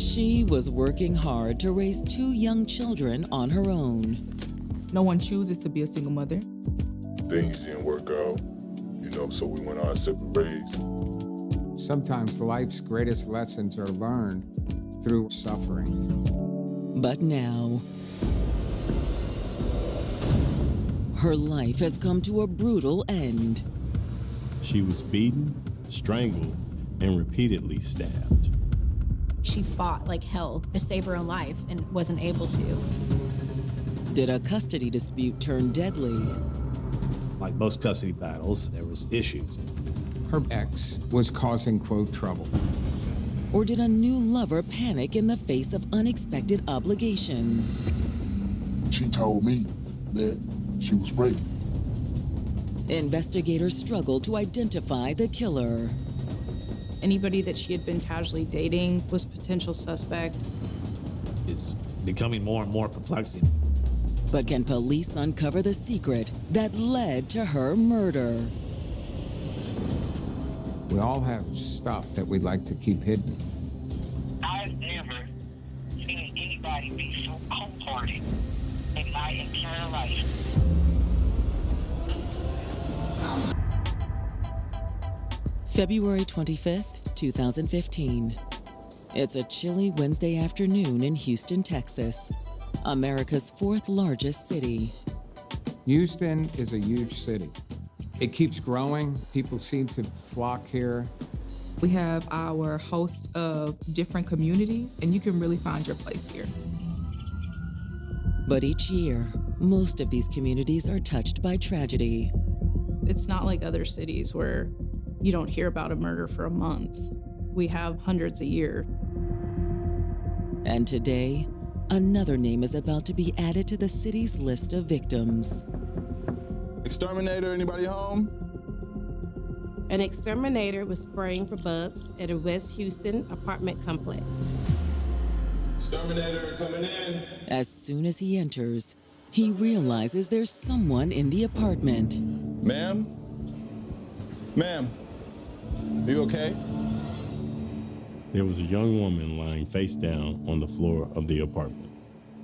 She was working hard to raise 2 young children on her own. No one chooses to be a single mother. Things didn't work out, so we went our separate ways. Sometimes life's greatest lessons are learned through suffering. But now, her life has come to a brutal end. She was beaten, strangled, and repeatedly stabbed. She fought like hell to save her own life and wasn't able to. Did a custody dispute turn deadly? Like most custody battles, there was issues. Her ex was causing, quote, trouble. Or did a new lover panic in the face of unexpected obligations? She told me that she was pregnant. Investigators struggled to identify the killer. Anybody that she had been casually dating was a potential suspect. It's becoming more and more perplexing. But can police uncover the secret that led to her murder? We all have stuff that we'd like to keep hidden. I've never seen anybody be so cold-hearted in my entire life. February 25th, 2015. It's a chilly Wednesday afternoon in Houston, Texas, America's 4th largest city. Houston is a huge city. It keeps growing. People seem to flock here. We have our host of different communities, and you can really find your place here. But each year, most of these communities are touched by tragedy. It's not like other cities where you don't hear about a murder for a month. We have hundreds a year. And today, another name is about to be added to the city's list of victims. Exterminator, anybody home? An exterminator was spraying for bugs at a West Houston apartment complex. Exterminator coming in. As soon as he enters, he realizes there's someone in the apartment. Ma'am? Ma'am, are you okay? There was a young woman lying face down on the floor of the apartment.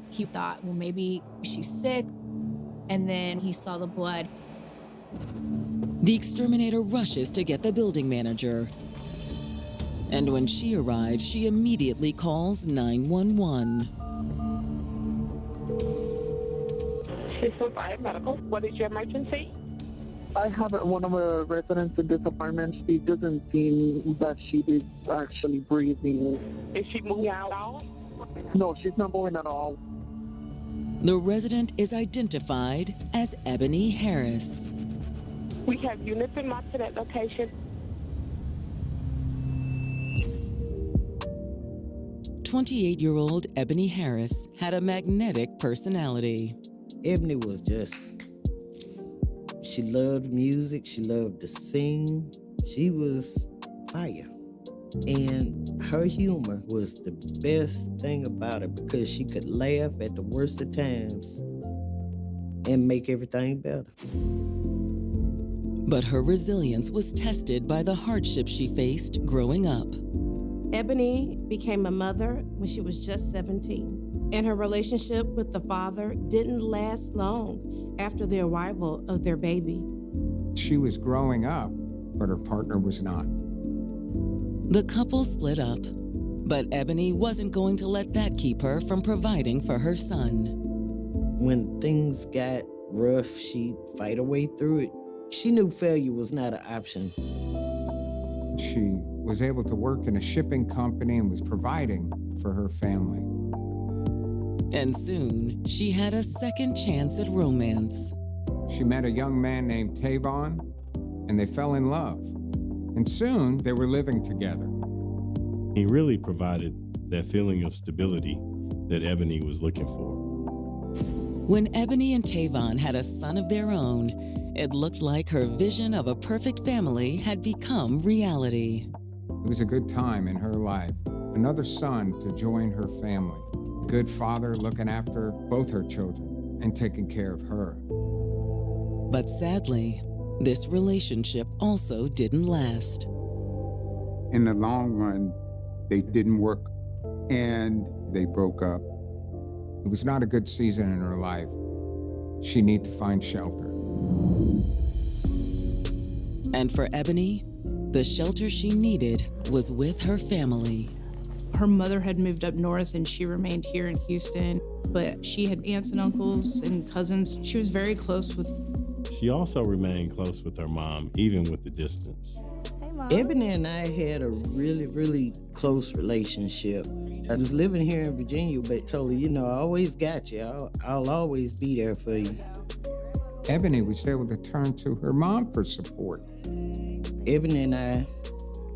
He thought, well, maybe she's sick, and then he saw the blood. The exterminator rushes to get the building manager. And when she arrives, she immediately calls 911. System 5 Medical, what is your emergency? I have one of the residents in this apartment. She doesn't seem that she is actually breathing. Is she moving out at all? No, she's not moving at all. The resident is identified as Ebony Harris. We have units in marked to that location. 28-year-old Ebony Harris had a magnetic personality. Ebony was she loved music, she loved to sing, she was fire. And her humor was the best thing about her because she could laugh at the worst of times and make everything better. But her resilience was tested by the hardships she faced growing up. Ebony became a mother when she was just 17, and her relationship with the father didn't last long after the arrival of their baby. She was growing up, but her partner was not. The couple split up, but Ebony wasn't going to let that keep her from providing for her son. When things got rough, she'd fight her way through it. She knew failure was not an option. She was able to work in a shipping company and was providing for her family. And soon, she had a second chance at romance. She met a young man named Tavon, and they fell in love. And soon, they were living together. He really provided that feeling of stability that Ebony was looking for. When Ebony and Tavon had a son of their own, it looked like her vision of a perfect family had become reality. It was a good time in her life. Another son to join her family. A good father looking after both her children and taking care of her. But sadly, this relationship also didn't last. In the long run, they didn't work. and they broke up. It was not a good season in her life. She needed to find shelter. And for Ebony, the shelter she needed was with her family. Her mother had moved up north and she remained here in Houston, but she had aunts and uncles and cousins. She was very close with. She also remained close with her mom, even with the distance. Ebony and I had a really, really close relationship. I was living here in Virginia, but told her, I always got you. I'll always be there for you. Ebony was able to turn to her mom for support. Ebony and I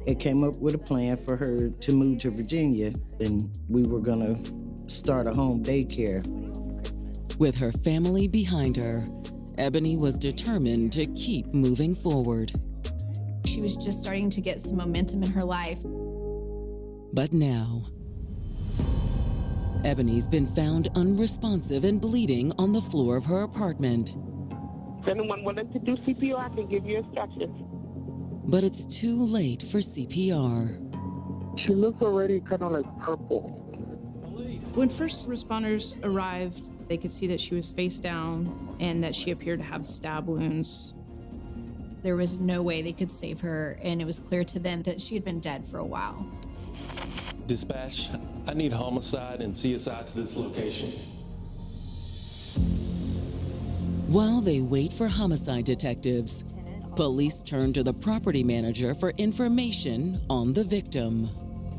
had came up with a plan for her to move to Virginia, and we were gonna start a home daycare. With her family behind her, Ebony was determined to keep moving forward. She was just starting to get some momentum in her life. But now, Ebony's been found unresponsive and bleeding on the floor of her apartment. If anyone wanted to do CPR, I can give you instructions. But it's too late for CPR. She looks already kind of like purple. When first responders arrived, they could see that she was face down and that she appeared to have stab wounds. There was no way they could save her, and it was clear to them that she had been dead for a while. Dispatch, I need homicide and CSI to this location. While they wait for homicide detectives, police turn to the property manager for information on the victim.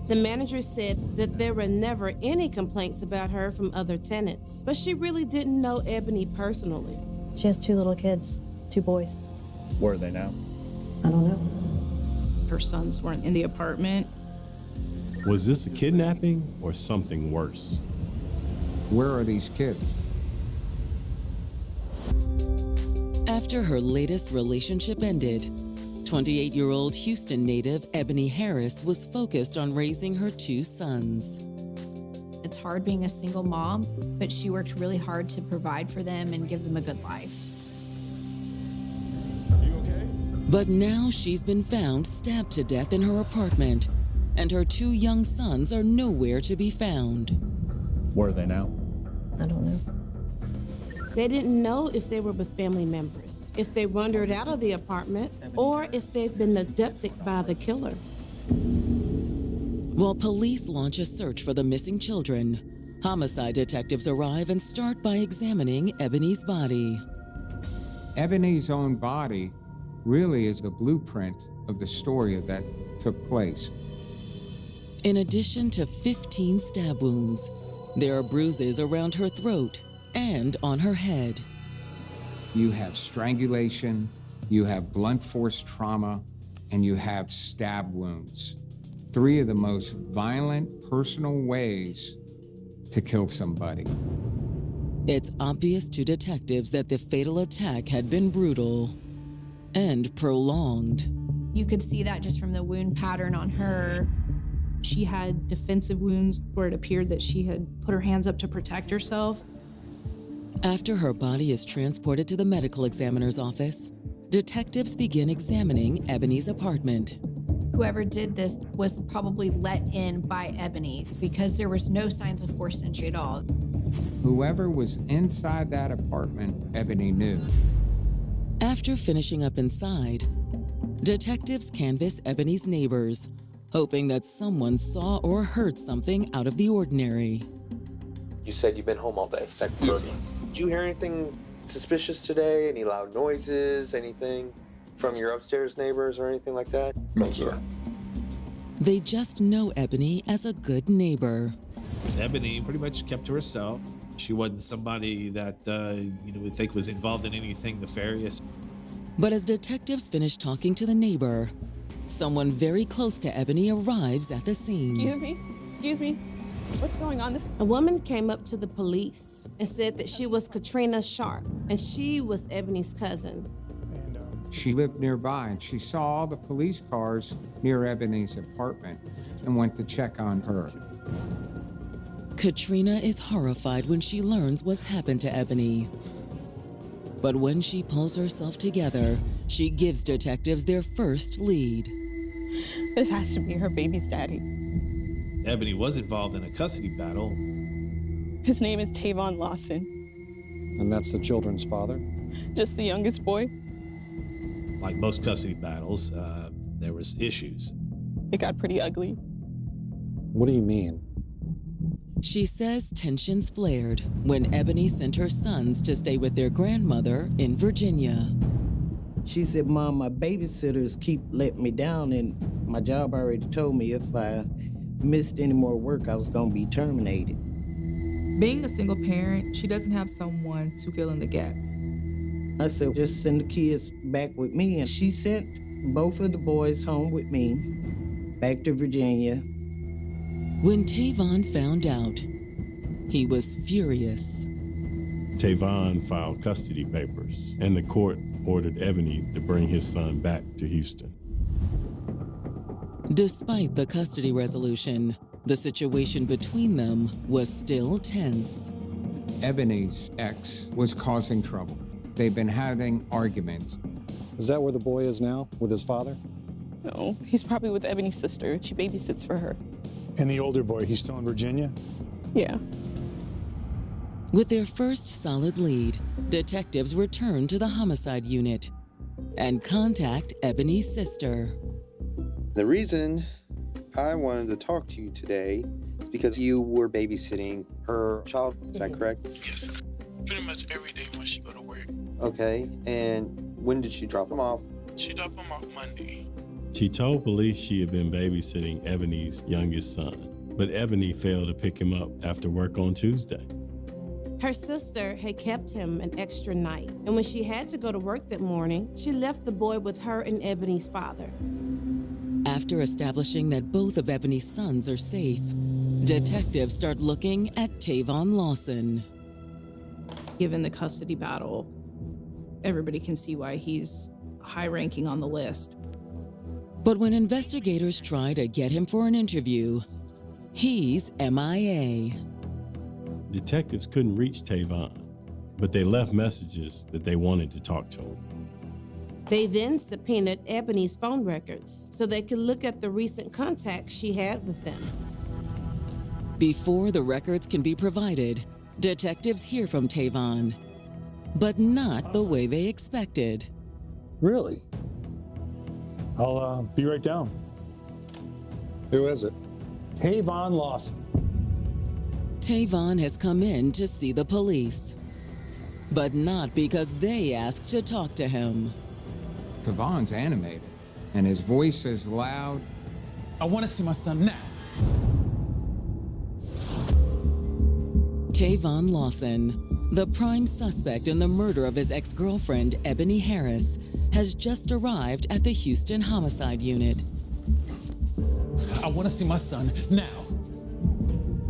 The manager said that there were never any complaints about her from other tenants, but she really didn't know Ebony personally. She has 2 little kids, 2 boys. Where are they now? I don't know. Her sons weren't in the apartment. Was this a kidnapping or something worse? Where are these kids? After her latest relationship ended, 28-year-old Houston native Ebony Harris was focused on raising her 2 sons. It's hard being a single mom, but she worked really hard to provide for them and give them a good life. But now she's been found stabbed to death in her apartment, and her 2 young sons are nowhere to be found. Where are they now? I don't know. They didn't know if they were with family members, if they wandered out of the apartment, or if they've been abducted by the killer. While police launch a search for the missing children, homicide detectives arrive and start by examining Ebony's body. Ebony's own body really is the blueprint of the story that took place. In addition to 15 stab wounds, there are bruises around her throat and on her head. You have strangulation, you have blunt force trauma, and you have stab wounds. 3 of the most violent personal ways to kill somebody. It's obvious to detectives that the fatal attack had been brutal and prolonged. You could see that just from the wound pattern on her. She had defensive wounds where it appeared that she had put her hands up to protect herself. After her body is transported to the medical examiner's office, detectives begin examining Ebony's apartment. Whoever did this was probably let in by Ebony because there was no signs of forced entry at all. Whoever was inside that apartment, Ebony knew. After finishing up inside, detectives canvass Ebony's neighbors, hoping that someone saw or heard something out of the ordinary. You said you've been home all day. Is that correct? Did you hear anything suspicious today? Any loud noises? Anything from your upstairs neighbors or anything like that? No, sir. They just know Ebony as a good neighbor. Ebony pretty much kept to herself. She wasn't somebody that would think was involved in anything nefarious. But as detectives finish talking to the neighbor, someone very close to Ebony arrives at the scene. Excuse me. What's going on? A woman came up to the police and said that she was Katrina Sharp, and she was Ebony's cousin. She lived nearby, and she saw all the police cars near Ebony's apartment and went to check on her. Katrina is horrified when she learns what's happened to Ebony. But when she pulls herself together, she gives detectives their first lead. This has to be her baby's daddy. Ebony was involved in a custody battle. His name is Tavon Lawson. And that's the children's father? Just the youngest boy. Like most custody battles, there was issues. It got pretty ugly. What do you mean? She says tensions flared when Ebony sent her sons to stay with their grandmother in Virginia. She said, Mom, my babysitters keep letting me down, and my job already told me if I missed any more work, I was gonna be terminated. Being a single parent, she doesn't have someone to fill in the gaps. I said, just send the kids back with me. And she sent both of the boys home with me, back to Virginia. When Tavon found out, he was furious. Tavon filed custody papers, and the court ordered Ebony to bring his son back to Houston. Despite the custody resolution, the situation between them was still tense. Ebony's ex was causing trouble. They've been having arguments. Is that where the boy is now, with his father? No, he's probably with Ebony's sister. She babysits for her. And the older boy, he's still in Virginia? Yeah. With their first solid lead, detectives return to the homicide unit and contact Ebony's sister. The reason I wanted to talk to you today is because you were babysitting her child. Is that correct? Yes, sir. Pretty much every day when she go to work. Okay, and when did she drop him off? She dropped him off Monday. She told police she had been babysitting Ebony's youngest son, but Ebony failed to pick him up after work on Tuesday. Her sister had kept him an extra night, and when she had to go to work that morning, she left the boy with her and Ebony's father. After establishing that both of Ebony's sons are safe, detectives start looking at Tavon Lawson. Given the custody battle, everybody can see why he's high-ranking on the list. But when investigators try to get him for an interview, he's MIA. Detectives couldn't reach Tavon, but they left messages that they wanted to talk to him. They then subpoenaed Ebony's phone records so they could look at the recent contacts she had with them. Before the records can be provided, detectives hear from Tavon, but not the way they expected. Really? I'll be right down. Who is it? Tavon Lawson. Tavon has come in to see the police, but not because they asked to talk to him. Tavon's animated, and his voice is loud. I want to see my son now. Tavon Lawson, the prime suspect in the murder of his ex-girlfriend, Ebony Harris, has just arrived at the Houston Homicide Unit. I want to see my son now.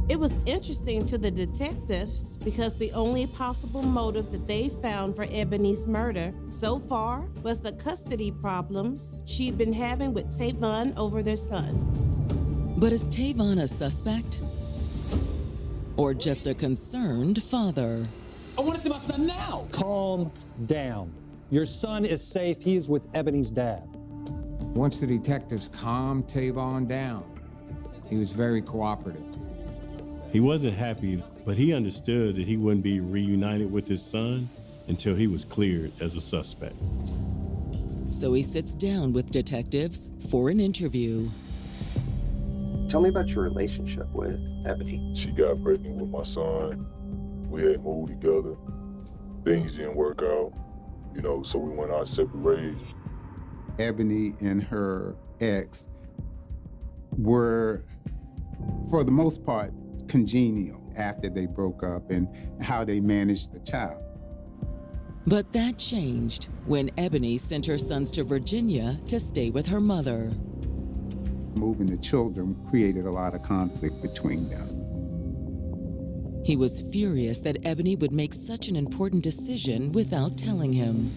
It was interesting to the detectives because the only possible motive that they found for Ebony's murder so far was the custody problems she'd been having with Tavon over their son. But is Tavon a suspect? Or just a concerned father? I want to see my son now. Calm down. Your son is safe. He is with Ebony's dad. Once the detectives calmed Tavon down, he was very cooperative. He wasn't happy, but he understood that he wouldn't be reunited with his son until he was cleared as a suspect. So he sits down with detectives for an interview. Tell me about your relationship with Ebony. She got pregnant with my son. We had moved together. Things didn't work out, so we went our separate ways. Ebony and her ex were, for the most part, congenial after they broke up and how they managed the child. But that changed when Ebony sent her sons to Virginia to stay with her mother. Moving the children created a lot of conflict between them. He was furious that Ebony would make such an important decision without telling him.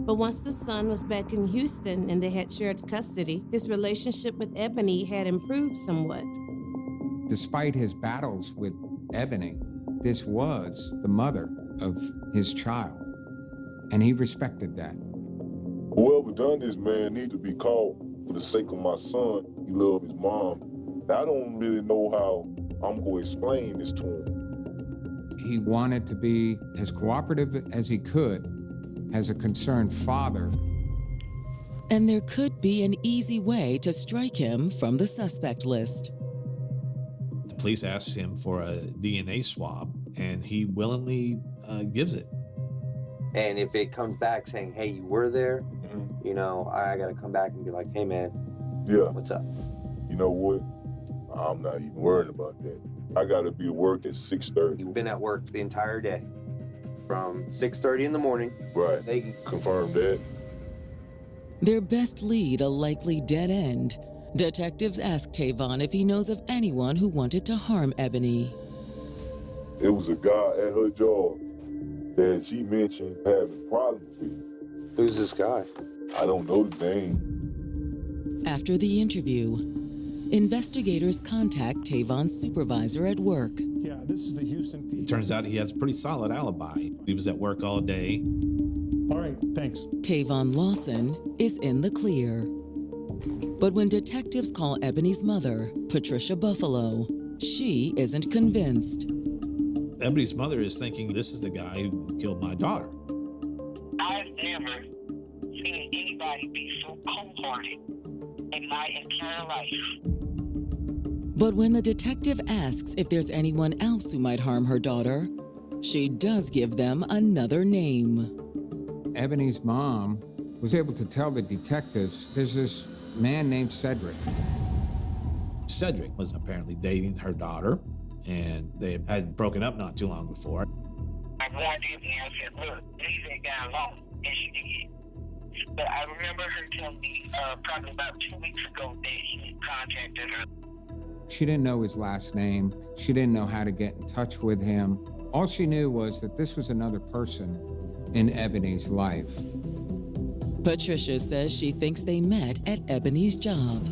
But once the son was back in Houston and they had shared custody, his relationship with Ebony had improved somewhat. Despite his battles with Ebony, this was the mother of his child, and he respected that. Whoever done this, man, need to be caught for the sake of my son. He loved his mom. I don't really know how I'm going to explain this to him. He wanted to be as cooperative as he could as a concerned father. And there could be an easy way to strike him from the suspect list. The police asked him for a DNA swab, and he willingly gives it. And if it comes back saying, hey, you were there, you know, I got to come back and be like, hey, man, what's up? You know what? I'm not even worried about that. I got to be to work at 6:30. You've been at work the entire day from 6:30 in the morning. Right. They can confirm that. Their best lead, a likely dead end. Detectives ask Tavon if he knows of anyone who wanted to harm Ebony. It was a guy at her job that she mentioned having problems with. Who's this guy? I don't know the name. After the interview, investigators contact Tavon's supervisor at work. Yeah, this is the Houston. It turns out he has a pretty solid alibi. He was at work all day. All right, thanks. Tavon Lawson is in the clear. But when detectives call Ebony's mother, Patricia Buffalo, she isn't convinced. Ebony's mother is thinking this is the guy who killed my daughter. I've never seen anybody be so cold-hearted in my entire life. But when the detective asks if there's anyone else who might harm her daughter, she does give them another name. Ebony's mom was able to tell the detectives there's this man named Cedric. Cedric was apparently dating her daughter, and they had broken up not too long before. I warned him and I said, look, leave that guy alone. And she did. But I remember her telling me probably about 2 weeks ago that he contacted her. She didn't know his last name. She didn't know how to get in touch with him. All she knew was that this was another person in Ebony's life. Patricia says she thinks they met at Ebony's job.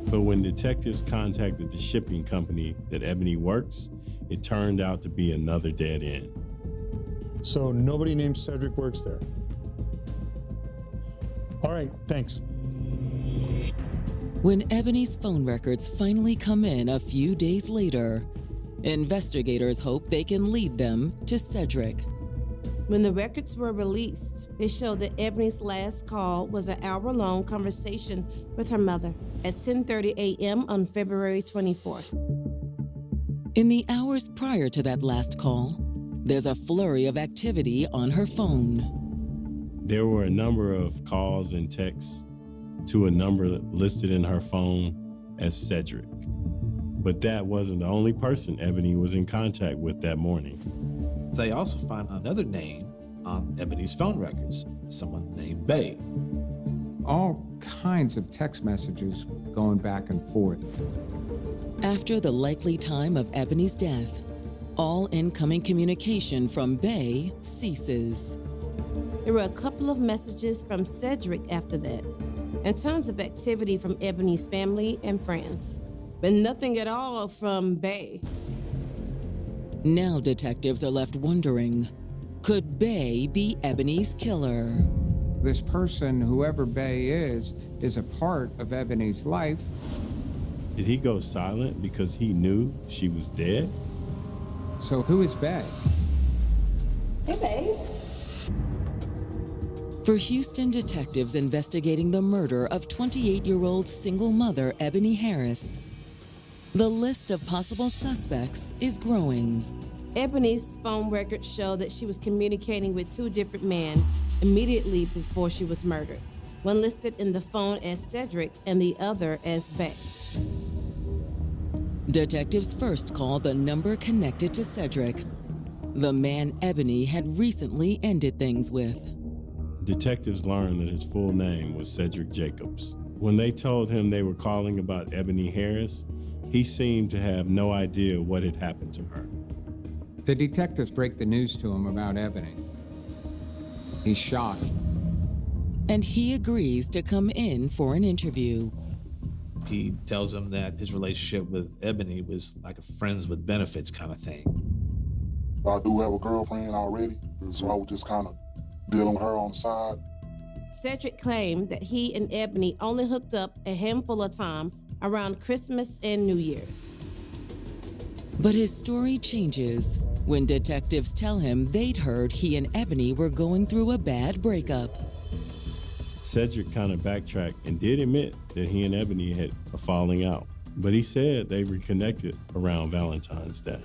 But when detectives contacted the shipping company that Ebony works, it turned out to be another dead end. So nobody named Cedric works there. All right, thanks. When Ebony's phone records finally come in a few days later, investigators hope they can lead them to Cedric. When the records were released, they showed that Ebony's last call was an hour-long conversation with her mother at 10:30 a.m. on February 24th. In the hours prior to that last call, there's a flurry of activity on her phone. There were a number of calls and texts to a number listed in her phone as Cedric. But that wasn't the only person Ebony was in contact with that morning. They also find another name on Ebony's phone records, someone named Bay. All kinds of text messages going back and forth. After the likely time of Ebony's death, all incoming communication from Bay ceases. There were a couple of messages from Cedric after that, and tons of activity from Ebony's family and friends, but nothing at all from Bay. Now detectives are left wondering, could Bay be Ebony's killer? This person, whoever Bay is a part of Ebony's life. Did he go silent because he knew she was dead? So who is Bay? Hey, babe. For Houston detectives investigating the murder of 28-year-old single mother Ebony Harris, the list of possible suspects is growing. Ebony's phone records show that she was communicating with two different men immediately before she was murdered. One listed in the phone as Cedric and the other as Bay. Detectives first called the number connected to Cedric, the man Ebony had recently ended things with. Detectives learned that his full name was Cedric Jacobs. When they told him they were calling about Ebony Harris, he seemed to have no idea what had happened to her. The detectives break the news to him about Ebony. He's shocked. And he agrees to come in for an interview. He tells him that his relationship with Ebony was like a friends with benefits kind of thing. I do have a girlfriend already, so I was just kind of dealing with her on the side. Cedric claimed that he and Ebony only hooked up a handful of times around Christmas and New Year's. But his story changes when detectives tell him they'd heard he and Ebony were going through a bad breakup. Cedric kind of backtracked and did admit that he and Ebony had a falling out, but he said they reconnected around Valentine's Day.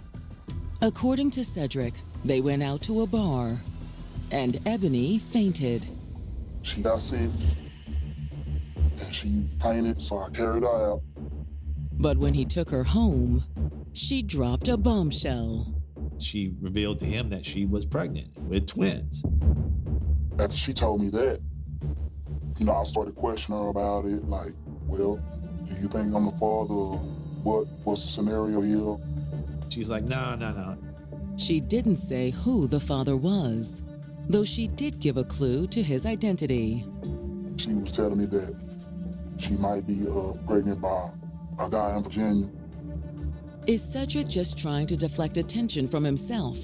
According to Cedric, they went out to a bar, and Ebony fainted. She got sick, and she fainted, so I carried her out. But when he took her home, she dropped a bombshell. She revealed to him that she was pregnant with twins. After she told me that, I started questioning her about it, like, well, do you think I'm the father, or what's the scenario here? She's like, no. She didn't say who the father was, though she did give a clue to his identity. She was telling me that she might be pregnant by a guy in Virginia. Is Cedric just trying to deflect attention from himself?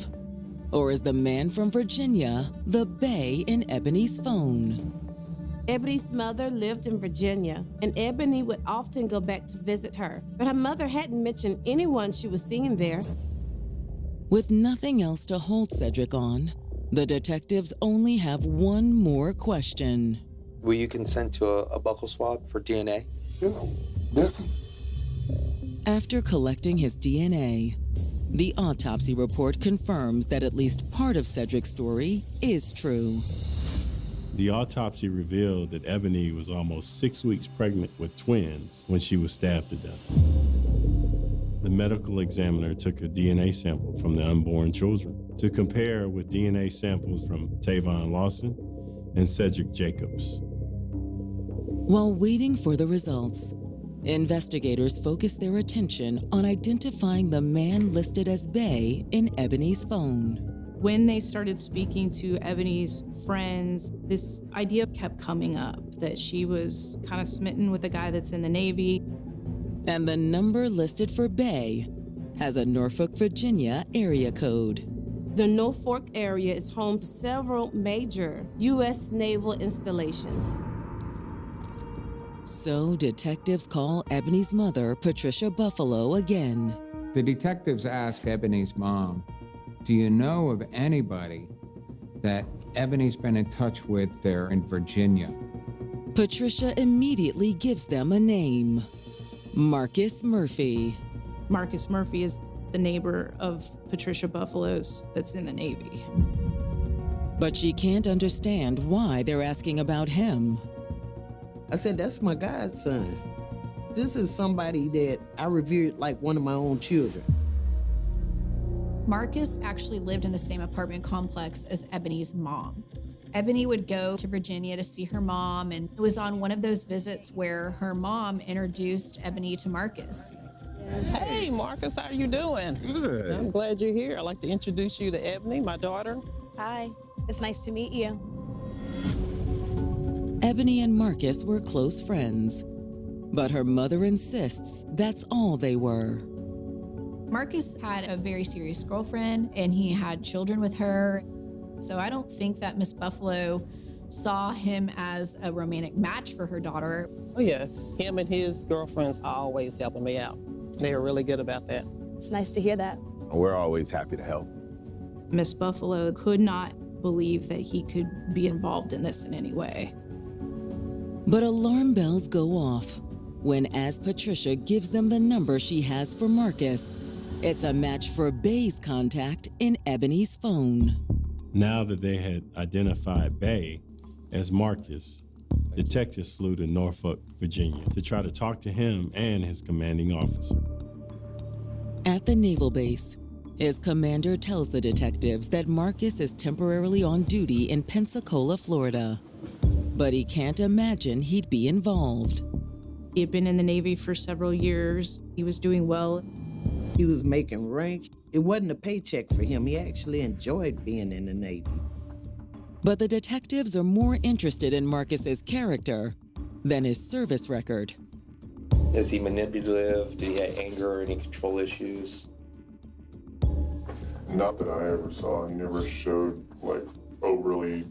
Or is the man from Virginia the bae in Ebony's phone? Ebony's mother lived in Virginia, and Ebony would often go back to visit her, but her mother hadn't mentioned anyone she was seeing there. With nothing else to hold Cedric on, the detectives only have one more question. Will you consent to a buccal swab for DNA? Yeah, definitely. After collecting his DNA, the autopsy report confirms that at least part of Cedric's story is true. The autopsy revealed that Ebony was almost 6 weeks pregnant with twins when she was stabbed to death. The medical examiner took a DNA sample from the unborn children to compare with DNA samples from Tavon Lawson and Cedric Jacobs. While waiting for the results, investigators focused their attention on identifying the man listed as bae in Ebony's phone. When they started speaking to Ebony's friends, this idea kept coming up that she was kind of smitten with a guy that's in the Navy. And the number listed for bae has a Norfolk, Virginia area code. The Norfolk area is home to several major U.S. naval installations. So detectives call Ebony's mother, Patricia Buffalo, again. The detectives ask Ebony's mom, do you know of anybody that Ebony's been in touch with there in Virginia? Patricia immediately gives them a name, Marcus Murphy. Marcus Murphy is the neighbor of Patricia Buffalo's that's in the Navy. But she can't understand why they're asking about him. I said, that's my godson. This is somebody that I revered like one of my own children. Marcus actually lived in the same apartment complex as Ebony's mom. Ebony would go to Virginia to see her mom, and it was on one of those visits where her mom introduced Ebony to Marcus. Hey, Marcus, how are you doing? Good. I'm glad you're here. I'd like to introduce you to Ebony, my daughter. Hi, it's nice to meet you. Ebony and Marcus were close friends, but her mother insists that's all they were. Marcus had a very serious girlfriend, and he had children with her. So I don't think that Miss Buffalo saw him as a romantic match for her daughter. Oh, yes. Him and his girlfriends are always helping me out. They are really good about that. It's nice to hear that. We're always happy to help. Miss Buffalo could not believe that he could be involved in this in any way. But alarm bells go off when, as Patricia gives them the number she has for Marcus, it's a match for bae's contact in Ebony's phone. Now that they had identified bae as Marcus, detectives flew to Norfolk, Virginia to try to talk to him and his commanding officer. At the naval base, his commander tells the detectives that Marcus is temporarily on duty in Pensacola, Florida, but he can't imagine he'd be involved. He had been in the Navy for several years. He was doing well. He was making rank. It wasn't a paycheck for him. He actually enjoyed being in the Navy. But the detectives are more interested in Marcus's character than his service record. Is he manipulative? Did he have anger or any control issues? Not that I ever saw. He never showed like overly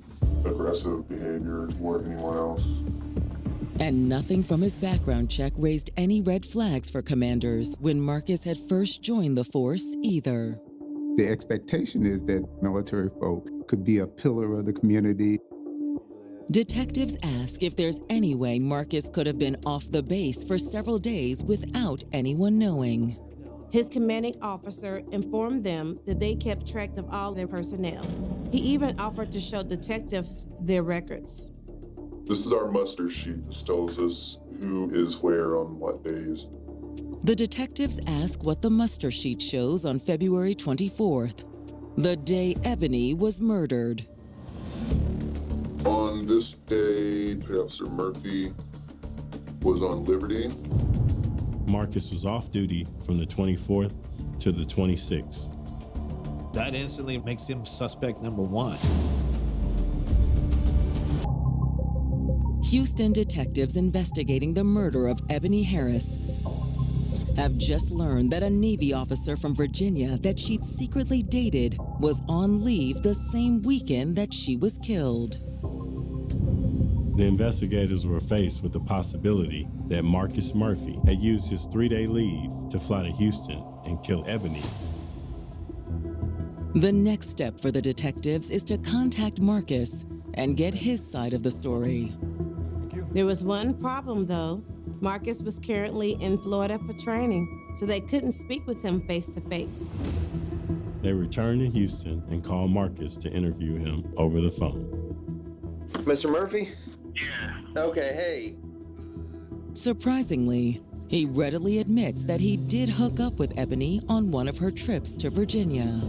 aggressive behavior toward anyone else. And nothing from his background check raised any red flags for commanders when Marcus had first joined the force either. The expectation is that military folk could be a pillar of the community. Detectives ask if there's any way Marcus could have been off the base for several days without anyone knowing. His commanding officer informed them that they kept track of all their personnel. He even offered to show detectives their records. This is our muster sheet that tells us who is where on what days. The detectives ask what the muster sheet shows on February 24th, the day Ebony was murdered. On this day, Officer Murphy was on liberty. Marcus was off duty from the 24th to the 26th. That instantly makes him suspect number one. Houston detectives investigating the murder of Ebony Harris have just learned that a Navy officer from Virginia that she'd secretly dated was on leave the same weekend that she was killed. The investigators were faced with the possibility that Marcus Murphy had used his 3-day leave to fly to Houston and kill Ebony. The next step for the detectives is to contact Marcus and get his side of the story. There was one problem, though. Marcus was currently in Florida for training, so they couldn't speak with him face to face. They returned to Houston and called Marcus to interview him over the phone. Mr. Murphy? Yeah. Okay, hey. Surprisingly, he readily admits that he did hook up with Ebony on one of her trips to Virginia.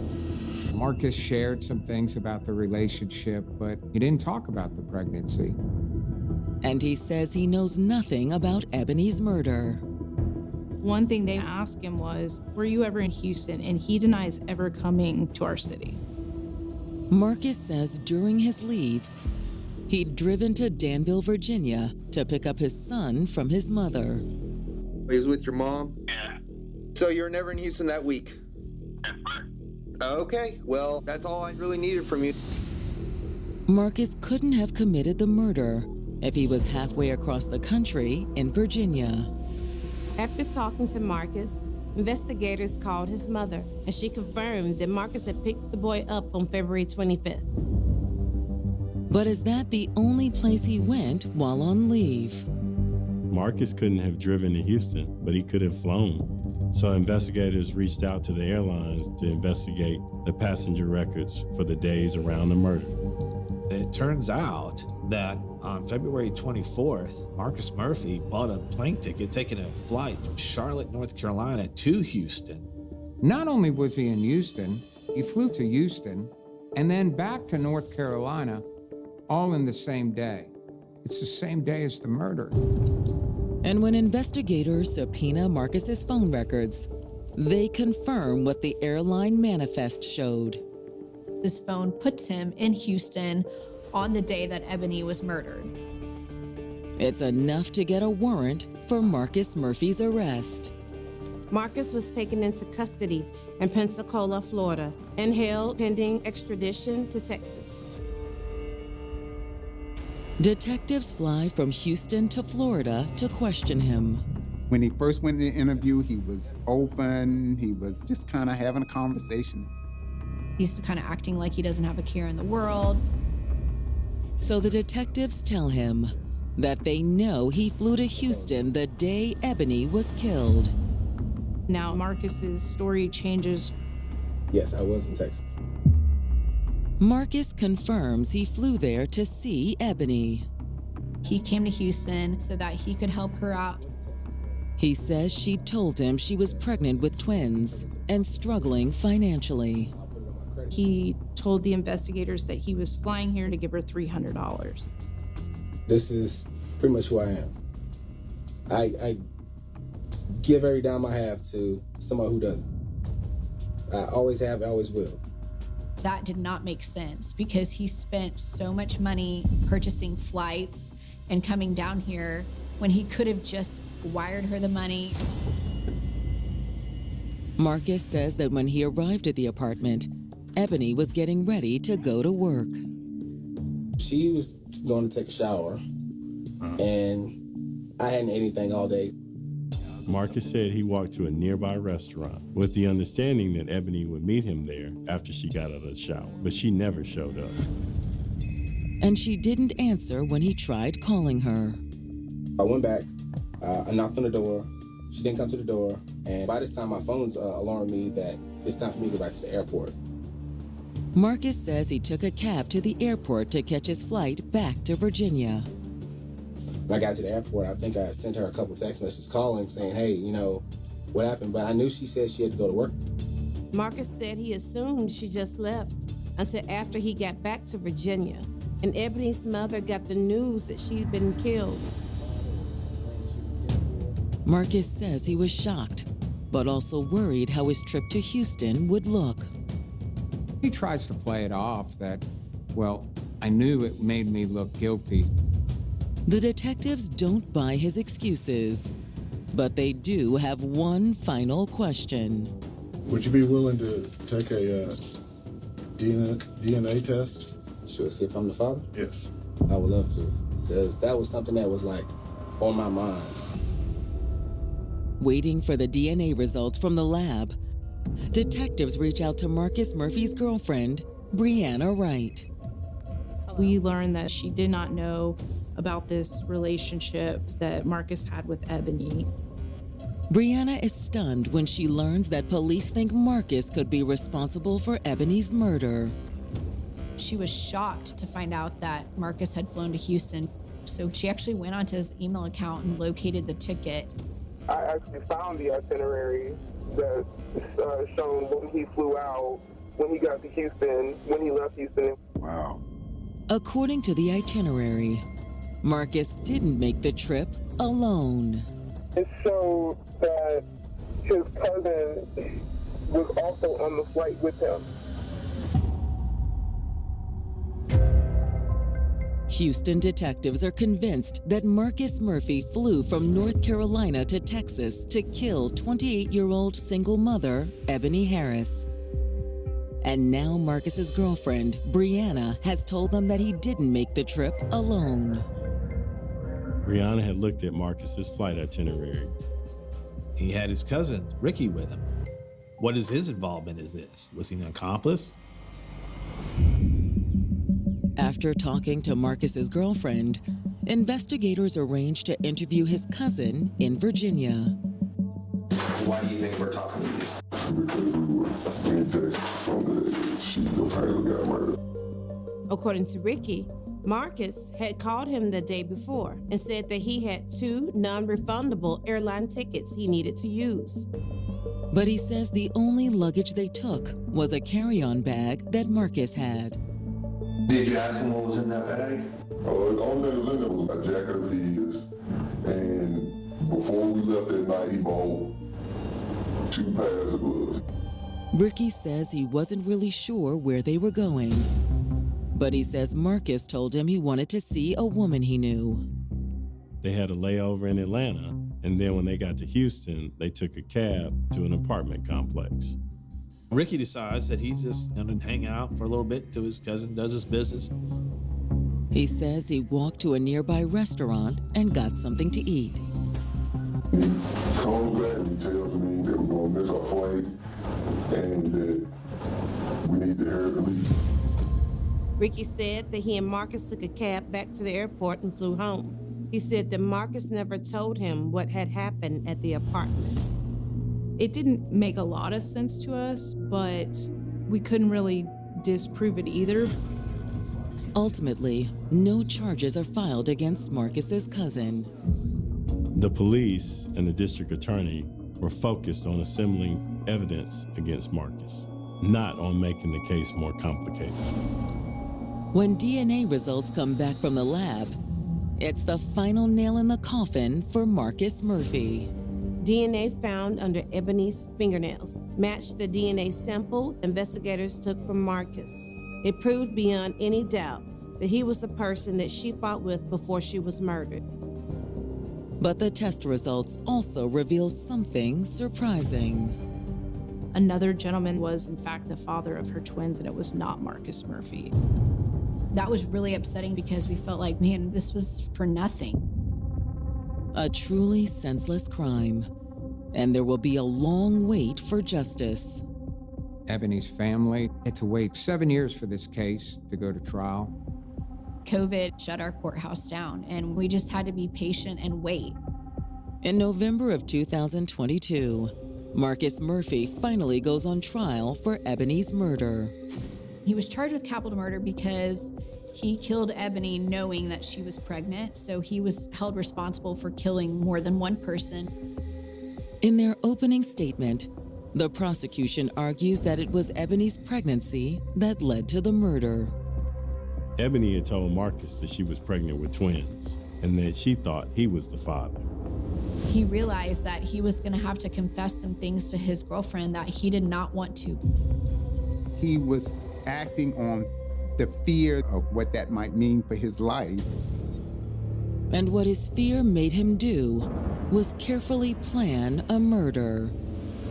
Marcus shared some things about the relationship, but he didn't talk about the pregnancy. And he says he knows nothing about Ebony's murder. One thing they asked him was, were you ever in Houston? And he denies ever coming to our city. Marcus says during his leave, he'd driven to Danville, Virginia to pick up his son from his mother. He was with your mom? Yeah. So you were never in Houston that week? Okay, well, that's all I really needed from you. Marcus couldn't have committed the murder if he was halfway across the country in Virginia. After talking to Marcus, investigators called his mother, and she confirmed that Marcus had picked the boy up on February 25th. But is that the only place he went while on leave? Marcus couldn't have driven to Houston, but he could have flown. So investigators reached out to the airlines to investigate the passenger records for the days around the murder. It turns out that on February 24th, Marcus Murphy bought a plane ticket taking a flight from Charlotte, North Carolina to Houston. Not only was he in Houston, he flew to Houston and then back to North Carolina, all in the same day. It's the same day as the murder. And when investigators subpoena Marcus's phone records, they confirm what the airline manifest showed. This phone puts him in Houston on the day that Ebony was murdered. It's enough to get a warrant for Marcus Murphy's arrest. Marcus was taken into custody in Pensacola, Florida, and held pending extradition to Texas. Detectives fly from Houston to Florida to question him. When he first went in the interview, he was open. He was just kind of having a conversation. He's kind of acting like he doesn't have a care in the world. So the detectives tell him that they know he flew to Houston the day Ebony was killed. Now Marcus's story changes. Yes, I was in Texas. Marcus confirms he flew there to see Ebony. He came to Houston so that he could help her out. He says she told him she was pregnant with twins and struggling financially. He told the investigators that he was flying here to give her $300. This is pretty much who I am. I give every dime I have to someone who doesn't. I always have, I always will. That did not make sense because he spent so much money purchasing flights and coming down here when he could have just wired her the money. Marcus says that when he arrived at the apartment, Ebony was getting ready to go to work. She was going to take a shower, and I hadn't ate anything all day. Marcus said he walked to a nearby restaurant with the understanding that Ebony would meet him there after she got out of the shower, but she never showed up. And she didn't answer when he tried calling her. I went back, I knocked on the door, she didn't come to the door, and by this time my phone's alarmed me that it's time for me to go back to the airport. Marcus says he took a cab to the airport to catch his flight back to Virginia. When I got to the airport, I think I sent her a couple text messages calling saying, hey, you know, what happened? But I knew she said she had to go to work. Marcus said he assumed she just left until after he got back to Virginia, and Ebony's mother got the news that she'd been killed. Marcus says he was shocked, but also worried how his trip to Houston would look. He tries to play it off that, well, I knew it made me look guilty. The detectives don't buy his excuses, but they do have one final question. Would you be willing to take a DNA test? Sure, see if I'm the father? Yes. I would love to, because that was something that was like on my mind. Waiting for the DNA results from the lab, detectives reach out to Marcus Murphy's girlfriend, Brianna Wright. We learned that she did not know about this relationship that Marcus had with Ebony. Brianna is stunned when she learns that police think Marcus could be responsible for Ebony's murder. She was shocked to find out that Marcus had flown to Houston. So she actually went onto his email account and located the ticket. I actually found the itinerary that shown when he flew out, when he got to Houston, when he left Houston. Wow. According to the itinerary, Marcus didn't make the trip alone. It showed that his cousin was also on the flight with him. Houston detectives are convinced that Marcus Murphy flew from North Carolina to Texas to kill 28-year-old single mother Ebony Harris. And now Marcus's girlfriend, Brianna, has told them that he didn't make the trip alone. Brianna had looked at Marcus's flight itinerary. He had his cousin, Ricky, with him. What is his involvement in this? Was he an accomplice? After talking to Marcus's girlfriend, investigators arranged to interview his cousin in Virginia. Why do you think we're talking to you? Because we were in text that she apparently got murdered. According to Ricky, Marcus had called him the day before and said that he had 2 non-refundable airline tickets he needed to use. But he says the only luggage they took was a carry-on bag that Marcus had. Did you ask him what was in that bag? The only thing that was in there was a jacket of his. And before we left that night, he bought 2 pairs of gloves. Ricky says he wasn't really sure where they were going. But he says Marcus told him he wanted to see a woman he knew. They had a layover in Atlanta, and then when they got to Houston, they took a cab to an apartment complex. Ricky decides that he's just going to hang out for a little bit until his cousin does his business. He says he walked to a nearby restaurant and got something to eat. He comes back and he tells me that we're going to miss our flight and that we need to hurry to leave. Ricky said that he and Marcus took a cab back to the airport and flew home. He said that Marcus never told him what had happened at the apartment. It didn't make a lot of sense to us, but we couldn't really disprove it either. Ultimately, no charges are filed against Marcus's cousin. The police and the district attorney were focused on assembling evidence against Marcus, not on making the case more complicated. When DNA results come back from the lab, it's the final nail in the coffin for Marcus Murphy. DNA found under Ebony's fingernails matched the DNA sample investigators took from Marcus. It proved beyond any doubt that he was the person that she fought with before she was murdered. But the test results also reveal something surprising. Another gentleman was, in fact, the father of her twins, and it was not Marcus Murphy. That was really upsetting because we felt like, man, this was for nothing. A truly senseless crime, and there will be a long wait for justice. Ebony's family had to wait 7 years for this case to go to trial. COVID shut our courthouse down, and we just had to be patient and wait. In November of 2022, Marcus Murphy finally goes on trial for Ebony's murder. He was charged with capital murder because he killed Ebony knowing that she was pregnant, so he was held responsible for killing more than one person. In their opening statement, the prosecution argues that it was Ebony's pregnancy that led to the murder. Ebony had told Marcus that she was pregnant with twins and that she thought he was the father. He realized that he was going to have to confess some things to his girlfriend that he did not want to. He was acting on the fear of what that might mean for his life. And what his fear made him do was carefully plan a murder.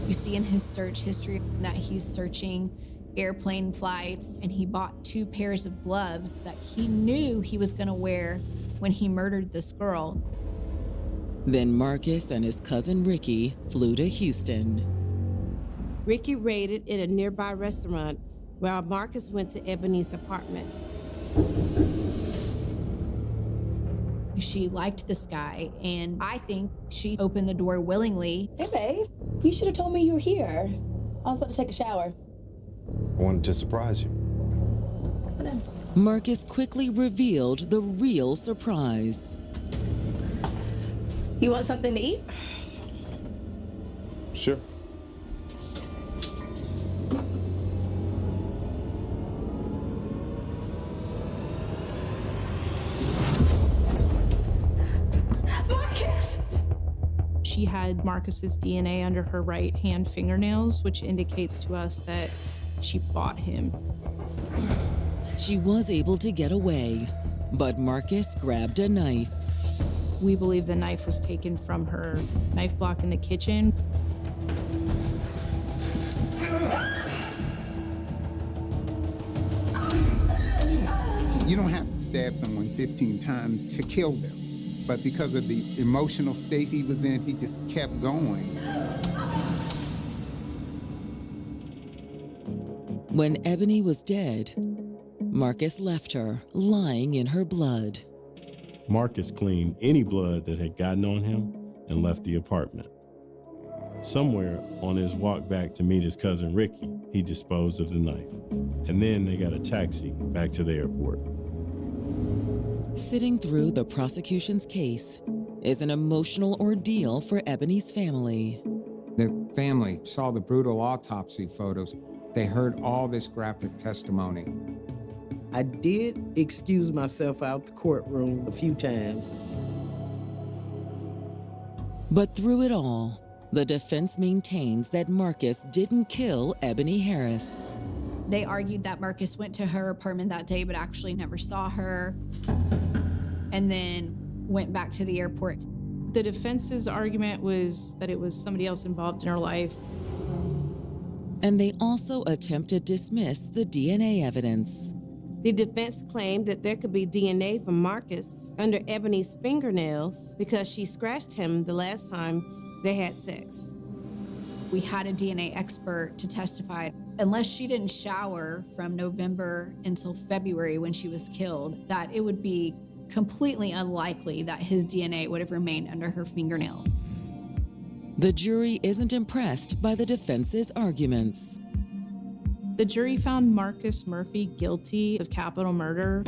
You see in his search history that he's searching airplane flights, and he bought 2 pairs of gloves that he knew he was going to wear when he murdered this girl. Then Marcus and his cousin Ricky flew to Houston. Ricky raided at a nearby restaurant while Marcus went to Ebony's apartment. She liked this guy, and I think she opened the door willingly. Hey, babe. You should have told me you were here. I was about to take a shower. I wanted to surprise you. Marcus quickly revealed the real surprise. You want something to eat? Sure. Marcus! She had Marcus's DNA under her right hand fingernails, which indicates to us that she fought him. She was able to get away, but Marcus grabbed a knife. We believe the knife was taken from her knife block in the kitchen. You don't have to stab someone 15 times to kill them. But because of the emotional state he was in, he just kept going. When Ebony was dead, Marcus left her lying in her blood. Marcus cleaned any blood that had gotten on him and left the apartment. Somewhere on his walk back to meet his cousin Ricky, he disposed of the knife. And then they got a taxi back to the airport. Sitting through the prosecution's case is an emotional ordeal for Ebony's family. The family saw the brutal autopsy photos. They heard all this graphic testimony. I did excuse myself out the courtroom a few times. But through it all, the defense maintains that Marcus didn't kill Ebony Harris. They argued that Marcus went to her apartment that day, but actually never saw her, and then went back to the airport. The defense's argument was that it was somebody else involved in her life. And they also attempt to dismiss the DNA evidence. The defense claimed that there could be DNA from Marcus under Ebony's fingernails because she scratched him the last time they had sex. We had a DNA expert to testify. Unless she didn't shower from November until February when she was killed, that it would be completely unlikely that his DNA would have remained under her fingernail. The jury isn't impressed by the defense's arguments. The jury found Marcus Murphy guilty of capital murder,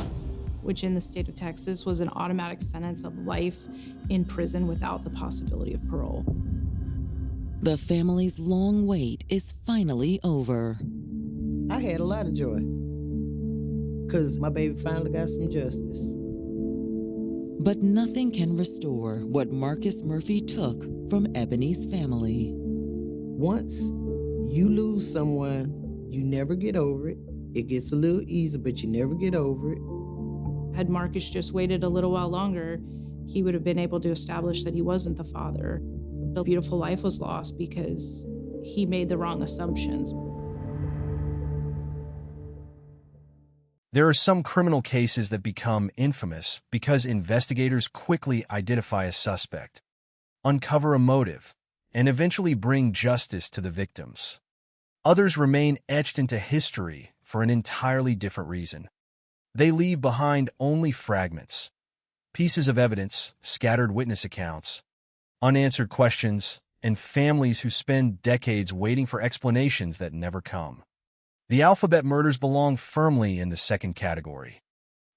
which in the state of Texas was an automatic sentence of life in prison without the possibility of parole. The family's long wait is finally over. I had a lot of joy because my baby finally got some justice. But nothing can restore what Marcus Murphy took from Ebony's family. Once you lose someone, you never get over it. It gets a little easier, but you never get over it. Had Marcus just waited a little while longer, he would have been able to establish that he wasn't the father. A beautiful life was lost because he made the wrong assumptions. There are some criminal cases that become infamous because investigators quickly identify a suspect, uncover a motive, and eventually bring justice to the victims. Others remain etched into history for an entirely different reason. They leave behind only fragments, pieces of evidence, scattered witness accounts, unanswered questions, and families who spend decades waiting for explanations that never come. The alphabet murders belong firmly in the second category.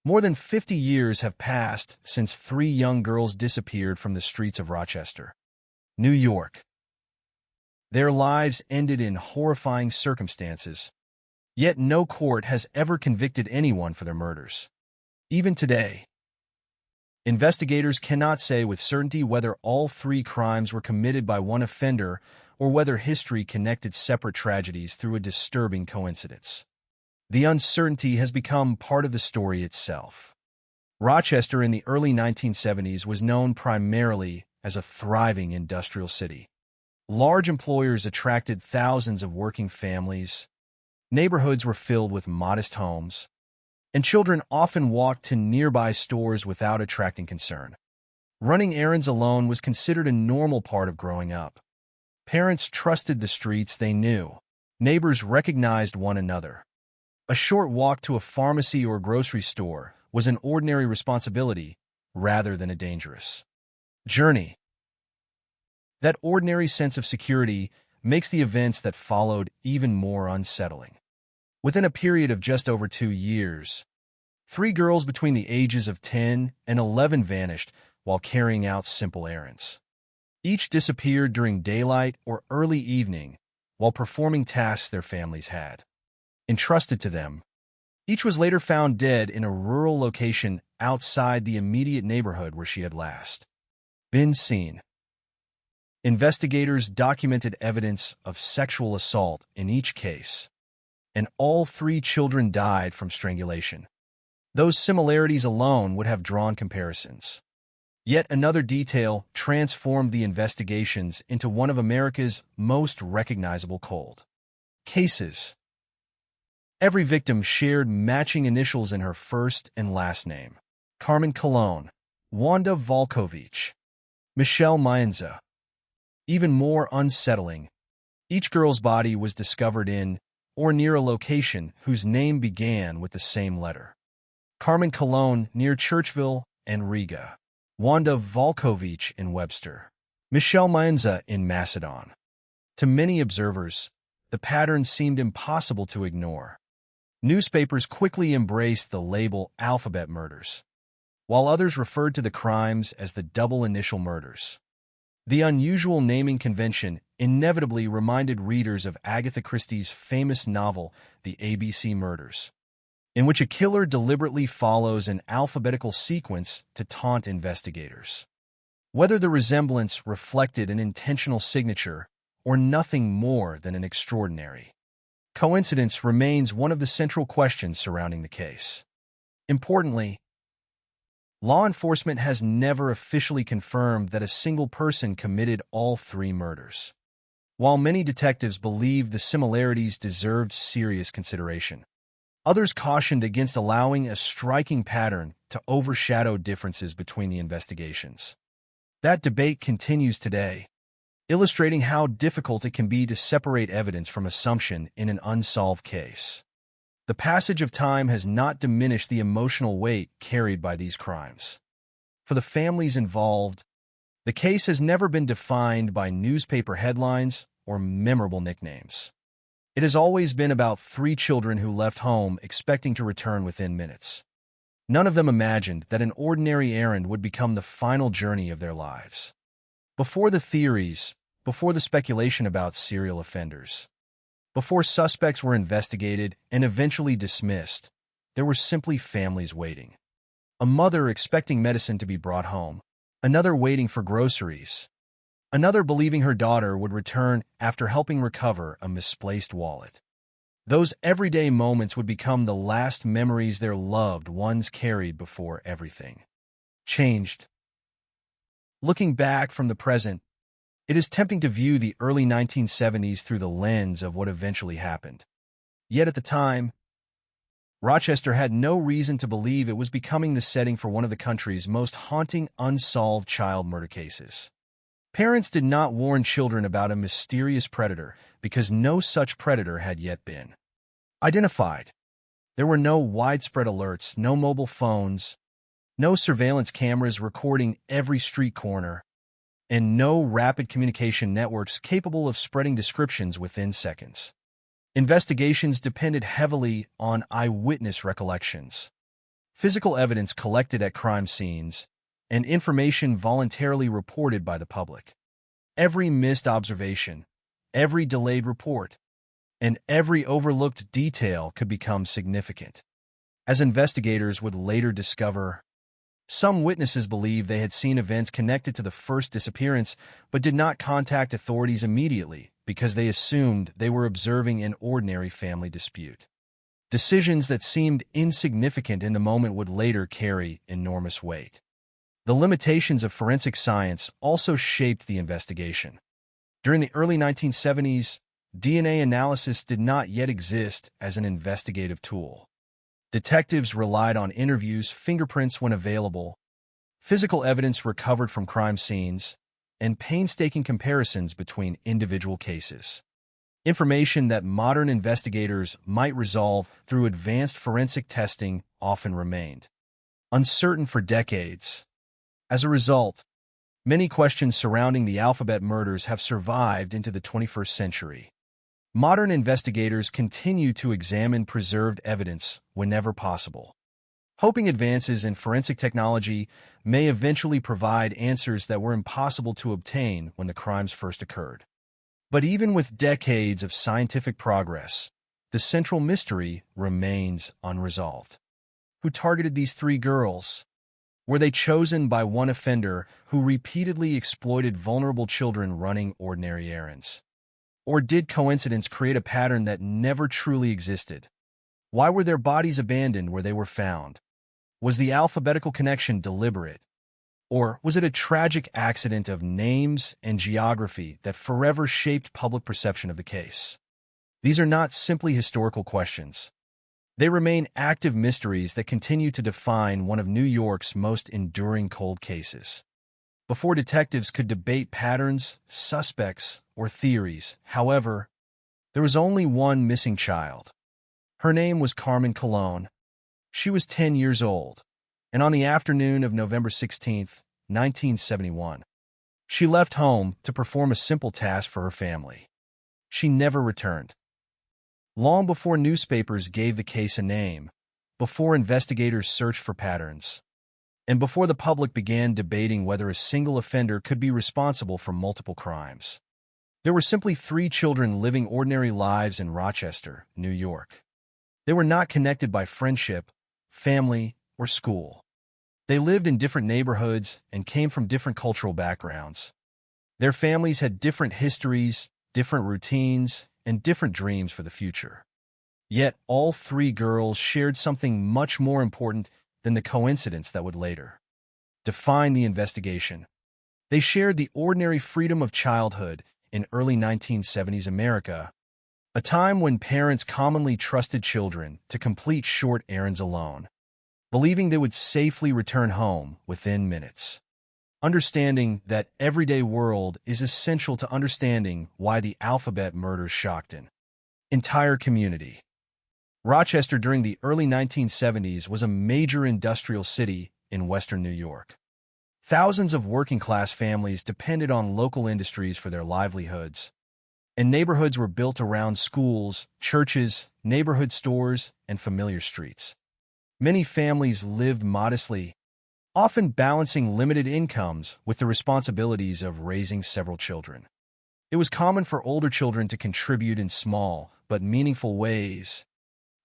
More than 50 years have passed since 3 young girls disappeared from the streets of Rochester, New York. Their lives ended in horrifying circumstances, yet no court has ever convicted anyone for their murders. Even today, investigators cannot say with certainty whether all 3 crimes were committed by one offender or whether history connected separate tragedies through a disturbing coincidence. The uncertainty has become part of the story itself. Rochester in the early 1970s was known primarily as a thriving industrial city. Large employers attracted thousands of working families, neighborhoods were filled with modest homes, and children often walked to nearby stores without attracting concern. Running errands alone was considered a normal part of growing up. Parents trusted the streets they knew. Neighbors recognized one another. A short walk to a pharmacy or grocery store was an ordinary responsibility rather than a dangerous journey. That ordinary sense of security makes the events that followed even more unsettling. Within a period of just over 2 years, 3 girls between the ages of 10 and 11 vanished while carrying out simple errands. Each disappeared during daylight or early evening while performing tasks their families had entrusted to them. Each was later found dead in a rural location outside the immediate neighborhood where she had last been seen. Investigators documented evidence of sexual assault in each case, and all 3 children died from strangulation. Those similarities alone would have drawn comparisons. Yet another detail transformed the investigations into one of America's most recognizable cold cases. Every victim shared matching initials in her first and last name: Carmen Colon, Wanda Volkovich, Michelle Maenza. Even more unsettling, each girl's body was discovered in or near a location whose name began with the same letter. Carmen Colon near Churchville and Riga, Wanda Volkovich in Webster, Michelle Maenza in Macedon. To many observers, the pattern seemed impossible to ignore. Newspapers quickly embraced the label alphabet murders, while others referred to the crimes as the double initial murders. The unusual naming convention inevitably reminded readers of Agatha Christie's famous novel, The ABC Murders, in which a killer deliberately follows an alphabetical sequence to taunt investigators. Whether the resemblance reflected an intentional signature or nothing more than an extraordinary coincidence remains one of the central questions surrounding the case. Importantly, law enforcement has never officially confirmed that a single person committed all 3 murders. While many detectives believed the similarities deserved serious consideration, others cautioned against allowing a striking pattern to overshadow differences between the investigations. That debate continues today, illustrating how difficult it can be to separate evidence from assumption in an unsolved case. The passage of time has not diminished the emotional weight carried by these crimes. For the families involved, the case has never been defined by newspaper headlines or memorable nicknames. It has always been about 3 children who left home expecting to return within minutes. None of them imagined that an ordinary errand would become the final journey of their lives. Before the theories, before the speculation about serial offenders, before suspects were investigated and eventually dismissed, there were simply families waiting. A mother expecting medicine to be brought home, another waiting for groceries, another believing her daughter would return after helping recover a misplaced wallet. Those everyday moments would become the last memories their loved ones carried before everything changed. Looking back from the present, it is tempting to view the early 1970s through the lens of what eventually happened. Yet at the time, Rochester had no reason to believe it was becoming the setting for one of the country's most haunting unsolved child murder cases. Parents did not warn children about a mysterious predator because no such predator had yet been identified. There were no widespread alerts, no mobile phones, no surveillance cameras recording every street corner, and no rapid communication networks capable of spreading descriptions within seconds. Investigations depended heavily on eyewitness recollections, physical evidence collected at crime scenes, and information voluntarily reported by the public. Every missed observation, every delayed report, and every overlooked detail could become significant. As investigators would later discover, some witnesses believed they had seen events connected to the first disappearance but did not contact authorities immediately because they assumed they were observing an ordinary family dispute. Decisions that seemed insignificant in the moment would later carry enormous weight. The limitations of forensic science also shaped the investigation. During the early 1970s, DNA analysis did not yet exist as an investigative tool. Detectives relied on interviews, fingerprints when available, physical evidence recovered from crime scenes, and painstaking comparisons between individual cases. Information that modern investigators might resolve through advanced forensic testing often remained uncertain for decades. As a result, many questions surrounding the Alphabet murders have survived into the 21st century. Modern investigators continue to examine preserved evidence whenever possible, hoping advances in forensic technology may eventually provide answers that were impossible to obtain when the crimes first occurred. But even with decades of scientific progress, the central mystery remains unresolved. Who targeted these three girls? Were they chosen by one offender who repeatedly exploited vulnerable children running ordinary errands? Or did coincidence create a pattern that never truly existed? Why were their bodies abandoned where they were found? Was the alphabetical connection deliberate? Or was it a tragic accident of names and geography that forever shaped public perception of the case? These are not simply historical questions. They remain active mysteries that continue to define one of New York's most enduring cold cases. Before detectives could debate patterns, suspects, or theories, however, there was only one missing child. Her name was Carmen Colon. She was 10 years old, and on the afternoon of November 16, 1971, she left home to perform a simple task for her family. She never returned. Long before newspapers gave the case a name, before investigators searched for patterns, and before the public began debating whether a single offender could be responsible for multiple crimes, there were simply three children living ordinary lives in Rochester, New York. They were not connected by friendship, family, or school. They lived in different neighborhoods and came from different cultural backgrounds. Their families had different histories, different routines, and different dreams for the future. Yet all three girls shared something much more important than the coincidence that would later define the investigation. They shared the ordinary freedom of childhood in early 1970s America, a time when parents commonly trusted children to complete short errands alone, believing they would safely return home within minutes. Understanding that everyday world is essential to understanding why the Alphabet murders shocked an entire community. Rochester during the early 1970s was a major industrial city in western New York. Thousands of working-class families depended on local industries for their livelihoods, and neighborhoods were built around schools, churches, neighborhood stores, and familiar streets. Many families lived modestly, often balancing limited incomes with the responsibilities of raising several children. It was common for older children to contribute in small but meaningful ways,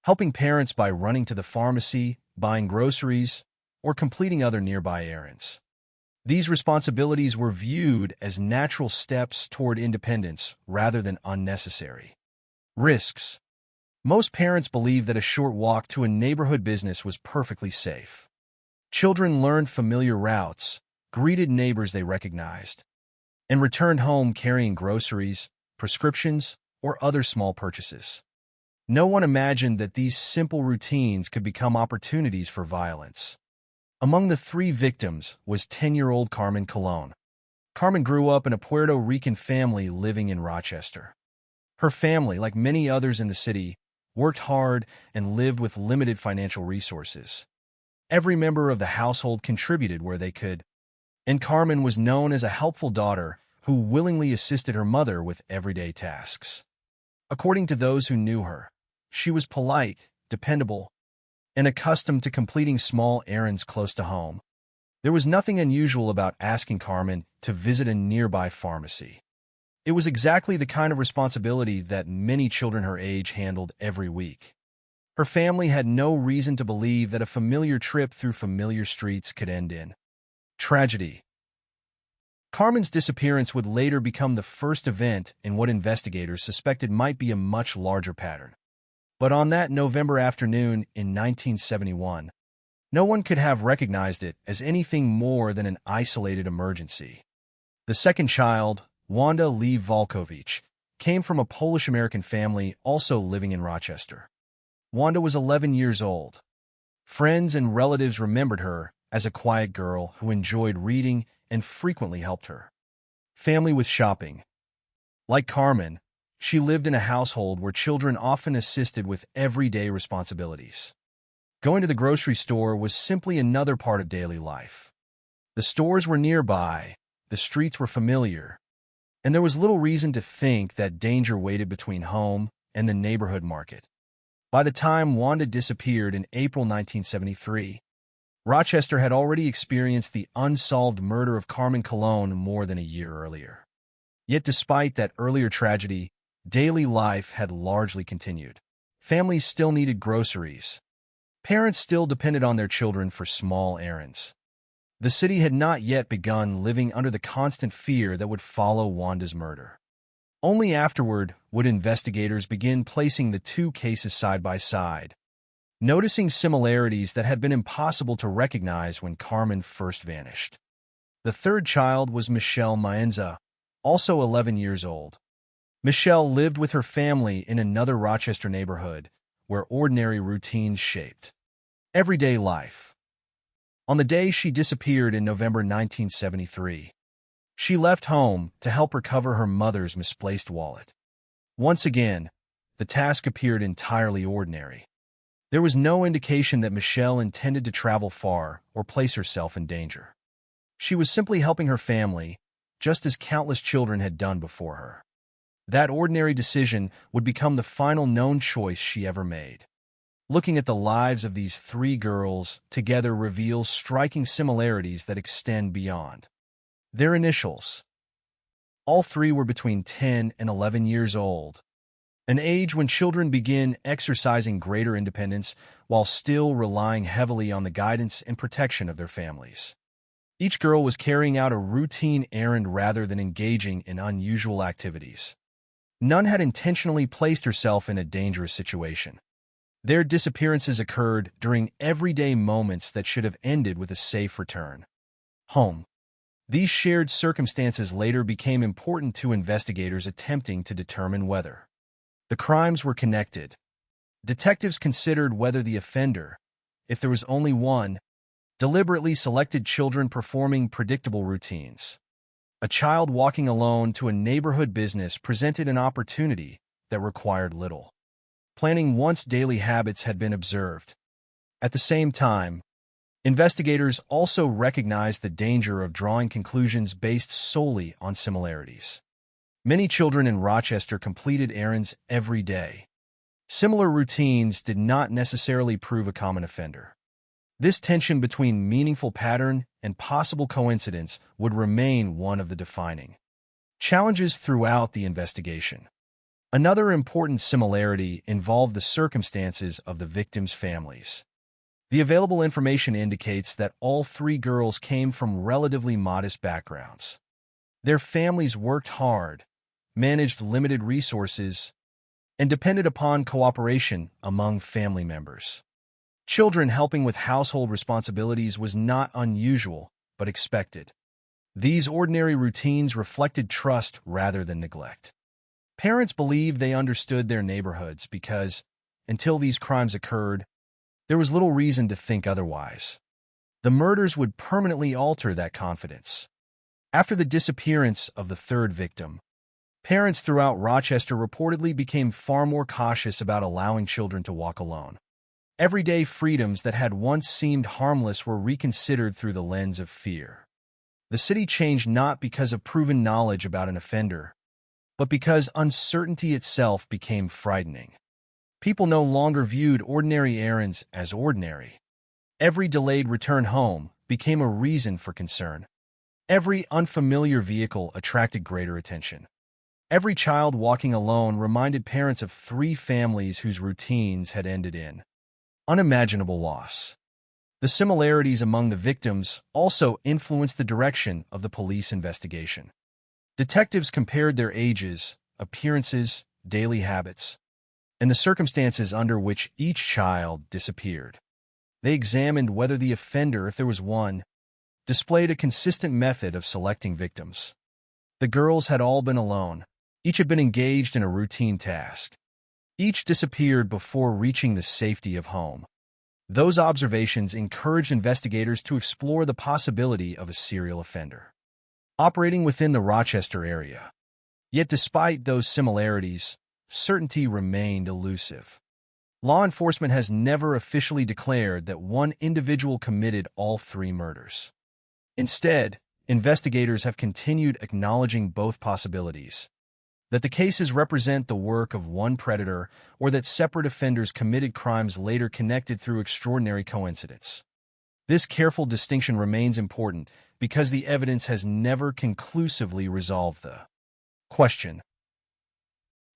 helping parents by running to the pharmacy, buying groceries, or completing other nearby errands. These responsibilities were viewed as natural steps toward independence rather than unnecessary risks. Most parents believed that a short walk to a neighborhood business was perfectly safe. Children learned familiar routes, greeted neighbors they recognized, and returned home carrying groceries, prescriptions, or other small purchases. No one imagined that these simple routines could become opportunities for violence. Among the 3 victims was 10-year-old Carmen Colon. Carmen grew up in a Puerto Rican family living in Rochester. Her family, like many others in the city, worked hard and lived with limited financial resources. Every member of the household contributed where they could, and Carmen was known as a helpful daughter who willingly assisted her mother with everyday tasks. According to those who knew her, she was polite, dependable, and accustomed to completing small errands close to home. There was nothing unusual about asking Carmen to visit a nearby pharmacy. It was exactly the kind of responsibility that many children her age handled every week. Her family had no reason to believe that a familiar trip through familiar streets could end in tragedy. Carmen's disappearance would later become the first event in what investigators suspected might be a much larger pattern. But on that November afternoon in 1971, no one could have recognized it as anything more than an isolated emergency. The second child, Wanda Lee Volkovich, came from a Polish-American family also living in Rochester. Wanda was 11 years old. Friends and relatives remembered her as a quiet girl who enjoyed reading and frequently helped her family with shopping. Like Carmen, she lived in a household where children often assisted with everyday responsibilities. Going to the grocery store was simply another part of daily life. The stores were nearby, the streets were familiar, and there was little reason to think that danger waited between home and the neighborhood market. By the time Wanda disappeared in April 1973, Rochester had already experienced the unsolved murder of Carmen Colon more than a year earlier. Yet despite that earlier tragedy, daily life had largely continued. Families still needed groceries. Parents still depended on their children for small errands. The city had not yet begun living under the constant fear that would follow Wanda's murder. Only afterward would investigators begin placing the 2 cases side by side, noticing similarities that had been impossible to recognize when Carmen first vanished. The third child was Michelle Maenza, also 11 years old. Michelle lived with her family in another Rochester neighborhood where ordinary routines shaped everyday life. On the day she disappeared in November 1973, she left home to help recover her mother's misplaced wallet. Once again, the task appeared entirely ordinary. There was no indication that Michelle intended to travel far or place herself in danger. She was simply helping her family, just as countless children had done before her. That ordinary decision would become the final known choice she ever made. Looking at the lives of these 3 girls together reveals striking similarities that extend beyond their initials. All 3 were between 10 and 11 years old, an age when children begin exercising greater independence while still relying heavily on the guidance and protection of their families. Each girl was carrying out a routine errand rather than engaging in unusual activities. None had intentionally placed herself in a dangerous situation. Their disappearances occurred during everyday moments that should have ended with a safe return home. These shared circumstances later became important to investigators attempting to determine whether the crimes were connected. Detectives considered whether the offender, if there was only one, deliberately selected children performing predictable routines. A child walking alone to a neighborhood business presented an opportunity that required little planning once daily habits had been observed. At the same time, investigators also recognized the danger of drawing conclusions based solely on similarities. Many children in Rochester completed errands every day. Similar routines did not necessarily prove a common offender. This tension between meaningful pattern and possible coincidence would remain one of the defining challenges throughout the investigation. Another important similarity involved the circumstances of the victims' families. The available information indicates that all 3 girls came from relatively modest backgrounds. Their families worked hard, managed limited resources, and depended upon cooperation among family members. Children helping with household responsibilities was not unusual, but expected. These ordinary routines reflected trust rather than neglect. Parents believed they understood their neighborhoods because until these crimes occurred, there was little reason to think otherwise. The murders would permanently alter that confidence. After the disappearance of the third victim, parents throughout Rochester reportedly became far more cautious about allowing children to walk alone. Everyday freedoms that had once seemed harmless were reconsidered through the lens of fear. The city changed not because of proven knowledge about an offender, but because uncertainty itself became frightening. People no longer viewed ordinary errands as ordinary. Every delayed return home became a reason for concern. Every unfamiliar vehicle attracted greater attention. Every child walking alone reminded parents of 3 families whose routines had ended in unimaginable loss. The similarities among the victims also influenced the direction of the police investigation. Detectives compared their ages, appearances, daily habits, and the circumstances under which each child disappeared. They examined whether the offender, if there was one, displayed a consistent method of selecting victims. The girls had all been alone. Each had been engaged in a routine task. Each disappeared before reaching the safety of home. Those observations encouraged investigators to explore the possibility of a serial offender operating within the Rochester area. Yet despite those similarities, certainty remained elusive. Law enforcement has never officially declared that one individual committed all 3 murders. Instead, investigators have continued acknowledging both possibilities: that the cases represent the work of one predator, or that separate offenders committed crimes later connected through extraordinary coincidence. This careful distinction remains important because the evidence has never conclusively resolved the question.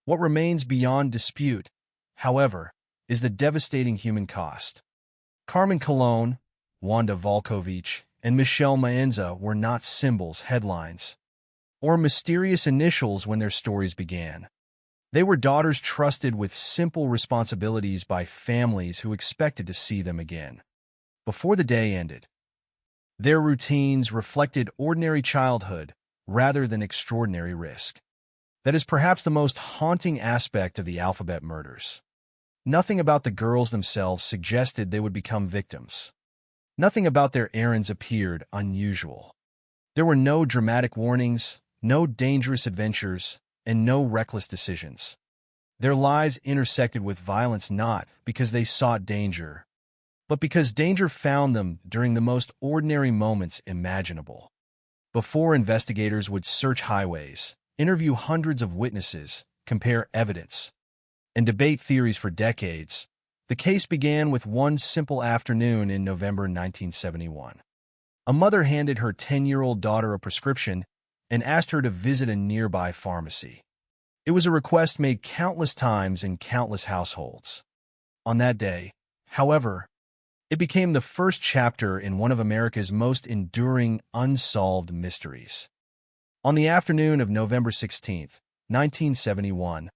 What remains beyond dispute, however, is the devastating human cost. Carmen Colon, Wanda Volkovich, and Michelle Maenza were not symbols, headlines, or mysterious initials when their stories began. They were daughters trusted with simple responsibilities by families who expected to see them again before the day ended. Their routines reflected ordinary childhood rather than extraordinary risk. That is perhaps the most haunting aspect of the Alphabet murders. Nothing about the girls themselves suggested they would become victims. Nothing about their errands appeared unusual. There were no dramatic warnings, no dangerous adventures, and no reckless decisions. Their lives intersected with violence not because they sought danger, but because danger found them during the most ordinary moments imaginable. Before investigators would search highways, interview hundreds of witnesses, compare evidence, and debate theories for decades, the case began with one simple afternoon in November 1971. A mother handed her 10-year-old daughter a prescription and asked her to visit a nearby pharmacy. It was a request made countless times in countless households. On that day, however, it became the first chapter in one of America's most enduring unsolved mysteries. On the afternoon of November 16, 1971,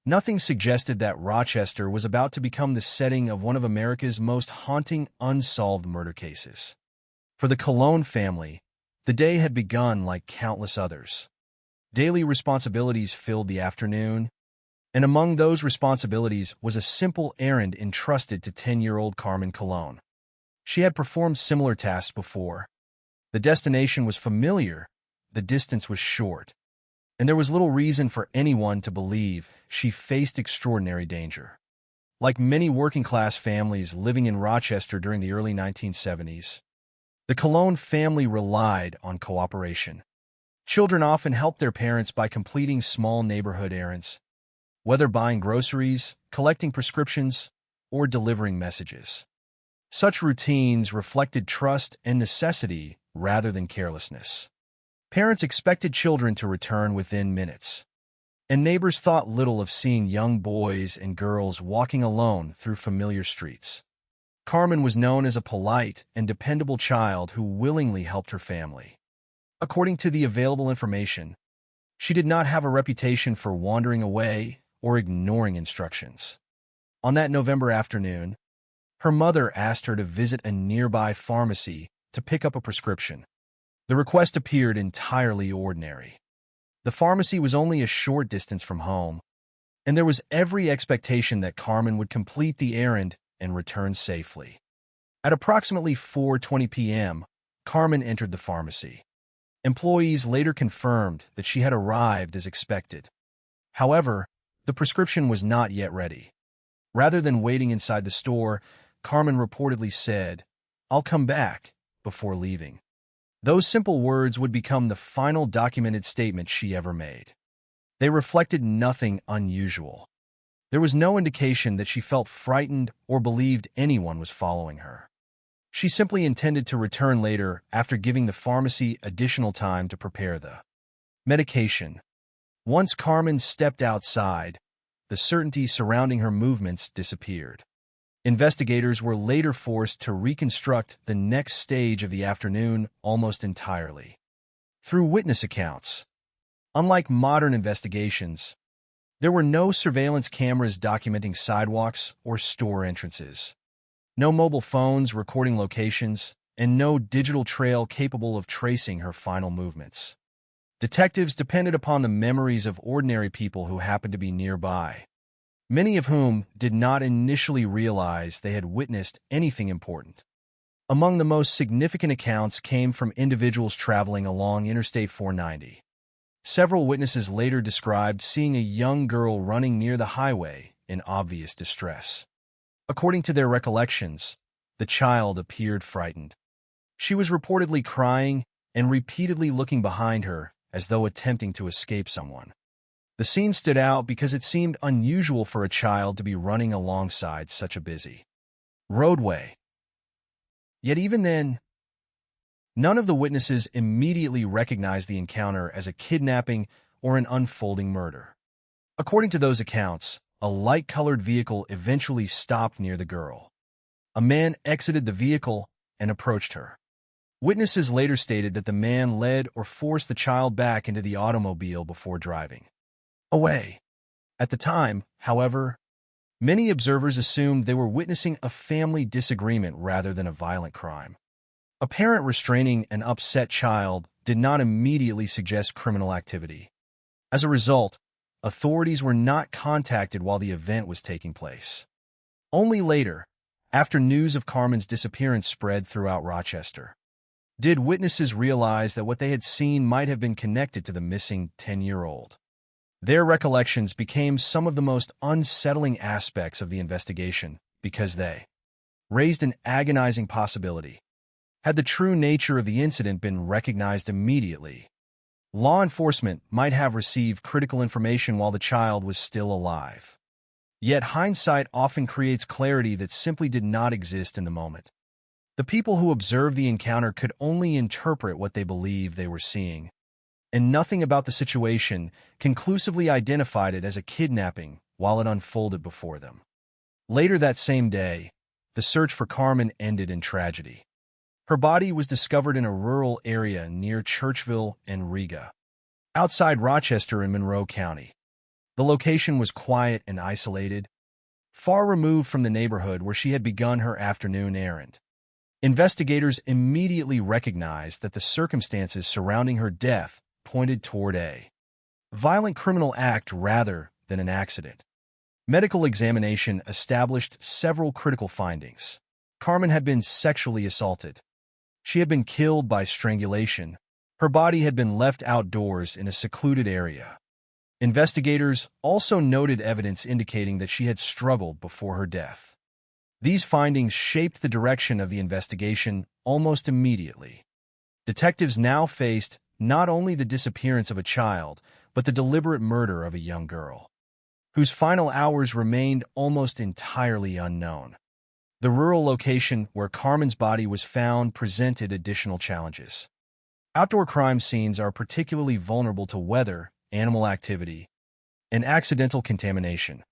nothing suggested that Rochester was about to become the setting of one of America's most haunting unsolved murder cases. For the Colon family, the day had begun like countless others. Daily responsibilities filled the afternoon, and among those responsibilities was a simple errand entrusted to 10-year-old Carmen Colon. She had performed similar tasks before. The destination was familiar, the distance was short, and there was little reason for anyone to believe she faced extraordinary danger. Like many working-class families living in Rochester during the early 1970s, the Colon family relied on cooperation. Children often helped their parents by completing small neighborhood errands, whether buying groceries, collecting prescriptions, or delivering messages. Such routines reflected trust and necessity rather than carelessness. Parents expected children to return within minutes, and neighbors thought little of seeing young boys and girls walking alone through familiar streets. Carmen was known as a polite and dependable child who willingly helped her family. According to the available information, she did not have a reputation for wandering away or ignoring instructions. On that November afternoon, her mother asked her to visit a nearby pharmacy to pick up a prescription. The request appeared entirely ordinary. The pharmacy was only a short distance from home, and there was every expectation that Carmen would complete the errand and return safely. At approximately 4:20 p.m., Carmen entered the pharmacy. Employees later confirmed that she had arrived as expected. However, the prescription was not yet ready. Rather than waiting inside the store, Carmen reportedly said, "I'll come back," before leaving. Those simple words would become the final documented statement she ever made. They reflected nothing unusual. There was no indication that she felt frightened or believed anyone was following her. She simply intended to return later after giving the pharmacy additional time to prepare the medication. Once Carmen stepped outside, the certainty surrounding her movements disappeared. Investigators were later forced to reconstruct the next stage of the afternoon almost entirely through witness accounts. Unlike modern investigations, there were no surveillance cameras documenting sidewalks or store entrances, no mobile phones recording locations, and no digital trail capable of tracing her final movements. Detectives depended upon the memories of ordinary people who happened to be nearby, many of whom did not initially realize they had witnessed anything important. Among the most significant accounts came from individuals traveling along Interstate 490. Several witnesses later described seeing a young girl running near the highway in obvious distress. According to their recollections, the child appeared frightened. She was reportedly crying and repeatedly looking behind her as though attempting to escape someone. The scene stood out because it seemed unusual for a child to be running alongside such a busy roadway. Yet even then, none of the witnesses immediately recognized the encounter as a kidnapping or an unfolding murder. According to those accounts, a light-colored vehicle eventually stopped near the girl. A man exited the vehicle and approached her. Witnesses later stated that the man led or forced the child back into the automobile before driving away. At the time, however, many observers assumed they were witnessing a family disagreement rather than a violent crime. A parent restraining an upset child did not immediately suggest criminal activity. As a result, authorities were not contacted while the event was taking place. Only later, after news of Carmen's disappearance spread throughout Rochester, did witnesses realize that what they had seen might have been connected to the missing 10-year-old. Their recollections became some of the most unsettling aspects of the investigation because they raised an agonizing possibility. Had the true nature of the incident been recognized immediately, law enforcement might have received critical information while the child was still alive. Yet hindsight often creates clarity that simply did not exist in the moment. The people who observed the encounter could only interpret what they believed they were seeing, and nothing about the situation conclusively identified it as a kidnapping while it unfolded before them. Later that same day, the search for Carmen ended in tragedy. Her body was discovered in a rural area near Churchville and Riga, outside Rochester in Monroe County. The location was quiet and isolated, far removed from the neighborhood where she had begun her afternoon errand. Investigators immediately recognized that the circumstances surrounding her death pointed toward a violent criminal act rather than an accident. Medical examination established several critical findings. Carmen had been sexually assaulted. She had been killed by strangulation. Her body had been left outdoors in a secluded area. Investigators also noted evidence indicating that she had struggled before her death. These findings shaped the direction of the investigation almost immediately. Detectives now faced not only the disappearance of a child, but the deliberate murder of a young girl, whose final hours remained almost entirely unknown. The rural location where Carmen's body was found presented additional challenges. Outdoor crime scenes are particularly vulnerable to weather, animal activity, and accidental contamination.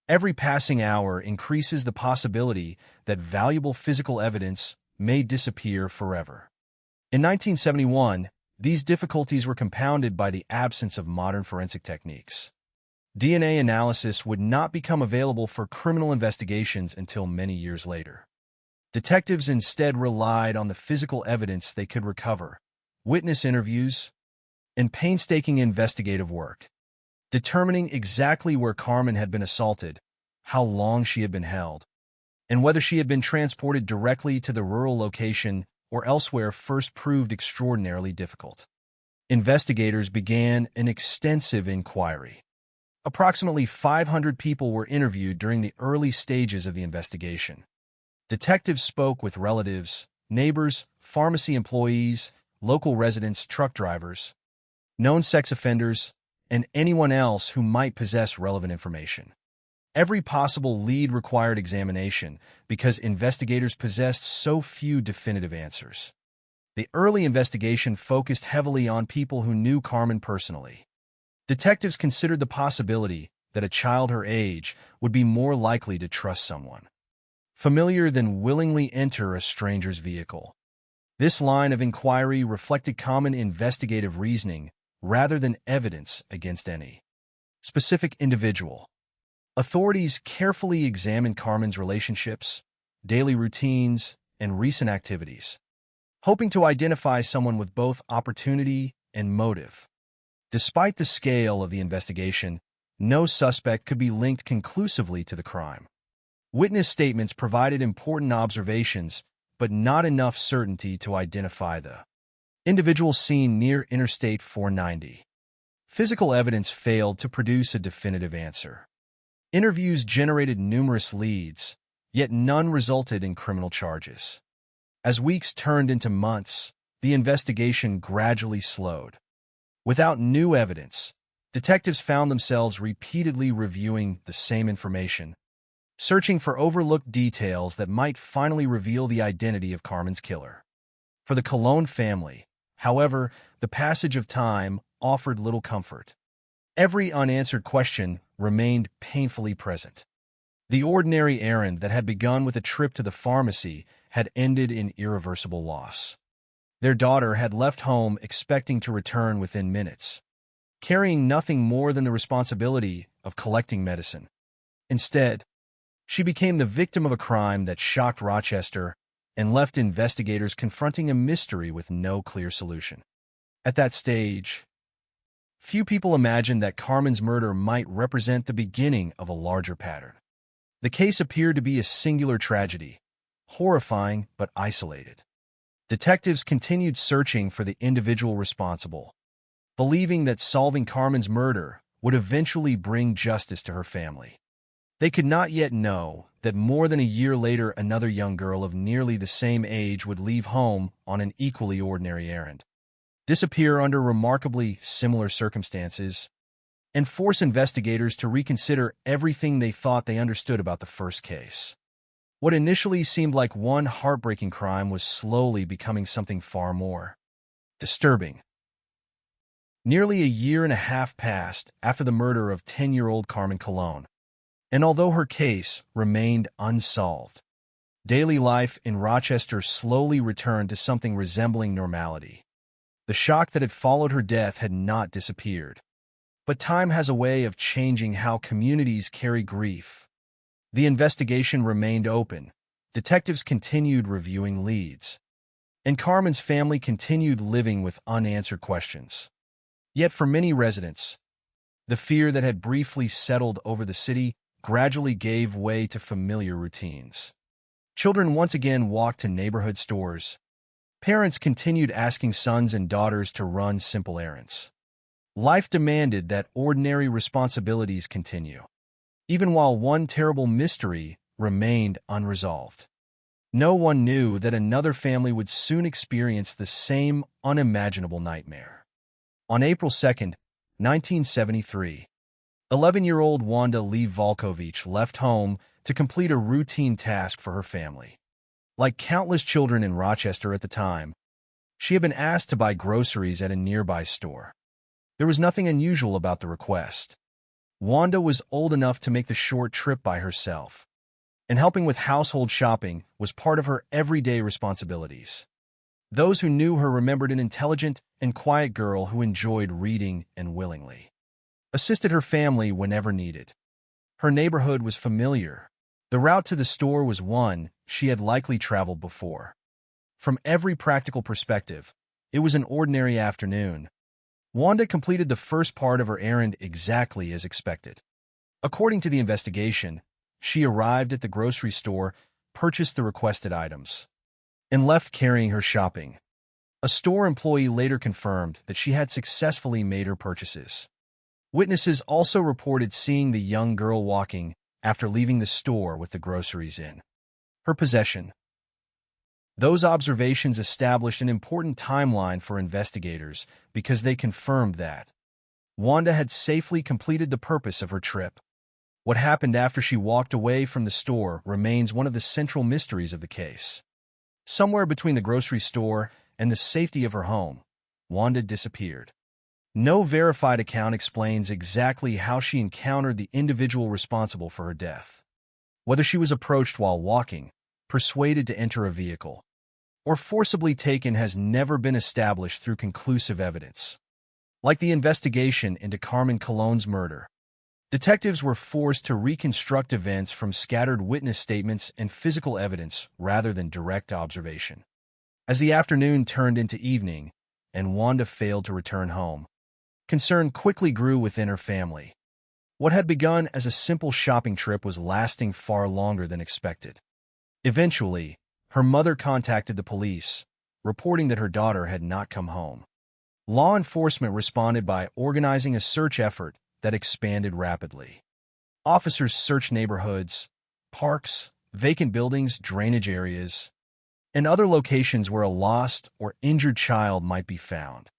Every passing hour increases the possibility that valuable physical evidence may disappear forever. In 1971, these difficulties were compounded by the absence of modern forensic techniques. DNA analysis would not become available for criminal investigations until many years later. Detectives instead relied on the physical evidence they could recover, witness interviews, and painstaking investigative work. determining exactly where Carmen had been assaulted, how long she had been held, and whether she had been transported directly to the rural location or elsewhere first proved extraordinarily difficult. Investigators began an extensive inquiry. Approximately 500 people were interviewed during the early stages of the investigation. Detectives spoke with relatives, neighbors, pharmacy employees, local residents, truck drivers, known sex offenders, and anyone else who might possess relevant information. Every possible lead required examination because investigators possessed so few definitive answers. The early investigation focused heavily on people who knew Carmen personally. Detectives considered the possibility that a child her age would be more likely to trust someone familiar than willingly enter a stranger's vehicle. This line of inquiry reflected common investigative reasoning rather than evidence against any specific individual. Authorities carefully examined Carmen's relationships, daily routines, and recent activities, hoping to identify someone with both opportunity and motive. Despite the scale of the investigation, no suspect could be linked conclusively to the crime. Witness statements provided important observations, but not enough certainty to identify the individual seen near Interstate 490. Physical evidence failed to produce a definitive answer. Interviews generated numerous leads, yet none resulted in criminal charges. As weeks turned into months, the investigation gradually slowed. Without new evidence, detectives found themselves repeatedly reviewing the same information, searching for overlooked details that might finally reveal the identity of Carmen's killer. For the Colon family, however, the passage of time offered little comfort. Every unanswered question remained painfully present. The ordinary errand that had begun with a trip to the pharmacy had ended in irreversible loss. Their daughter had left home expecting to return within minutes, carrying nothing more than the responsibility of collecting medicine. Instead, she became the victim of a crime that shocked Rochester and left investigators confronting a mystery with no clear solution. At that stage, few people imagined that Carmen's murder might represent the beginning of a larger pattern. The case appeared to be a singular tragedy, horrifying but isolated. Detectives continued searching for the individual responsible, believing that solving Carmen's murder would eventually bring justice to her family. They could not yet know that more than a year later another young girl of nearly the same age would leave home on an equally ordinary errand, disappear under remarkably similar circumstances, and force investigators to reconsider everything they thought they understood about the first case. What initially seemed like one heartbreaking crime was slowly becoming something far more disturbing. Nearly a year and a half passed after the murder of 10-year-old Carmen Colon, and although her case remained unsolved, daily life in Rochester slowly returned to something resembling normality. The shock that had followed her death had not disappeared. But time has a way of changing how communities carry grief. The investigation remained open. Detectives continued reviewing leads, and Carmen's family continued living with unanswered questions. Yet for many residents, the fear that had briefly settled over the city gradually gave way to familiar routines. Children once again walked to neighborhood stores. Parents continued asking sons and daughters to run simple errands. Life demanded that ordinary responsibilities continue, even while one terrible mystery remained unresolved. No one knew that another family would soon experience the same unimaginable nightmare. On April 2nd, 1973, 11-year-old Wanda Lee Volkovich left home to complete a routine task for her family. Like countless children in Rochester at the time, she had been asked to buy groceries at a nearby store. There was nothing unusual about the request. Wanda was old enough to make the short trip by herself, and helping with household shopping was part of her everyday responsibilities. Those who knew her remembered an intelligent and quiet girl who enjoyed reading and willingly assisted her family whenever needed. Her neighborhood was familiar. The route to the store was one she had likely traveled before. From every practical perspective, it was an ordinary afternoon. Wanda completed the first part of her errand exactly as expected. According to the investigation, she arrived at the grocery store, purchased the requested items, and left carrying her shopping. A store employee later confirmed that she had successfully made her purchases. Witnesses also reported seeing the young girl walking after leaving the store with the groceries in her possession. Those observations established an important timeline for investigators because they confirmed that Wanda had safely completed the purpose of her trip. What happened after she walked away from the store remains one of the central mysteries of the case. Somewhere between the grocery store and the safety of her home, Wanda disappeared. No verified account explains exactly how she encountered the individual responsible for her death. Whether she was approached while walking, persuaded to enter a vehicle, or forcibly taken has never been established through conclusive evidence. Like the investigation into Carmen Colon's murder, detectives were forced to reconstruct events from scattered witness statements and physical evidence rather than direct observation. As the afternoon turned into evening and Wanda failed to return home, concern quickly grew within her family. What had begun as a simple shopping trip was lasting far longer than expected. Eventually, her mother contacted the police, reporting that her daughter had not come home. Law enforcement responded by organizing a search effort that expanded rapidly. Officers searched neighborhoods, parks, vacant buildings, drainage areas, and other locations where a lost or injured child might be found.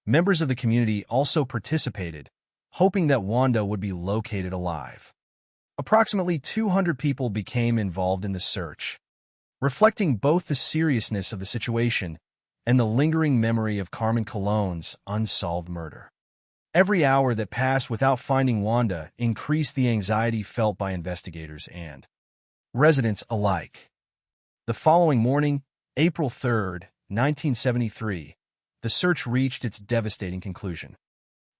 Members of the community also participated, hoping that Wanda would be located alive. Approximately 200 people became involved in the search, reflecting both the seriousness of the situation and the lingering memory of Carmen Colon's unsolved murder. Every hour that passed without finding Wanda increased the anxiety felt by investigators and residents alike. The following morning, April 3, 1973, the search reached its devastating conclusion.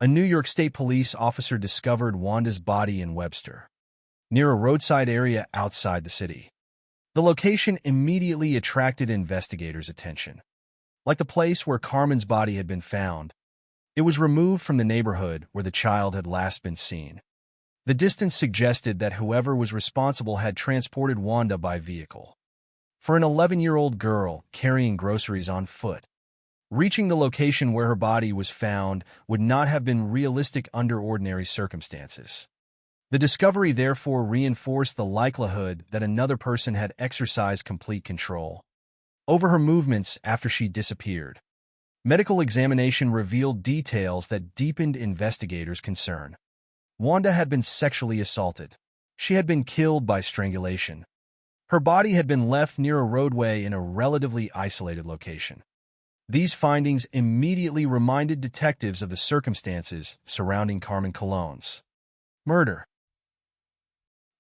A New York State police officer discovered Wanda's body in Webster, near a roadside area outside the city. The location immediately attracted investigators' attention. Like the place where Carmen's body had been found, it was removed from the neighborhood where the child had last been seen. The distance suggested that whoever was responsible had transported Wanda by vehicle. For an 11-year-old girl carrying groceries on foot, reaching the location where her body was found would not have been realistic under ordinary circumstances. The discovery therefore reinforced the likelihood that another person had exercised complete control over her movements after she disappeared. Medical examination revealed details that deepened investigators' concern. Wanda had been sexually assaulted. She had been killed by strangulation. Her body had been left near a roadway in a relatively isolated location. These findings immediately reminded detectives of the circumstances surrounding Carmen Colon's murder.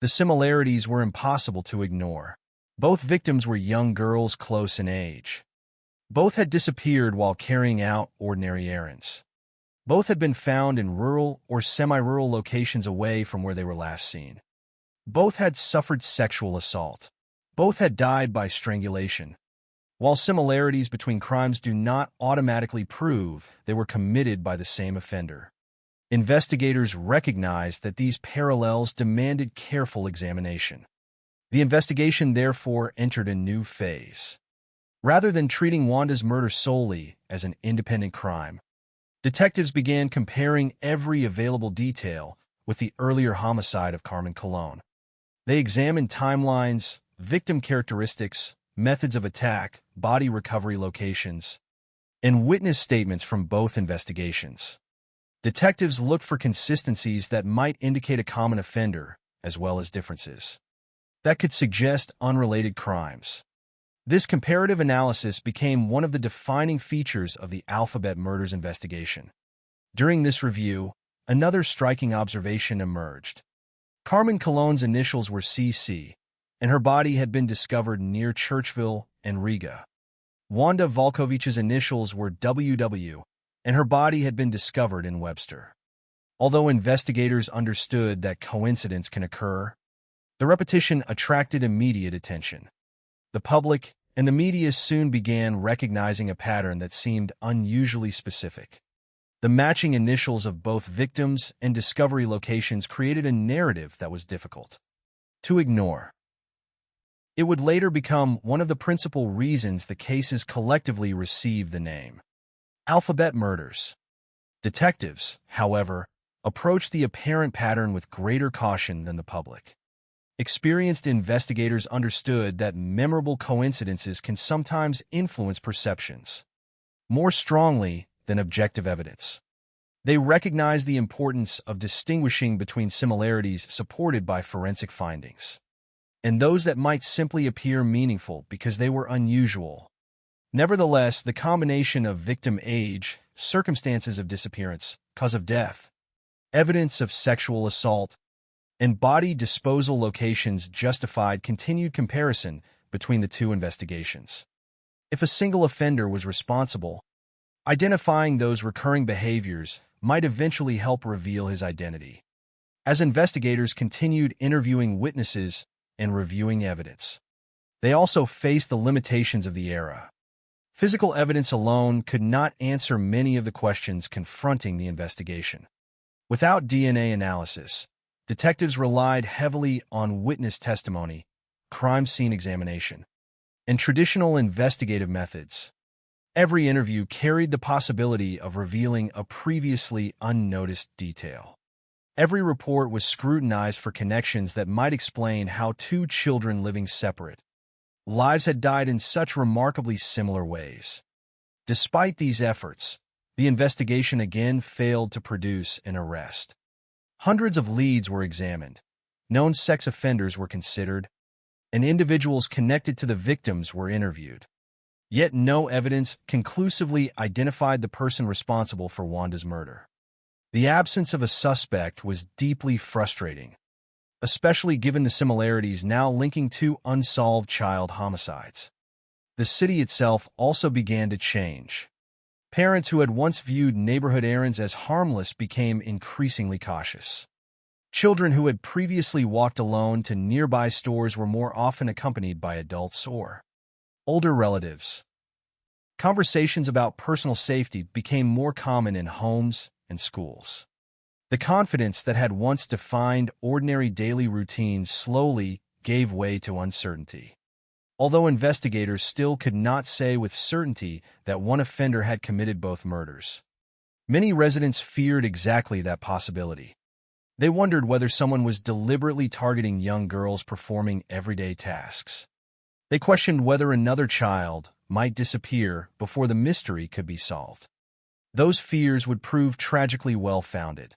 The similarities were impossible to ignore. Both victims were young girls close in age. Both had disappeared while carrying out ordinary errands. Both had been found in rural or semi-rural locations away from where they were last seen. Both had suffered sexual assault. Both had died by strangulation. While similarities between crimes do not automatically prove they were committed by the same offender, investigators recognized that these parallels demanded careful examination. The investigation therefore entered a new phase. Rather than treating Wanda's murder solely as an independent crime, detectives began comparing every available detail with the earlier homicide of Carmen Colon. They examined timelines, victim characteristics, methods of attack, body recovery locations, and witness statements from both investigations. Detectives looked for consistencies that might indicate a common offender, as well as differences that could suggest unrelated crimes. This comparative analysis became one of the defining features of the Alphabet Murders investigation. During this review, another striking observation emerged. Carmen Colon's initials were CC, and her body had been discovered near Churchville and Riga. Wanda Volkovich's initials were WW, and her body had been discovered in Webster. Although investigators understood that coincidence can occur, the repetition attracted immediate attention. The public and the media soon began recognizing a pattern that seemed unusually specific. The matching initials of both victims and discovery locations created a narrative that was difficult to ignore. It would later become one of the principal reasons the cases collectively received the name alphabet murders. Detectives, however, approached the apparent pattern with greater caution than the public. Experienced investigators understood that memorable coincidences can sometimes influence perceptions more strongly than objective evidence. They recognized the importance of distinguishing between similarities supported by forensic findings and those that might simply appear meaningful because they were unusual. Nevertheless, the combination of victim age, circumstances of disappearance, cause of death, evidence of sexual assault, and body disposal locations justified continued comparison between the two investigations. If a single offender was responsible, identifying those recurring behaviors might eventually help reveal his identity. As investigators continued interviewing witnesses and reviewing evidence, they also faced the limitations of the era. Physical evidence alone could not answer many of the questions confronting the investigation. Without DNA analysis, detectives relied heavily on witness testimony, crime scene examination, and traditional investigative methods. Every interview carried the possibility of revealing a previously unnoticed detail. Every report was scrutinized for connections that might explain how two children living separate lives had died in such remarkably similar ways. Despite these efforts, the investigation again failed to produce an arrest. Hundreds of leads were examined, known sex offenders were considered, and individuals connected to the victims were interviewed. Yet no evidence conclusively identified the person responsible for Wanda's murder. The absence of a suspect was deeply frustrating, especially given the similarities now linking two unsolved child homicides. The city itself also began to change. Parents who had once viewed neighborhood errands as harmless became increasingly cautious. Children who had previously walked alone to nearby stores were more often accompanied by adults or older relatives. Conversations about personal safety became more common in homes and schools. The confidence that had once defined ordinary daily routines slowly gave way to uncertainty. Although investigators still could not say with certainty that one offender had committed both murders, many residents feared exactly that possibility. They wondered whether someone was deliberately targeting young girls performing everyday tasks. They questioned whether another child might disappear before the mystery could be solved. Those fears would prove tragically well-founded.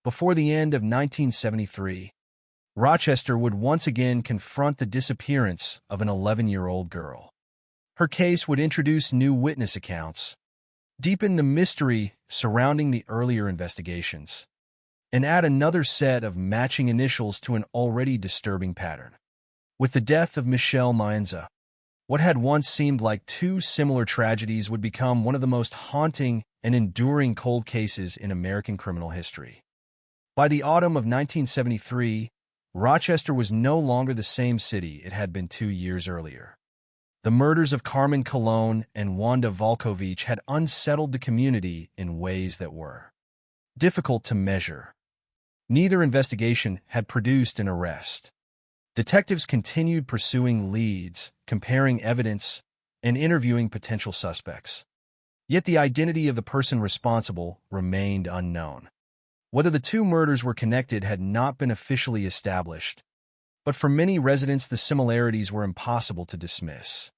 Before the end of 1973, Rochester would once again confront the disappearance of an 11-year-old girl. Her case would introduce new witness accounts, deepen the mystery surrounding the earlier investigations, and add another set of matching initials to an already disturbing pattern. With the death of Michelle Maenza, what had once seemed like two similar tragedies would become one of the most haunting and enduring cold cases in American criminal history. By the autumn of 1973, Rochester was no longer the same city it had been 2 years earlier. The murders of Carmen Colon and Wanda Volkovich had unsettled the community in ways that were difficult to measure. Neither investigation had produced an arrest. Detectives continued pursuing leads, comparing evidence, and interviewing potential suspects. Yet the identity of the person responsible remained unknown. Whether the two murders were connected had not been officially established, but for many residents the similarities were impossible to dismiss.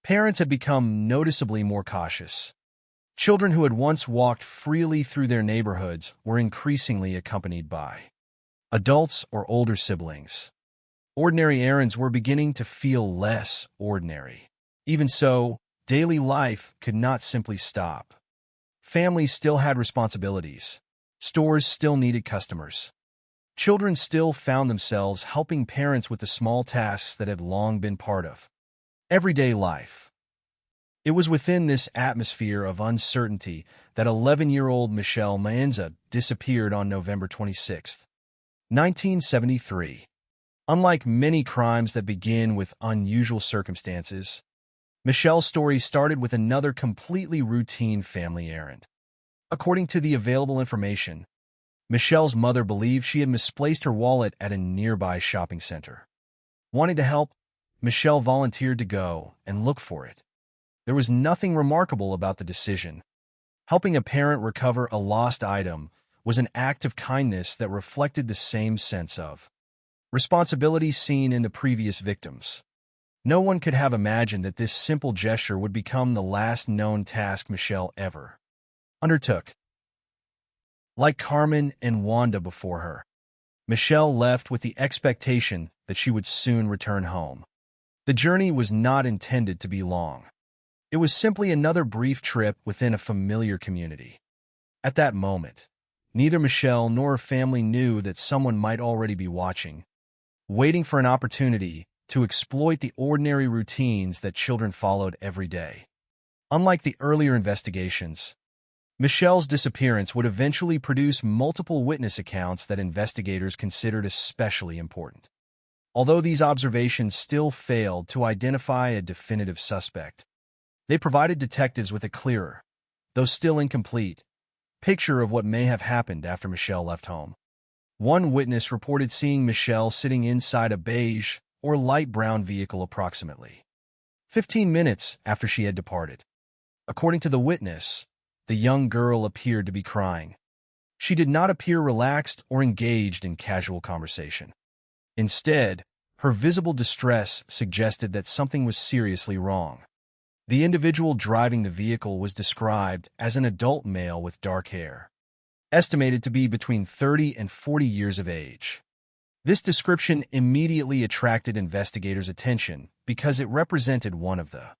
Parents had become noticeably more cautious. Children who had once walked freely through their neighborhoods were increasingly accompanied by adults or older siblings. Ordinary errands were beginning to feel less ordinary. Even so, daily life could not simply stop. Families still had responsibilities. Stores still needed customers. Children still found themselves helping parents with the small tasks that had long been part of everyday life. It was within this atmosphere of uncertainty that 11-year-old Michelle Maenza disappeared on November 26, 1973. Unlike many crimes that begin with unusual circumstances, Michelle's story started with another completely routine family errand. According to the available information, Michelle's mother believed she had misplaced her wallet at a nearby shopping center. Wanting to help, Michelle volunteered to go and look for it. There was nothing remarkable about the decision. Helping a parent recover a lost item was an act of kindness that reflected the same sense of responsibility seen in the previous victims. No one could have imagined that this simple gesture would become the last known task Michelle ever undertook. Like Carmen and Wanda before her, Michelle left with the expectation that she would soon return home. The journey was not intended to be long. It was simply another brief trip within a familiar community. At that moment, neither Michelle nor her family knew that someone might already be watching, waiting for an opportunity to exploit the ordinary routines that children followed every day. Unlike the earlier investigations, Michelle's disappearance would eventually produce multiple witness accounts that investigators considered especially important. Although these observations still failed to identify a definitive suspect, they provided detectives with a clearer, though still incomplete, picture of what may have happened after Michelle left home. One witness reported seeing Michelle sitting inside a beige or light brown vehicle approximately 15 minutes after she had departed. According to the witness, the young girl appeared to be crying. She did not appear relaxed or engaged in casual conversation. Instead, her visible distress suggested that something was seriously wrong. The individual driving the vehicle was described as an adult male with dark hair, estimated to be between 30 and 40 years of age. This description immediately attracted investigators' attention because it represented one of the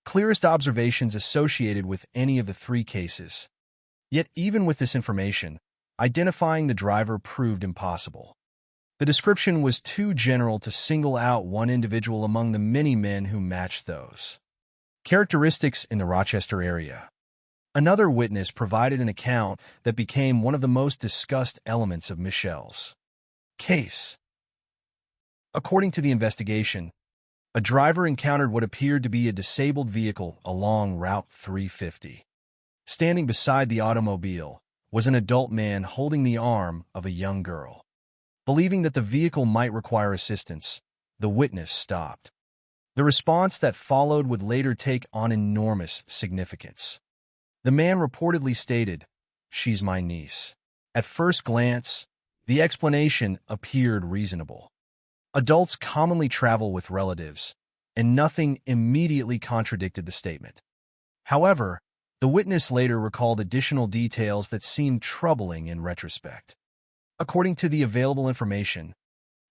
clearest observations associated with any of the three cases. Yet even with this information, identifying the driver proved impossible. The description was too general to single out one individual among the many men who matched those characteristics in the Rochester area. Another witness provided an account that became one of the most discussed elements of Michelle's case. According to the investigation, a driver encountered what appeared to be a disabled vehicle along Route 350. Standing beside the automobile was an adult man holding the arm of a young girl. Believing that the vehicle might require assistance, the witness stopped. The response that followed would later take on enormous significance. The man reportedly stated, "She's my niece." At first glance, the explanation appeared reasonable. Adults commonly travel with relatives, and nothing immediately contradicted the statement. However, the witness later recalled additional details that seemed troubling in retrospect. According to the available information,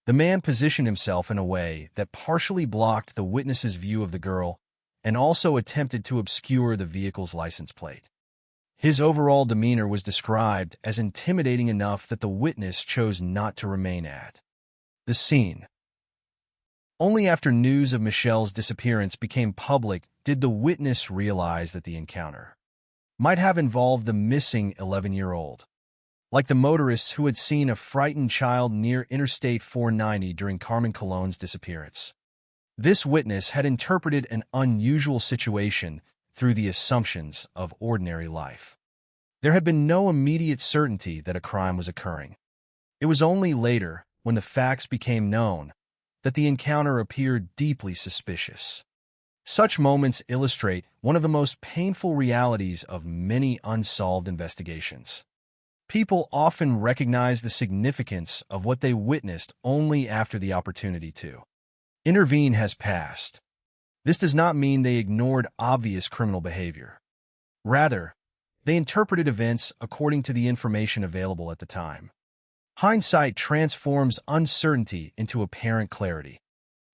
the man positioned himself in a way that partially blocked the witness's view of the girl and also attempted to obscure the vehicle's license plate. His overall demeanor was described as intimidating enough that the witness chose not to remain at the scene. Only after news of Michelle's disappearance became public did the witness realize that the encounter might have involved the missing 11-year-old. Like the motorists who had seen a frightened child near Interstate 490 during Carmen Colon's disappearance, this witness had interpreted an unusual situation through the assumptions of ordinary life. There had been no immediate certainty that a crime was occurring. It was only later, when the facts became known, that the encounter appeared deeply suspicious. Such moments illustrate one of the most painful realities of many unsolved investigations. People often recognize the significance of what they witnessed only after the opportunity to intervene has passed. This does not mean they ignored obvious criminal behavior. Rather, they interpreted events according to the information available at the time. Hindsight transforms uncertainty into apparent clarity,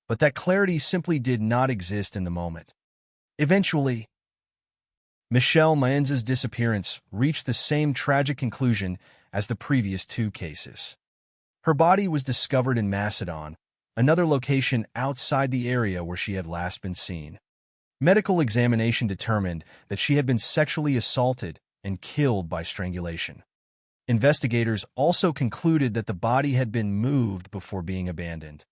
but that clarity simply did not exist in the moment. Eventually, Michelle Maenza's disappearance reached the same tragic conclusion as the previous two cases. Her body was discovered in Macedon, another location outside the area where she had last been seen. Medical examination determined that she had been sexually assaulted and killed by strangulation. Investigators also concluded that the body had been moved before being abandoned.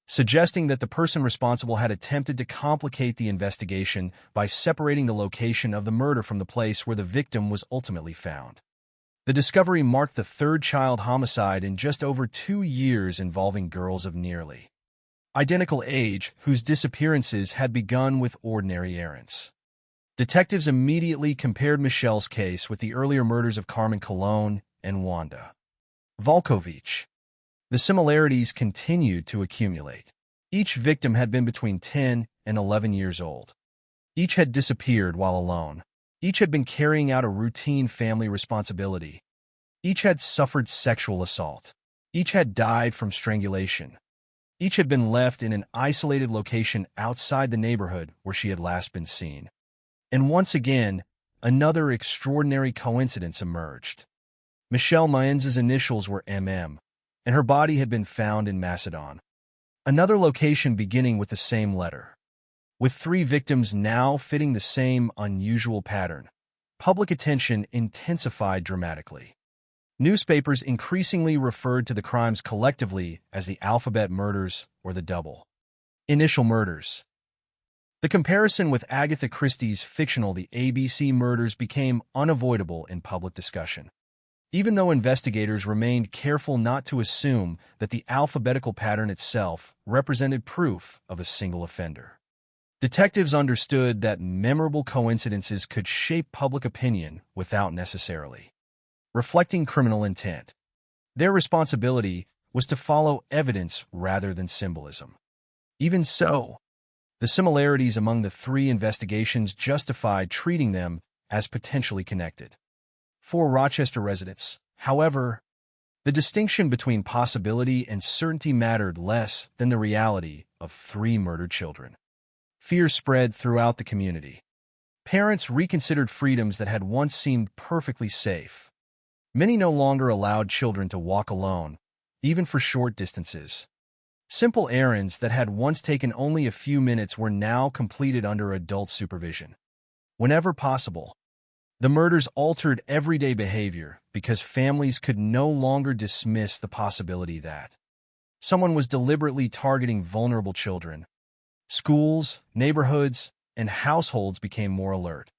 suggesting that the person responsible had attempted to complicate the investigation by separating the location of the murder from the place where the victim was ultimately found. The discovery marked the third child homicide in just over 2 years involving girls of nearly identical age whose disappearances had begun with ordinary errands. Detectives immediately compared Michelle's case with the earlier murders of Carmen Colon and Wanda Volkovich. The similarities continued to accumulate. Each victim had been between 10 and 11 years old. Each had disappeared while alone. Each had been carrying out a routine family responsibility. Each had suffered sexual assault. Each had died from strangulation. Each had been left in an isolated location outside the neighborhood where she had last been seen. And once again, another extraordinary coincidence emerged. Michelle Maenz's initials were MM, and her body had been found in Macedon, another location beginning with the same letter. With 3 victims now fitting the same unusual pattern, public attention intensified dramatically. Newspapers increasingly referred to the crimes collectively as the alphabet murders or the double initial murders. The comparison with Agatha Christie's fictional The ABC Murders became unavoidable in public discussion, even though investigators remained careful not to assume that the alphabetical pattern itself represented proof of a single offender. Detectives understood that memorable coincidences could shape public opinion without necessarily reflecting criminal intent. Their responsibility was to follow evidence rather than symbolism. Even so, the similarities among the 3 investigations justified treating them as potentially connected. For Rochester residents, however, the distinction between possibility and certainty mattered less than the reality of 3 murdered children. Fear spread throughout the community. Parents reconsidered freedoms that had once seemed perfectly safe. Many no longer allowed children to walk alone, even for short distances. Simple errands that had once taken only a few minutes were now completed under adult supervision. Whenever possible, the murders altered everyday behavior because families could no longer dismiss the possibility that someone was deliberately targeting vulnerable children. Schools, neighborhoods, and households became more alert.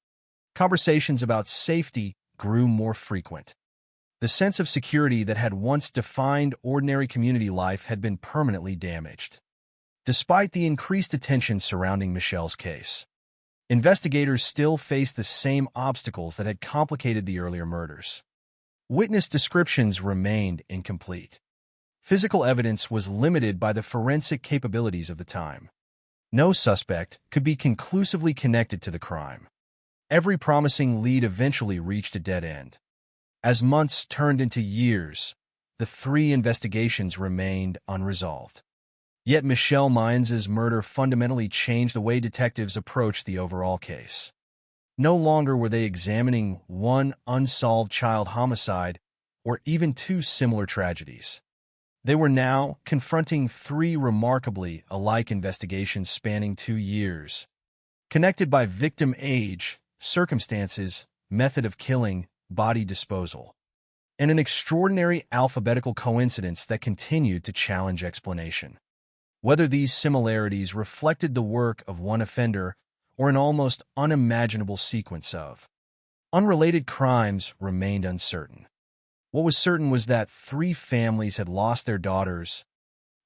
Conversations about safety grew more frequent. The sense of security that had once defined ordinary community life had been permanently damaged. Despite the increased attention surrounding Michelle's case, investigators still faced the same obstacles that had complicated the earlier murders. Witness descriptions remained incomplete. Physical evidence was limited by the forensic capabilities of the time. No suspect could be conclusively connected to the crime. Every promising lead eventually reached a dead end. As months turned into years, the 3 investigations remained unresolved. Yet Michelle Maenz's murder fundamentally changed the way detectives approached the overall case. No longer were they examining one unsolved child homicide or even 2 similar tragedies. They were now confronting 3 remarkably alike investigations spanning 2 years, connected by victim age, circumstances, method of killing, body disposal, and an extraordinary alphabetical coincidence that continued to challenge explanation. Whether these similarities reflected the work of one offender or an almost unimaginable sequence of unrelated crimes remained uncertain. What was certain was that 3 families had lost their daughters,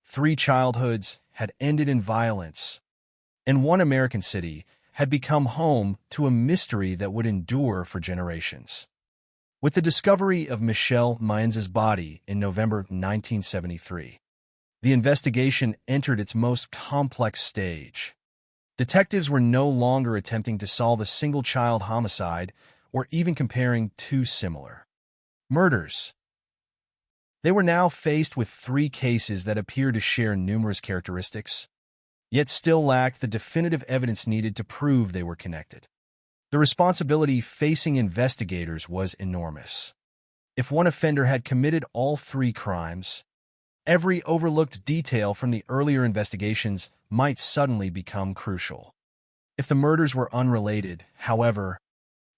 3 childhoods had ended in violence, and one American city had become home to a mystery that would endure for generations. With the discovery of Michelle Maenz's body in November 1973, the investigation entered its most complex stage. Detectives were no longer attempting to solve a single child homicide or even comparing 2 similar murders. They were now faced with 3 cases that appeared to share numerous characteristics, yet still lacked the definitive evidence needed to prove they were connected. The responsibility facing investigators was enormous. If one offender had committed all 3 crimes, every overlooked detail from the earlier investigations might suddenly become crucial. If the murders were unrelated, however,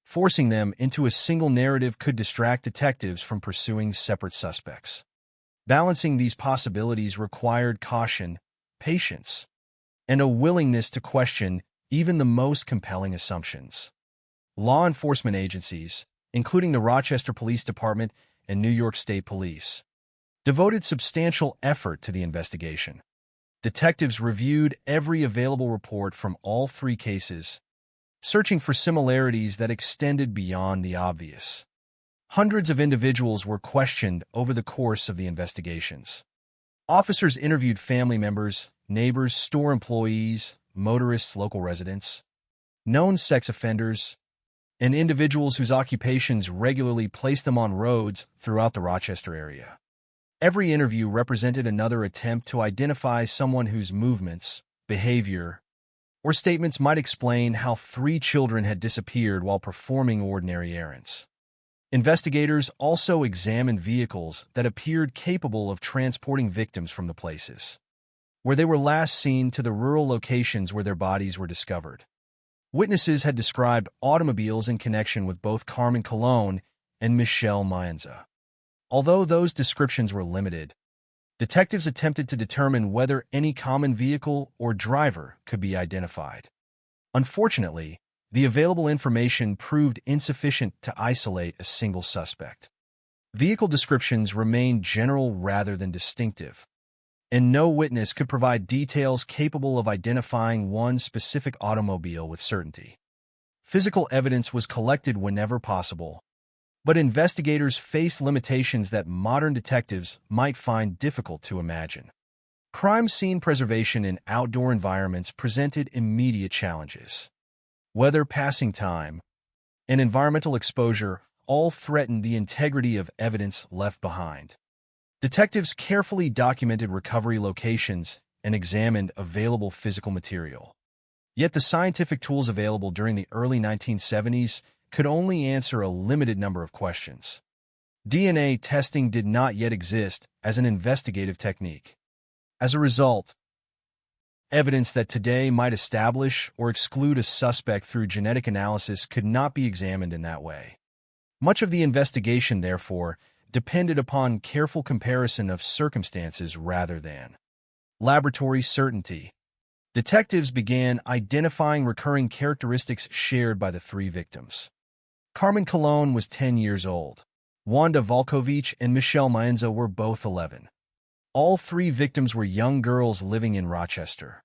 forcing them into a single narrative could distract detectives from pursuing separate suspects. Balancing these possibilities required caution, patience, and a willingness to question even the most compelling assumptions. Law enforcement agencies, including the Rochester Police Department and New York State Police, devoted substantial effort to the investigation. Detectives reviewed every available report from all three cases, searching for similarities that extended beyond the obvious. Hundreds of individuals were questioned over the course of the investigations. Officers interviewed family members, neighbors, store employees, motorists, local residents, known sex offenders, and individuals whose occupations regularly placed them on roads throughout the Rochester area. Every interview represented another attempt to identify someone whose movements, behavior, or statements might explain how 3 children had disappeared while performing ordinary errands. Investigators also examined vehicles that appeared capable of transporting victims from the places where they were last seen to the rural locations where their bodies were discovered. Witnesses had described automobiles in connection with both Carmen Colon and Michelle Maenza. Although those descriptions were limited, detectives attempted to determine whether any common vehicle or driver could be identified. Unfortunately, the available information proved insufficient to isolate a single suspect. Vehicle descriptions remained general rather than distinctive, and no witness could provide details capable of identifying one specific automobile with certainty. Physical evidence was collected whenever possible, but investigators faced limitations that modern detectives might find difficult to imagine. Crime scene preservation in outdoor environments presented immediate challenges. Weather, passing time, and environmental exposure all threatened the integrity of evidence left behind. Detectives carefully documented recovery locations and examined available physical material. Yet the scientific tools available during the early 1970s could only answer a limited number of questions. DNA testing did not yet exist as an investigative technique. As a result, evidence that today might establish or exclude a suspect through genetic analysis could not be examined in that way. Much of the investigation, therefore, depended upon careful comparison of circumstances rather than laboratory certainty. Detectives began identifying recurring characteristics shared by the 3 victims. Carmen Colon was 10 years old. Wanda Volkovich and Michelle Maenza were both 11. All 3 victims were young girls living in Rochester.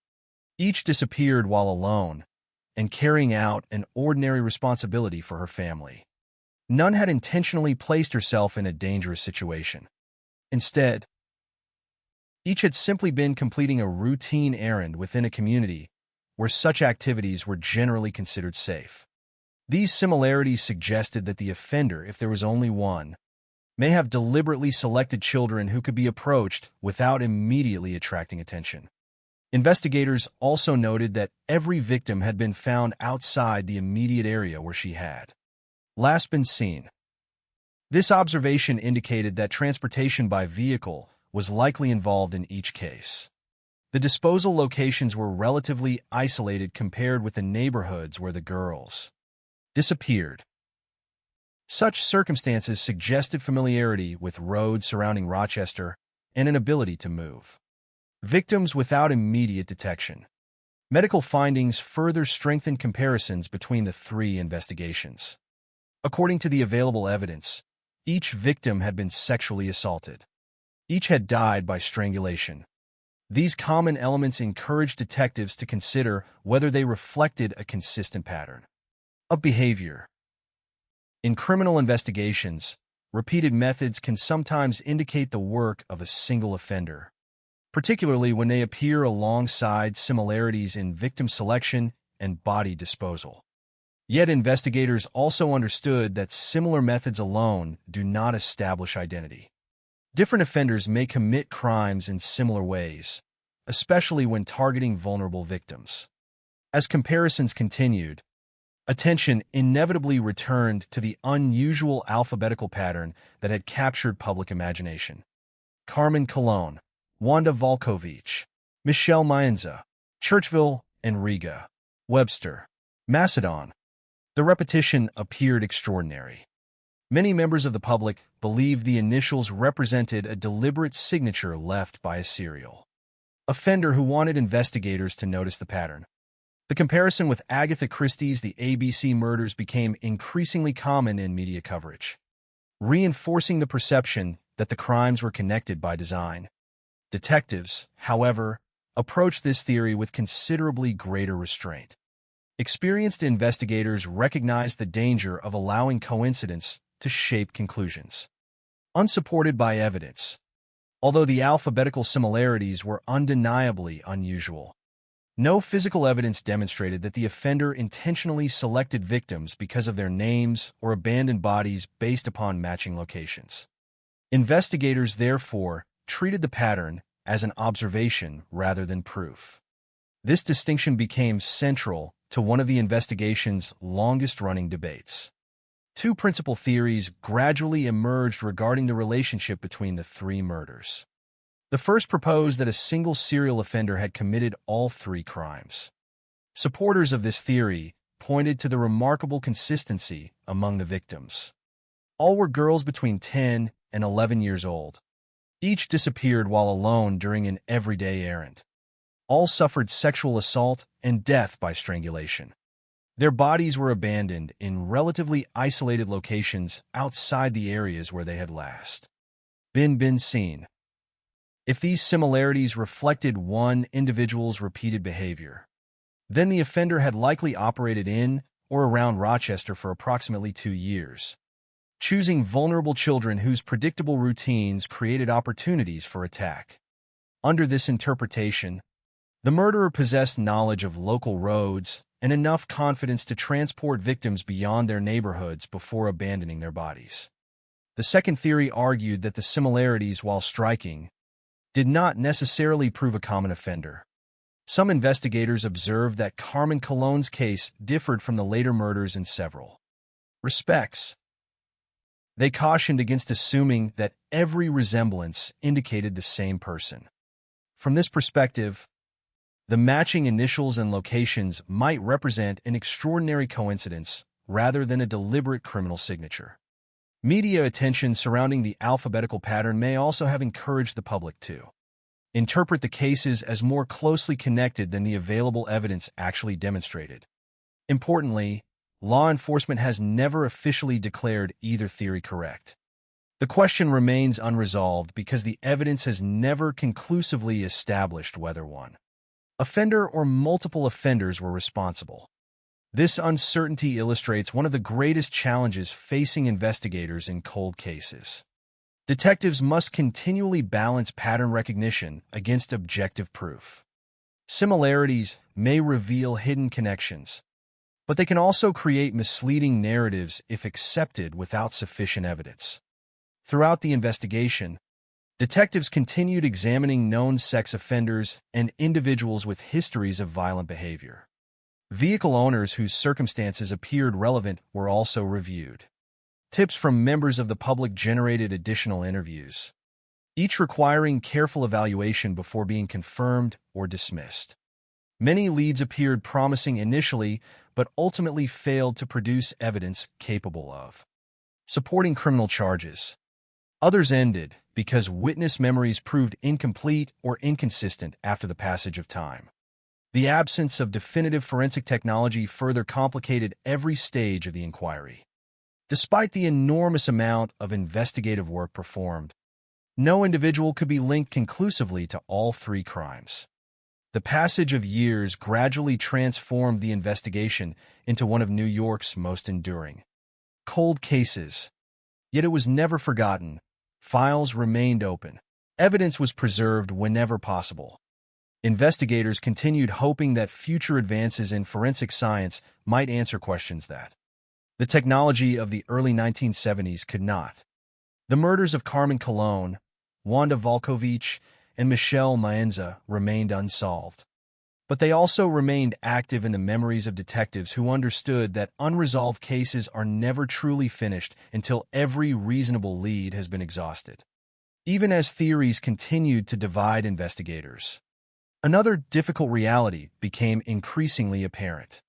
Each disappeared while alone and carrying out an ordinary responsibility for her family. None had intentionally placed herself in a dangerous situation. Instead, each had simply been completing a routine errand within a community where such activities were generally considered safe. These similarities suggested that the offender, if there was only one, may have deliberately selected children who could be approached without immediately attracting attention. Investigators also noted that every victim had been found outside the immediate area where she had last been seen. This observation indicated that transportation by vehicle was likely involved in each case. The disposal locations were relatively isolated compared with the neighborhoods where the girls disappeared. Such circumstances suggested familiarity with roads surrounding Rochester and an ability to move. Victims without immediate detection. Medical findings further strengthened comparisons between the 3 investigations. According to the available evidence, each victim had been sexually assaulted. Each had died by strangulation. These common elements encouraged detectives to consider whether they reflected a consistent pattern of behavior. In criminal investigations, repeated methods can sometimes indicate the work of a single offender, particularly when they appear alongside similarities in victim selection and body disposal. Yet investigators also understood that similar methods alone do not establish identity. Different offenders may commit crimes in similar ways, especially when targeting vulnerable victims. As comparisons continued, attention inevitably returned to the unusual alphabetical pattern that had captured public imagination. Carmen Colon, Wanda Volkovich, Michelle Maenza, Churchville and Riga, Webster, Macedon. The repetition appeared extraordinary. Many members of the public believed the initials represented a deliberate signature left by a serial offender who wanted investigators to notice the pattern. The comparison with Agatha Christie's The ABC Murders became increasingly common in media coverage, reinforcing the perception that the crimes were connected by design. Detectives, however, approached this theory with considerably greater restraint. Experienced investigators recognized the danger of allowing coincidence to shape conclusions, unsupported by evidence. Although the alphabetical similarities were undeniably unusual, no physical evidence demonstrated that the offender intentionally selected victims because of their names or abandoned bodies based upon matching locations. Investigators, therefore, treated the pattern as an observation rather than proof. This distinction became central to one of the investigation's longest-running debates. Two principal theories gradually emerged regarding the relationship between the three murders. The first proposed that a single serial offender had committed all three crimes. Supporters of this theory pointed to the remarkable consistency among the victims. All were girls between 10 and 11 years old. Each disappeared while alone during an everyday errand. All suffered sexual assault and death by strangulation. Their bodies were abandoned in relatively isolated locations outside the areas where they had last been seen. If these similarities reflected one individual's repeated behavior, then the offender had likely operated in or around Rochester for approximately 2 years, choosing vulnerable children whose predictable routines created opportunities for attack. Under this interpretation, the murderer possessed knowledge of local roads and enough confidence to transport victims beyond their neighborhoods before abandoning their bodies. The second theory argued that the similarities, while striking, did not necessarily prove a common offender. Some investigators observed that Carmen Colon's case differed from the later murders in several respects. They cautioned against assuming that every resemblance indicated the same person. From this perspective, the matching initials and locations might represent an extraordinary coincidence rather than a deliberate criminal signature. Media attention surrounding the alphabetical pattern may also have encouraged the public to interpret the cases as more closely connected than the available evidence actually demonstrated. Importantly, law enforcement has never officially declared either theory correct. The question remains unresolved because the evidence has never conclusively established whether one offender or multiple offenders were responsible. This uncertainty illustrates one of the greatest challenges facing investigators in cold cases. Detectives must continually balance pattern recognition against objective proof. Similarities may reveal hidden connections, but they can also create misleading narratives if accepted without sufficient evidence. Throughout the investigation, detectives continued examining known sex offenders and individuals with histories of violent behavior. Vehicle owners whose circumstances appeared relevant were also reviewed. Tips from members of the public generated additional interviews, each requiring careful evaluation before being confirmed or dismissed. Many leads appeared promising initially, but ultimately failed to produce evidence capable of supporting criminal charges. Others ended because witness memories proved incomplete or inconsistent after the passage of time. The absence of definitive forensic technology further complicated every stage of the inquiry. Despite the enormous amount of investigative work performed, no individual could be linked conclusively to all three crimes. The passage of years gradually transformed the investigation into one of New York's most enduring cold cases. Yet it was never forgotten. Files remained open. Evidence was preserved whenever possible. Investigators continued hoping that future advances in forensic science might answer questions that the technology of the early 1970s could not. The murders of Carmen Colon, Wanda Volkovich, and Michelle Maenza remained unsolved. But they also remained active in the memories of detectives who understood that unresolved cases are never truly finished until every reasonable lead has been exhausted. Even as theories continued to divide investigators, another difficult reality became increasingly apparent.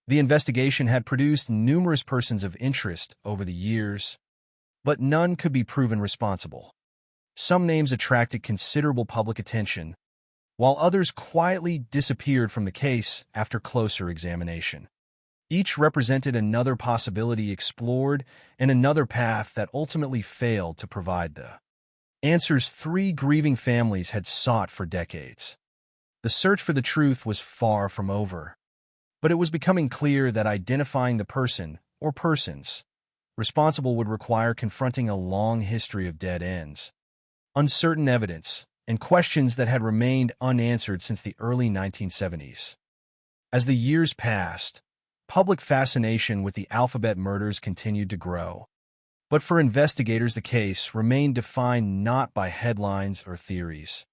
The investigation had produced numerous persons of interest over the years, but none could be proven responsible. Some names attracted considerable public attention, while others quietly disappeared from the case after closer examination. Each represented another possibility explored and another path that ultimately failed to provide the answers three grieving families had sought for decades. The search for the truth was far from over, but it was becoming clear that identifying the person or persons responsible would require confronting a long history of dead ends, uncertain evidence, and questions that had remained unanswered since the early 1970s. As the years passed, public fascination with the Alphabet murders continued to grow. But for investigators, the case remained defined not by headlines or theories,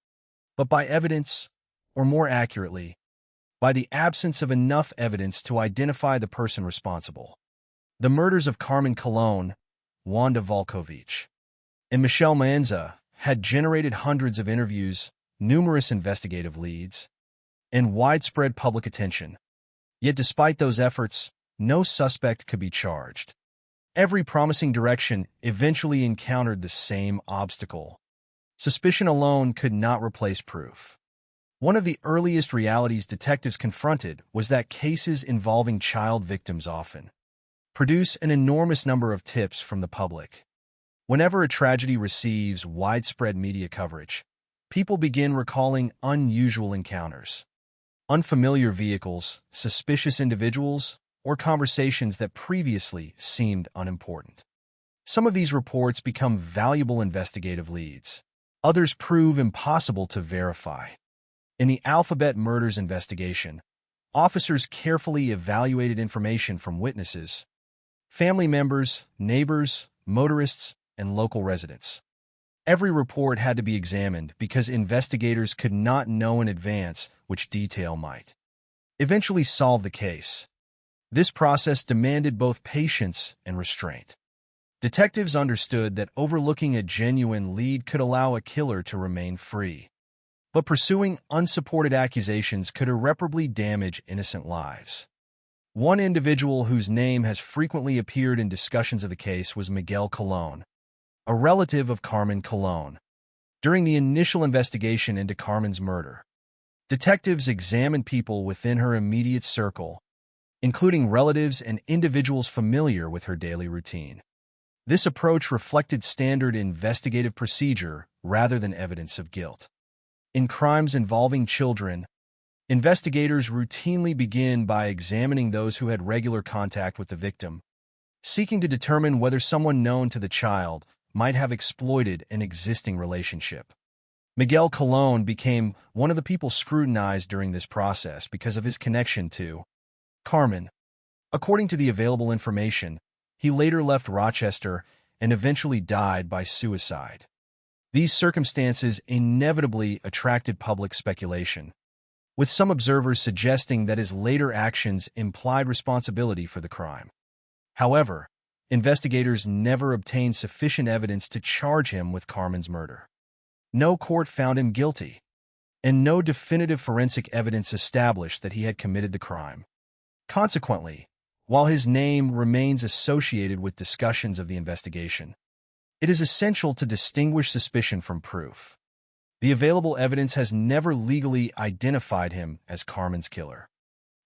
but by evidence, or more accurately, by the absence of enough evidence to identify the person responsible. The murders of Carmen Colon, Wanda Volkovich, and Michelle Maenza had generated hundreds of interviews, numerous investigative leads, and widespread public attention. Yet despite those efforts, no suspect could be charged. Every promising direction eventually encountered the same obstacle. Suspicion alone could not replace proof. One of the earliest realities detectives confronted was that cases involving child victims often produce an enormous number of tips from the public. Whenever a tragedy receives widespread media coverage, people begin recalling unusual encounters, unfamiliar vehicles, suspicious individuals, or conversations that previously seemed unimportant. Some of these reports become valuable investigative leads. Others prove impossible to verify. In the Alphabet murders investigation, officers carefully evaluated information from witnesses, family members, neighbors, motorists, and local residents. Every report had to be examined because investigators could not know in advance which detail might eventually solve the case. This process demanded both patience and restraint. Detectives understood that overlooking a genuine lead could allow a killer to remain free, but pursuing unsupported accusations could irreparably damage innocent lives. One individual whose name has frequently appeared in discussions of the case was Miguel Colon, a relative of Carmen Colon. During the initial investigation into Carmen's murder, detectives examined people within her immediate circle, including relatives and individuals familiar with her daily routine. This approach reflected standard investigative procedure rather than evidence of guilt. In crimes involving children, investigators routinely begin by examining those who had regular contact with the victim, seeking to determine whether someone known to the child might have exploited an existing relationship. Miguel Colon became one of the people scrutinized during this process because of his connection to Carmen. According to the available information, he later left Rochester and eventually died by suicide. These circumstances inevitably attracted public speculation, with some observers suggesting that his later actions implied responsibility for the crime. However, investigators never obtained sufficient evidence to charge him with Carmen's murder. No court found him guilty, and no definitive forensic evidence established that he had committed the crime. Consequently, while his name remains associated with discussions of the investigation, it is essential to distinguish suspicion from proof. The available evidence has never legally identified him as Carmen's killer.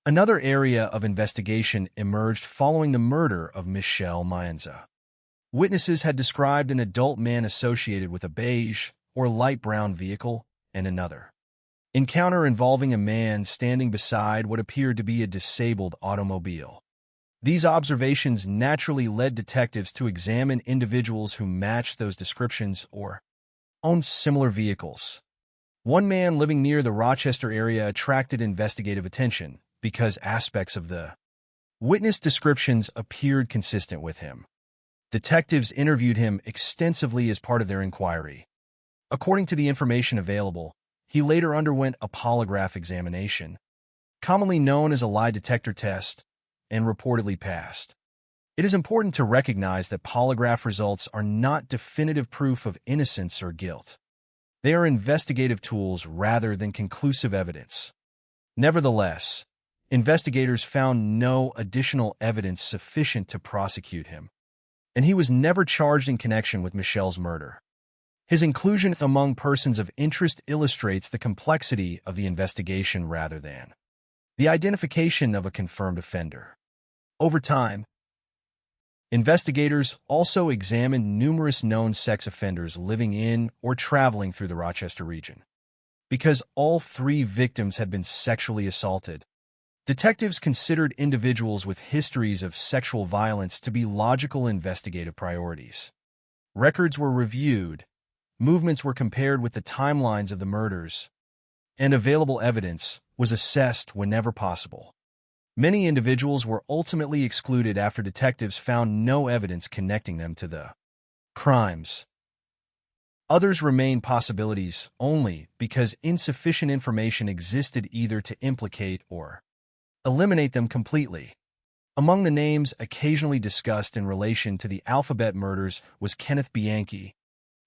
Another area of investigation emerged following the murder of Michelle Maenza. Witnesses had described an adult man associated with a beige or light brown vehicle and another encounter involving a man standing beside what appeared to be a disabled automobile. These observations naturally led detectives to examine individuals who matched those descriptions or owned similar vehicles. One man living near the Rochester area attracted investigative attention because aspects of the witness descriptions appeared consistent with him. Detectives interviewed him extensively as part of their inquiry. According to the information available, he later underwent a polygraph examination, commonly known as a lie detector test, and reportedly passed. It is important to recognize that polygraph results are not definitive proof of innocence or guilt. They are investigative tools rather than conclusive evidence. Nevertheless, investigators found no additional evidence sufficient to prosecute him, and he was never charged in connection with Michelle's murder. His inclusion among persons of interest illustrates the complexity of the investigation rather than the identification of a confirmed offender. Over time, investigators also examined numerous known sex offenders living in or traveling through the Rochester region. Because all 3 victims had been sexually assaulted, detectives considered individuals with histories of sexual violence to be logical investigative priorities. Records were reviewed, movements were compared with the timelines of the murders, and available evidence was assessed whenever possible. Many individuals were ultimately excluded after detectives found no evidence connecting them to the crimes. Others remained possibilities only because insufficient information existed either to implicate or eliminate them completely. Among the names occasionally discussed in relation to the Alphabet murders was Kenneth Bianchi,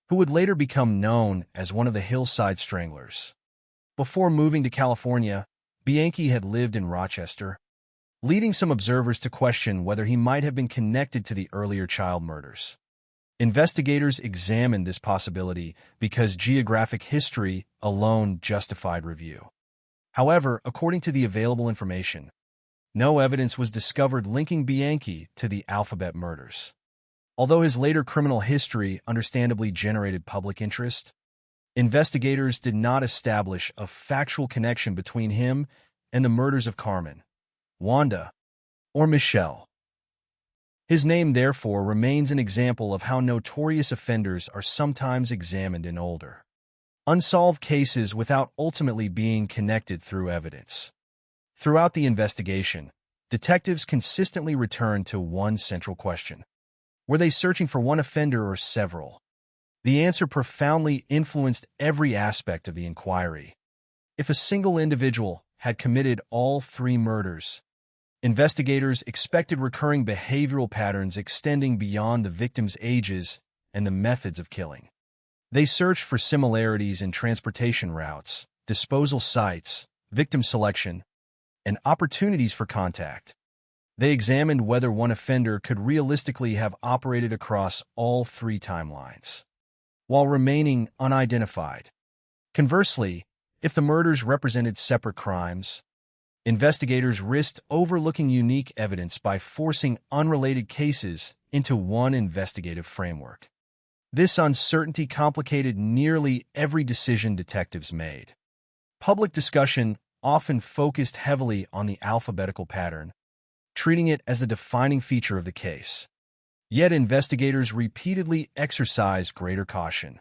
who would later become known as one of the Hillside Stranglers. Before moving to California, Bianchi had lived in Rochester, leading some observers to question whether he might have been connected to the earlier child murders. Investigators examined this possibility because geographic history alone justified review. However, according to the available information, no evidence was discovered linking Bianchi to the Alphabet murders. Although his later criminal history understandably generated public interest, investigators did not establish a factual connection between him and the murders of Carmen, Wanda, or Michelle. His name, therefore, remains an example of how notorious offenders are sometimes examined in older, unsolved cases without ultimately being connected through evidence. Throughout the investigation, detectives consistently returned to one central question. Were they searching for one offender or several? The answer profoundly influenced every aspect of the inquiry. If a single individual had committed all 3 murders, investigators expected recurring behavioral patterns extending beyond the victims' ages and the methods of killing. They searched for similarities in transportation routes, disposal sites, victim selection, and opportunities for contact. They examined whether one offender could realistically have operated across all 3 timelines, while remaining unidentified. Conversely, if the murders represented separate crimes, investigators risked overlooking unique evidence by forcing unrelated cases into one investigative framework. This uncertainty complicated nearly every decision detectives made. Public discussion often focused heavily on the alphabetical pattern, treating it as the defining feature of the case. Yet investigators repeatedly exercised greater caution.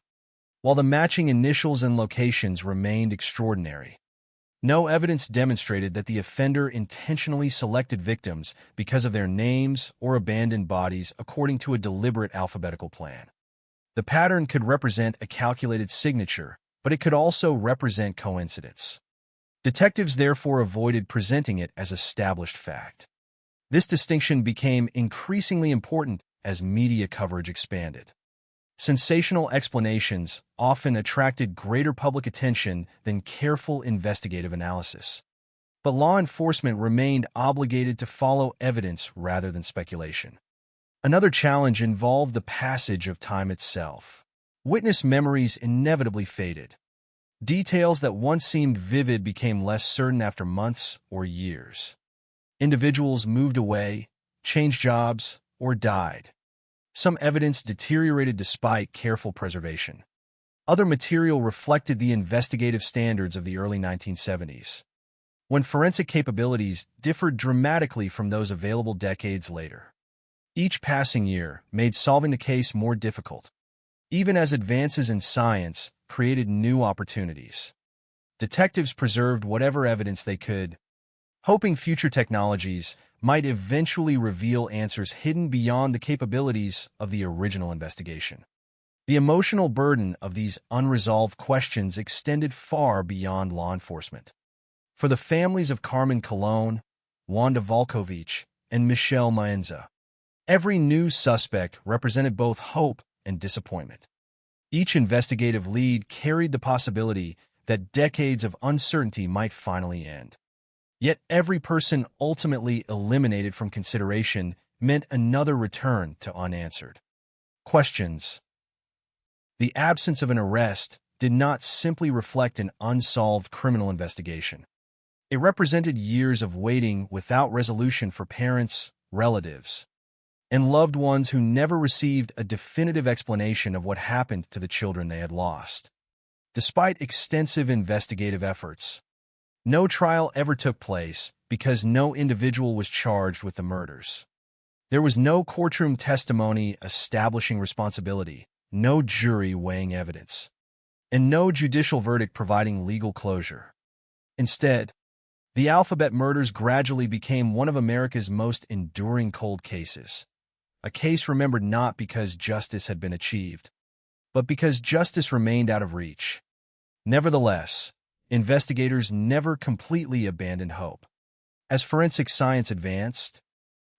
While the matching initials and locations remained extraordinary, no evidence demonstrated that the offender intentionally selected victims because of their names or abandoned bodies according to a deliberate alphabetical plan. The pattern could represent a calculated signature, but it could also represent coincidence. Detectives therefore avoided presenting it as established fact. This distinction became increasingly important as media coverage expanded. Sensational explanations often attracted greater public attention than careful investigative analysis. But law enforcement remained obligated to follow evidence rather than speculation. Another challenge involved the passage of time itself. Witness memories inevitably faded. Details that once seemed vivid became less certain after months or years. Individuals moved away, changed jobs, or died. Some evidence deteriorated despite careful preservation. Other material reflected the investigative standards of the early 1970s, when forensic capabilities differed dramatically from those available decades later. Each passing year made solving the case more difficult, even as advances in science created new opportunities. Detectives preserved whatever evidence they could, hoping future technologies might eventually reveal answers hidden beyond the capabilities of the original investigation. The emotional burden of these unresolved questions extended far beyond law enforcement. For the families of Carmen Colon, Wanda Volkovich, and Michelle Maenza, every new suspect represented both hope and disappointment. Each investigative lead carried the possibility that decades of uncertainty might finally end. Yet every person ultimately eliminated from consideration meant another return to unanswered questions. The absence of an arrest did not simply reflect an unsolved criminal investigation. It represented years of waiting without resolution for parents, relatives, and loved ones who never received a definitive explanation of what happened to the children they had lost. Despite extensive investigative efforts, no trial ever took place because no individual was charged with the murders. There was no courtroom testimony establishing responsibility, no jury weighing evidence, and no judicial verdict providing legal closure. Instead, the Alphabet murders gradually became one of America's most enduring cold cases, a case remembered not because justice had been achieved, but because justice remained out of reach. Nevertheless, investigators never completely abandoned hope. As forensic science advanced,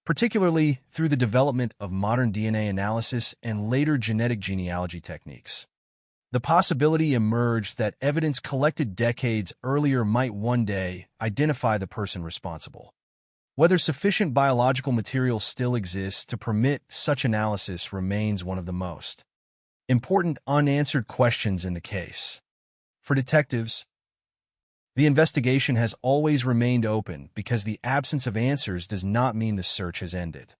particularly through the development of modern DNA analysis and later genetic genealogy techniques, the possibility emerged that evidence collected decades earlier might one day identify the person responsible. Whether sufficient biological material still exists to permit such analysis remains one of the most important unanswered questions in the case. For detectives, the investigation has always remained open because the absence of answers does not mean the search has ended.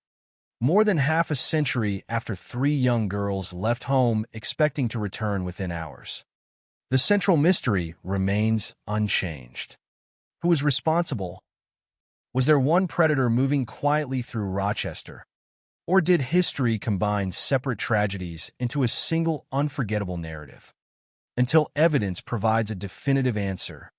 More than half a century after 3 young girls left home expecting to return within hours, the central mystery remains unchanged. Who was responsible? Was there one predator moving quietly through Rochester? Or did history combine separate tragedies into a single unforgettable narrative? Until evidence provides a definitive answer,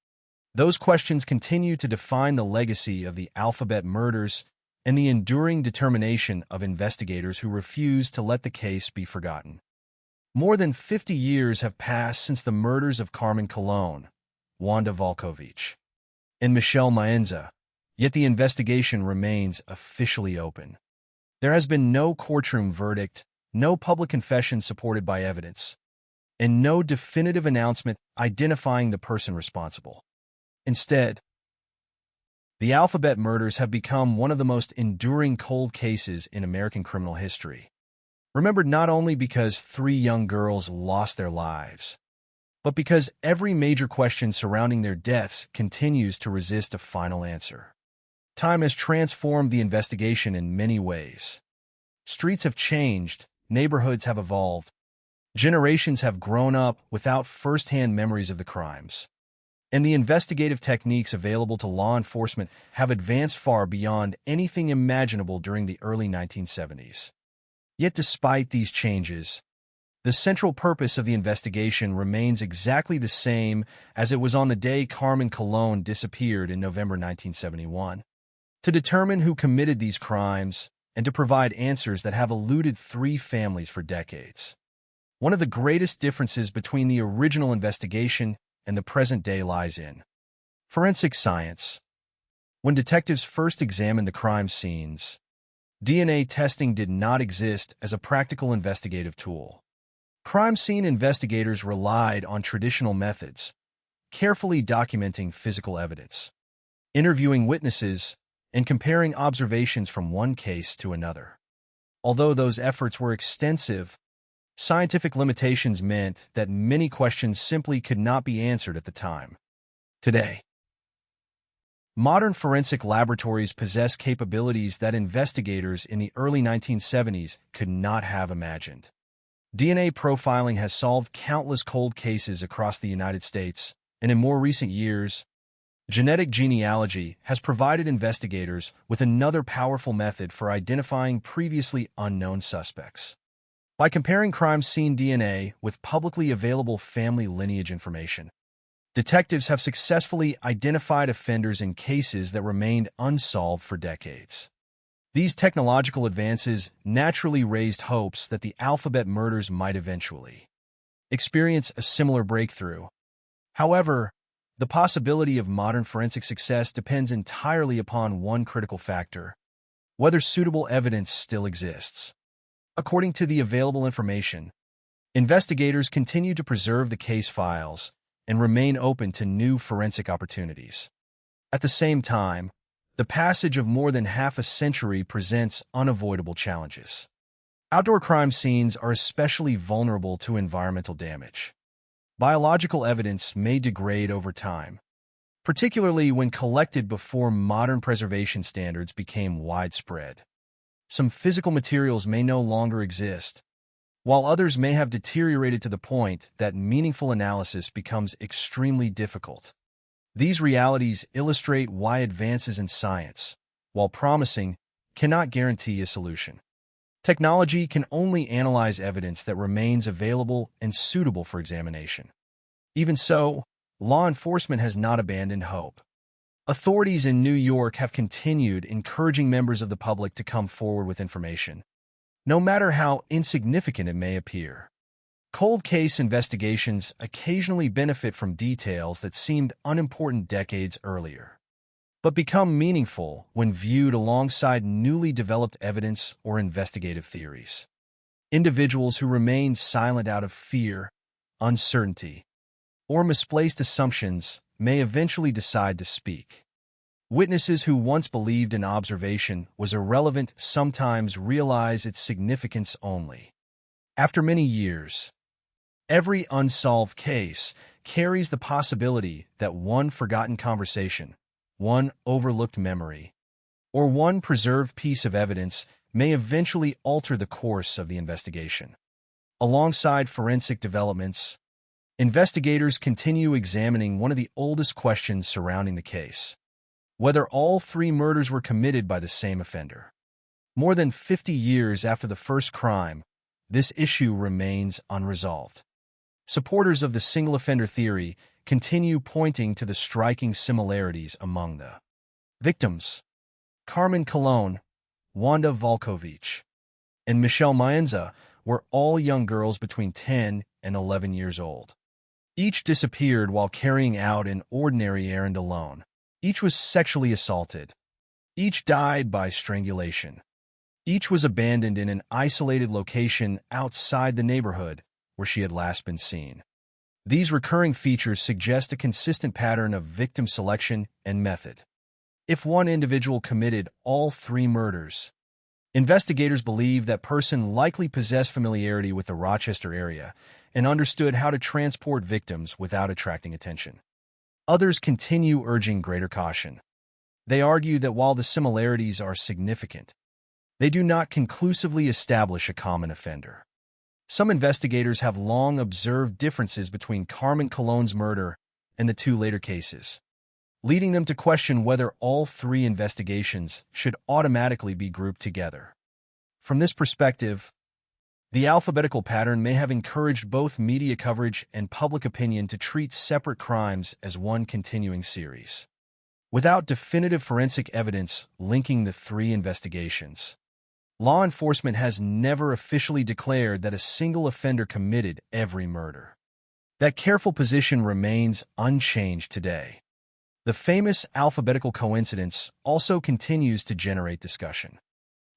those questions continue to define the legacy of the Alphabet murders and the enduring determination of investigators who refuse to let the case be forgotten. More than 50 years have passed since the murders of Carmen Colon, Wanda Volkovich, and Michelle Maenza, yet the investigation remains officially open. There has been no courtroom verdict, no public confession supported by evidence, and no definitive announcement identifying the person responsible. Instead, the Alphabet murders have become one of the most enduring cold cases in American criminal history, remembered not only because 3 young girls lost their lives, but because every major question surrounding their deaths continues to resist a final answer. Time has transformed the investigation in many ways. Streets have changed, neighborhoods have evolved, generations have grown up without first-hand memories of the crimes, and the investigative techniques available to law enforcement have advanced far beyond anything imaginable during the early 1970s. Yet despite these changes, the central purpose of the investigation remains exactly the same as it was on the day Carmen Colon disappeared in November 1971. To determine who committed these crimes and to provide answers that have eluded 3 families for decades. One of the greatest differences between the original investigation and the present day lies in forensic science. When detectives first examined the crime scenes, DNA testing did not exist as a practical investigative tool. Crime scene investigators relied on traditional methods, carefully documenting physical evidence, interviewing witnesses, and comparing observations from one case to another. Although those efforts were extensive, scientific limitations meant that many questions simply could not be answered at the time. Today, modern forensic laboratories possess capabilities that investigators in the early 1970s could not have imagined. DNA profiling has solved countless cold cases across the United States, and in more recent years, genetic genealogy has provided investigators with another powerful method for identifying previously unknown suspects. By comparing crime scene DNA with publicly available family lineage information, detectives have successfully identified offenders in cases that remained unsolved for decades. These technological advances naturally raised hopes that the Alphabet murders might eventually experience a similar breakthrough. However, the possibility of modern forensic success depends entirely upon one critical factor: whether suitable evidence still exists. According to the available information, investigators continue to preserve the case files and remain open to new forensic opportunities. At the same time, the passage of more than half a century presents unavoidable challenges. Outdoor crime scenes are especially vulnerable to environmental damage. Biological evidence may degrade over time, particularly when collected before modern preservation standards became widespread. Some physical materials may no longer exist, while others may have deteriorated to the point that meaningful analysis becomes extremely difficult. These realities illustrate why advances in science, while promising, cannot guarantee a solution. Technology can only analyze evidence that remains available and suitable for examination. Even so, law enforcement has not abandoned hope. Authorities in New York have continued encouraging members of the public to come forward with information, no matter how insignificant it may appear. Cold case investigations occasionally benefit from details that seemed unimportant decades earlier, but become meaningful when viewed alongside newly developed evidence or investigative theories. Individuals who remain silent out of fear, uncertainty, or misplaced assumptions may eventually decide to speak. Witnesses who once believed an observation was irrelevant sometimes realize its significance only after many years. Every unsolved case carries the possibility that one forgotten conversation, one overlooked memory, or one preserved piece of evidence may eventually alter the course of the investigation. Alongside forensic developments, investigators continue examining one of the oldest questions surrounding the case: whether all three murders were committed by the same offender. More than 50 years after the first crime, this issue remains unresolved. Supporters of the single-offender theory continue pointing to the striking similarities among the victims. Carmen Colon, Wanda Volkovich, and Michelle Maenza were all young girls between 10 and 11 years old. Each disappeared while carrying out an ordinary errand alone. Each was sexually assaulted. Each died by strangulation. Each was abandoned in an isolated location outside the neighborhood where she had last been seen. These recurring features suggest a consistent pattern of victim selection and method. If one individual committed all three murders, investigators believe that person likely possessed familiarity with the Rochester area and understood how to transport victims without attracting attention. Others continue urging greater caution. They argue that while the similarities are significant, they do not conclusively establish a common offender. Some investigators have long observed differences between Carmen Colon's murder and the two later cases, leading them to question whether all three investigations should automatically be grouped together. From this perspective, the alphabetical pattern may have encouraged both media coverage and public opinion to treat separate crimes as one continuing series. Without definitive forensic evidence linking the three investigations, law enforcement has never officially declared that a single offender committed every murder. That careful position remains unchanged today. The famous alphabetical coincidence also continues to generate discussion.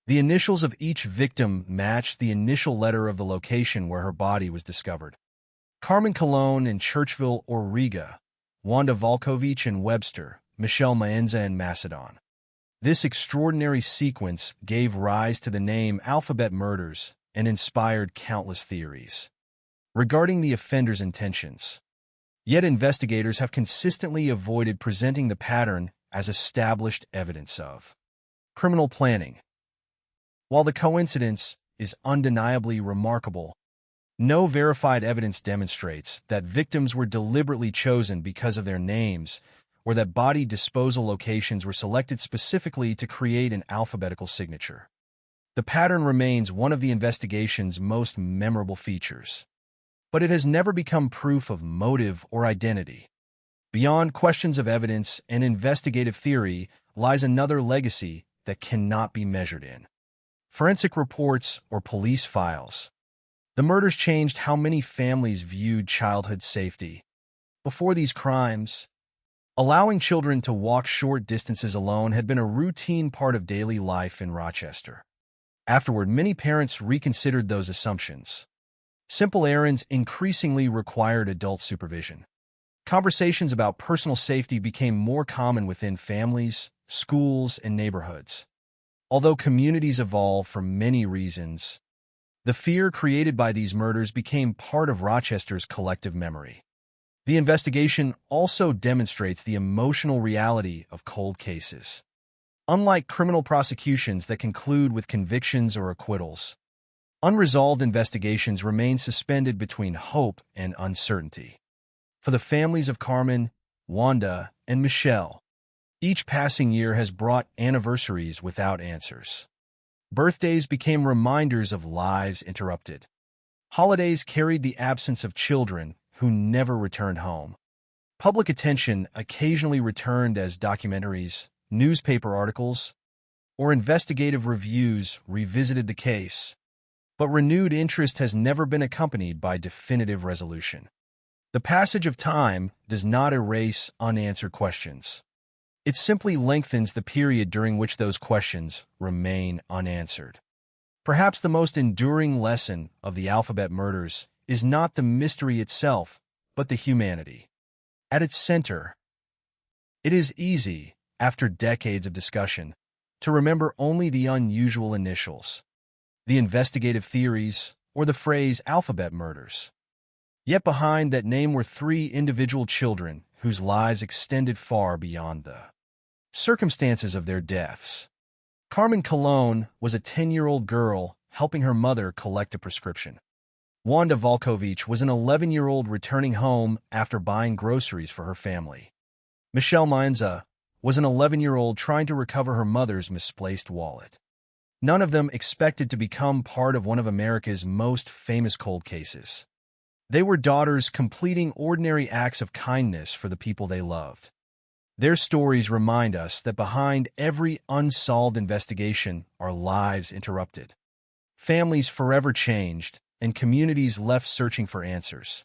The initials of each victim match the initial letter of the location where her body was discovered. Carmen Colon in Churchville or Riga, Wanda Volkovich in Webster, Michelle Maenza in Macedon. This extraordinary sequence gave rise to the name Alphabet Murders and inspired countless theories regarding the offender's intentions. Yet investigators have consistently avoided presenting the pattern as established evidence of criminal planning. While the coincidence is undeniably remarkable, no verified evidence demonstrates that victims were deliberately chosen because of their names or that body disposal locations were selected specifically to create an alphabetical signature. The pattern remains one of the investigation's most memorable features, but it has never become proof of motive or identity. Beyond questions of evidence and investigative theory lies another legacy that cannot be measured in forensic reports or police files. The murders changed how many families viewed childhood safety. Before these crimes, allowing children to walk short distances alone had been a routine part of daily life in Rochester. Afterward, many parents reconsidered those assumptions. Simple errands increasingly required adult supervision. Conversations about personal safety became more common within families, schools, and neighborhoods. Although communities evolve for many reasons, The fear created by these murders became part of Rochester's collective memory. The investigation also demonstrates the emotional reality of cold cases. Unlike criminal prosecutions that conclude with convictions or acquittals, unresolved investigations remain suspended between hope and uncertainty. For the families of Carmen, Wanda, and Michelle, each passing year has brought anniversaries without answers. Birthdays became reminders of lives interrupted. Holidays carried the absence of children who never returned home. Public attention occasionally returned as documentaries, newspaper articles, or investigative reviews revisited the case, but renewed interest has never been accompanied by definitive resolution. The passage of time does not erase unanswered questions. It simply lengthens the period during which those questions remain unanswered. Perhaps the most enduring lesson of the Alphabet murders is not the mystery itself, but the humanity. At its center, it is easy, after decades of discussion, to remember only the unusual initials, the investigative theories, or the phrase Alphabet murders. Yet behind that name were three individual children whose lives extended far beyond the circumstances of their deaths. Carmen Colon was a 10-year-old girl helping her mother collect a prescription. Wanda Volkovich was an 11-year-old returning home after buying groceries for her family. Michelle Mainza was an 11-year-old trying to recover her mother's misplaced wallet. None of them expected to become part of one of America's most famous cold cases. They were daughters completing ordinary acts of kindness for the people they loved. Their stories remind us that behind every unsolved investigation are lives interrupted, families forever changed, and communities left searching for answers.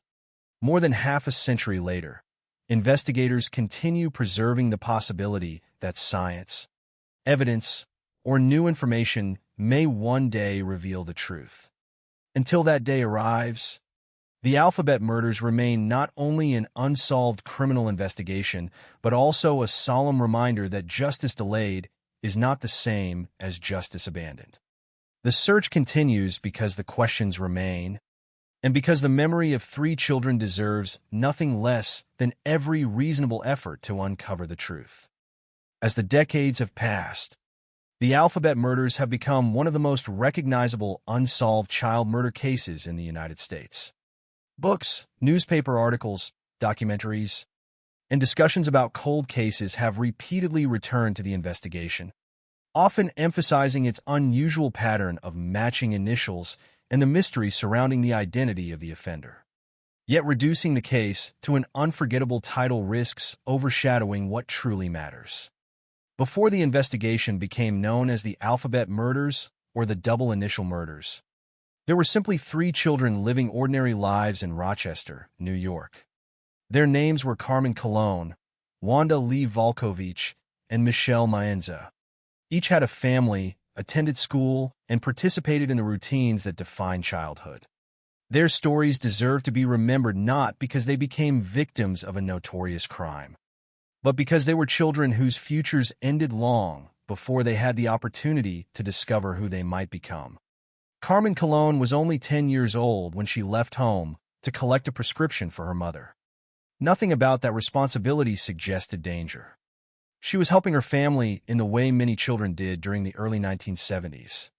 More than half a century later, investigators continue preserving the possibility that science, evidence, or new information may one day reveal the truth. Until that day arrives, the Alphabet murders remain not only an unsolved criminal investigation, but also a solemn reminder that justice delayed is not the same as justice abandoned. The search continues because the questions remain, and because the memory of three children deserves nothing less than every reasonable effort to uncover the truth. As the decades have passed, the Alphabet murders have become one of the most recognizable unsolved child murder cases in the United States. Books, newspaper articles, documentaries, and discussions about cold cases have repeatedly returned to the investigation, often emphasizing its unusual pattern of matching initials and the mystery surrounding the identity of the offender. Yet reducing the case to an unforgettable title risks overshadowing what truly matters. Before the investigation became known as the Alphabet murders or the double initial murders, there were simply three children living ordinary lives in Rochester, New York. Their names were Carmen Colon, Wanda Lee Volkovich, and Michelle Mainza. Each had a family, attended school, and participated in the routines that define childhood. Their stories deserve to be remembered not because they became victims of a notorious crime, but because they were children whose futures ended long before they had the opportunity to discover who they might become. Carmen Colon was only 10 years old when she left home to collect a prescription for her mother. Nothing about that responsibility suggested danger. She was helping her family in the way many children did during the early 1970s.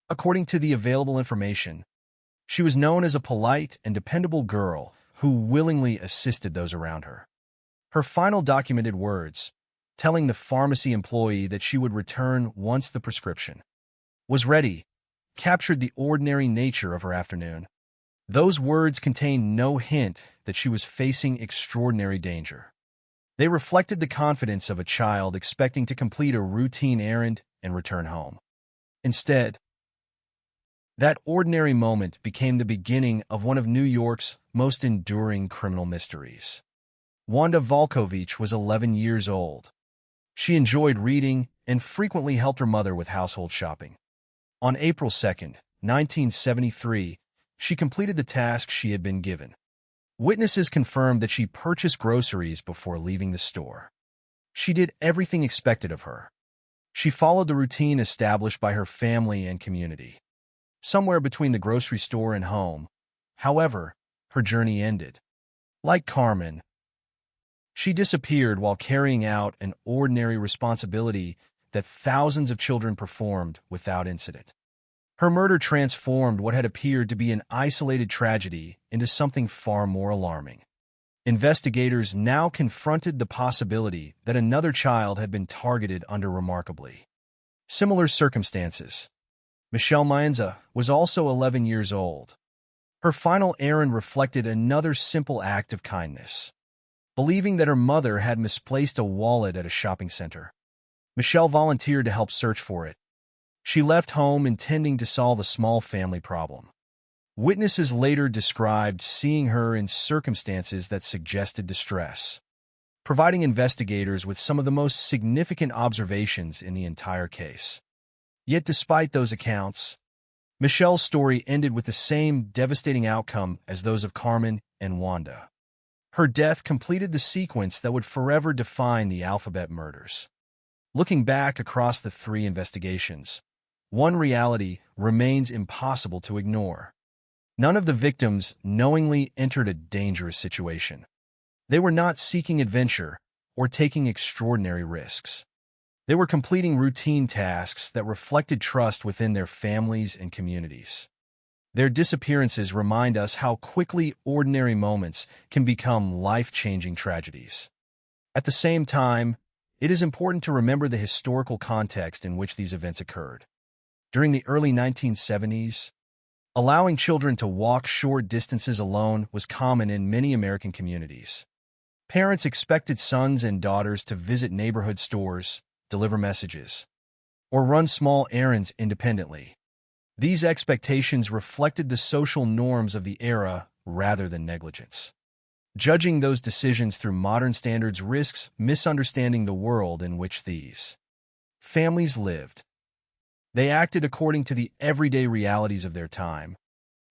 According to the available information, she was known as a polite and dependable girl who willingly assisted those around her. Her final documented words, telling the pharmacy employee that she would return once the prescription was ready, captured the ordinary nature of her afternoon. Those words contained no hint that she was facing extraordinary danger. They reflected the confidence of a child expecting to complete a routine errand and return home. Instead, that ordinary moment became the beginning of one of New York's most enduring criminal mysteries. Wanda Volkovich was 11 years old. She enjoyed reading and frequently helped her mother with household shopping. On April 2, 1973, she completed the task she had been given. Witnesses confirmed that she purchased groceries before leaving the store. She did everything expected of her. She followed the routine established by her family and community. somewhere between the grocery store and home. However, her journey ended. Like Carmen, she disappeared while carrying out an ordinary responsibility that thousands of children performed without incident. Her murder transformed what had appeared to be an isolated tragedy into something far more alarming. Investigators now confronted the possibility that another child had been targeted under remarkably similar circumstances. Michelle Maenza was also 11 years old. Her final errand reflected another simple act of kindness. Believing that her mother had misplaced a wallet at a shopping center, Michelle volunteered to help search for it. She left home intending to solve a small family problem. Witnesses later described seeing her in circumstances that suggested distress, providing investigators with some of the most significant observations in the entire case. Yet despite those accounts, Michelle's story ended with the same devastating outcome as those of Carmen and Wanda. Her death completed the sequence that would forever define the Alphabet murders. Looking back across the three investigations, one reality remains impossible to ignore. None of the victims knowingly entered a dangerous situation. They were not seeking adventure or taking extraordinary risks. They were completing routine tasks that reflected trust within their families and communities. Their disappearances remind us how quickly ordinary moments can become life-changing tragedies. At the same time, it is important to remember the historical context in which these events occurred. During the early 1970s, allowing children to walk short distances alone was common in many American communities. Parents expected sons and daughters to visit neighborhood stores, deliver messages, or run small errands independently. These expectations reflected the social norms of the era rather than negligence. Judging those decisions through modern standards risks misunderstanding the world in which these families lived. They acted according to the everyday realities of their time,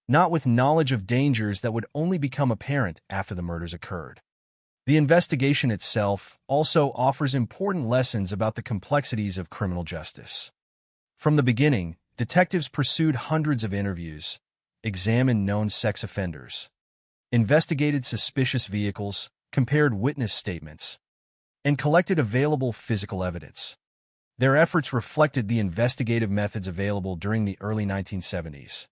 not with knowledge of dangers that would only become apparent after the murders occurred. The investigation itself also offers important lessons about the complexities of criminal justice. From the beginning, detectives pursued hundreds of interviews, examined known sex offenders, investigated suspicious vehicles, compared witness statements, and collected available physical evidence. Their efforts reflected the investigative methods available during the early 1970s.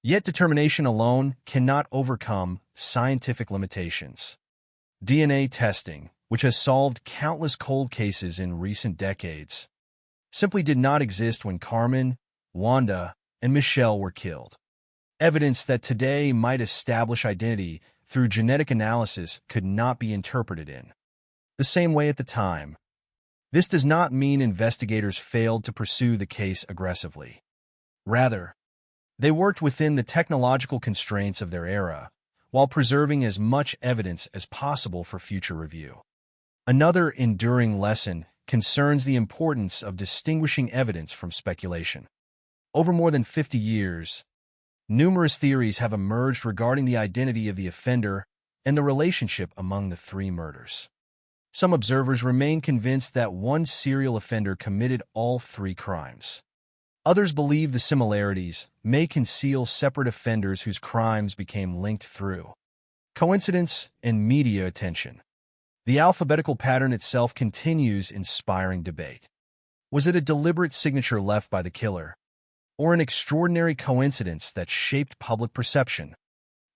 Yet determination alone cannot overcome scientific limitations. DNA testing, which has solved countless cold cases in recent decades, simply did not exist when Carmen, Wanda, and Michelle were killed. Evidence that today might establish identity through genetic analysis could not be interpreted in the same way at the time. This does not mean investigators failed to pursue the case aggressively. Rather, they worked within the technological constraints of their era, while preserving as much evidence as possible for future review. Another enduring lesson concerns the importance of distinguishing evidence from speculation. Over more than 50 years, numerous theories have emerged regarding the identity of the offender and the relationship among the three murders. Some observers remain convinced that one serial offender committed all three crimes. Others believe the similarities may conceal separate offenders whose crimes became linked through coincidence and media attention. The alphabetical pattern itself continues inspiring debate. Was it a deliberate signature left by the killer, or an extraordinary coincidence that shaped public perception?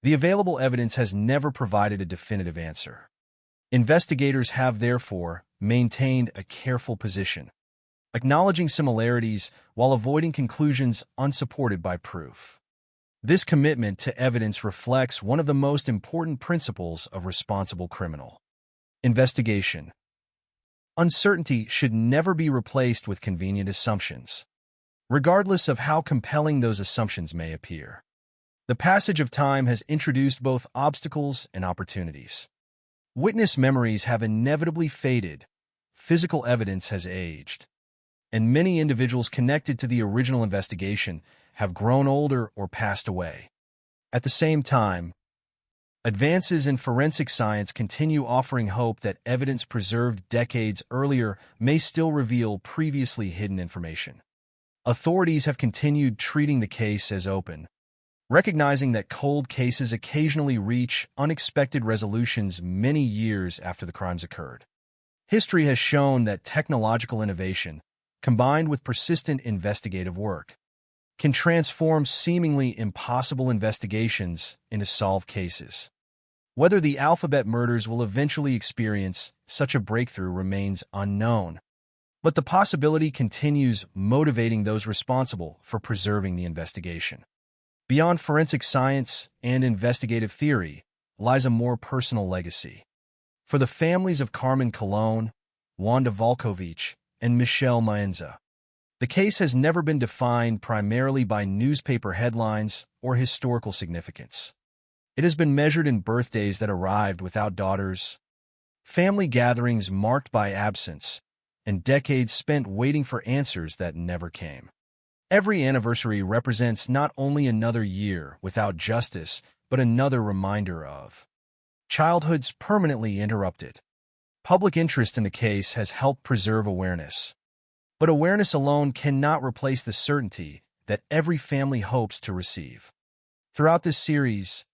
The available evidence has never provided a definitive answer. Investigators have therefore maintained a careful position, acknowledging similarities while avoiding conclusions unsupported by proof. This commitment to evidence reflects one of the most important principles of responsible criminal investigation. Uncertainty should never be replaced with convenient assumptions, regardless of how compelling those assumptions may appear. The passage of time has introduced both obstacles and opportunities. Witness memories have inevitably faded, physical evidence has aged, and many individuals connected to the original investigation have grown older or passed away. At the same time, advances in forensic science continue offering hope that evidence preserved decades earlier may still reveal previously hidden information. Authorities have continued treating the case as open, recognizing that cold cases occasionally reach unexpected resolutions many years after the crimes occurred. History has shown that technological innovation, combined with persistent investigative work, can transform seemingly impossible investigations into solved cases. Whether the Alphabet murders will eventually experience such a breakthrough remains unknown, but the possibility continues motivating those responsible for preserving the investigation. Beyond forensic science and investigative theory lies a more personal legacy. For the families of Carmen Colon, Wanda Volkovich, and Michelle Maenza, the case has never been defined primarily by newspaper headlines or historical significance. It has been measured in birthdays that arrived without daughters, family gatherings marked by absence, and decades spent waiting for answers that never came. Every anniversary represents not only another year without justice, but another reminder of childhoods permanently interrupted. Public interest in the case has helped preserve awareness, but awareness alone cannot replace the certainty that every family hopes to receive. Throughout this series,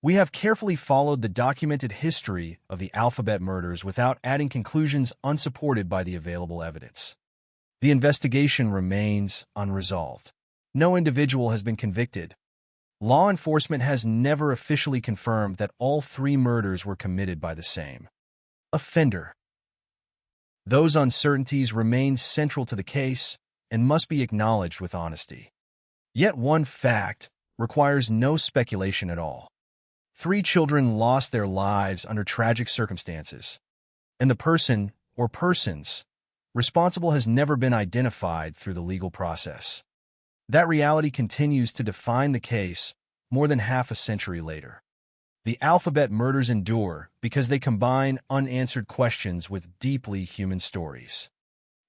we have carefully followed the documented history of the Alphabet murders without adding conclusions unsupported by the available evidence. The investigation remains unresolved. No individual has been convicted. Law enforcement has never officially confirmed that all 3 murders were committed by the same offender. Those uncertainties remain central to the case and must be acknowledged with honesty. Yet one fact requires no speculation at all. 3 children lost their lives under tragic circumstances, and the person or persons responsible has never been identified through the legal process. That reality continues to define the case more than half a century later. The Alphabet murders endure because they combine unanswered questions with deeply human stories.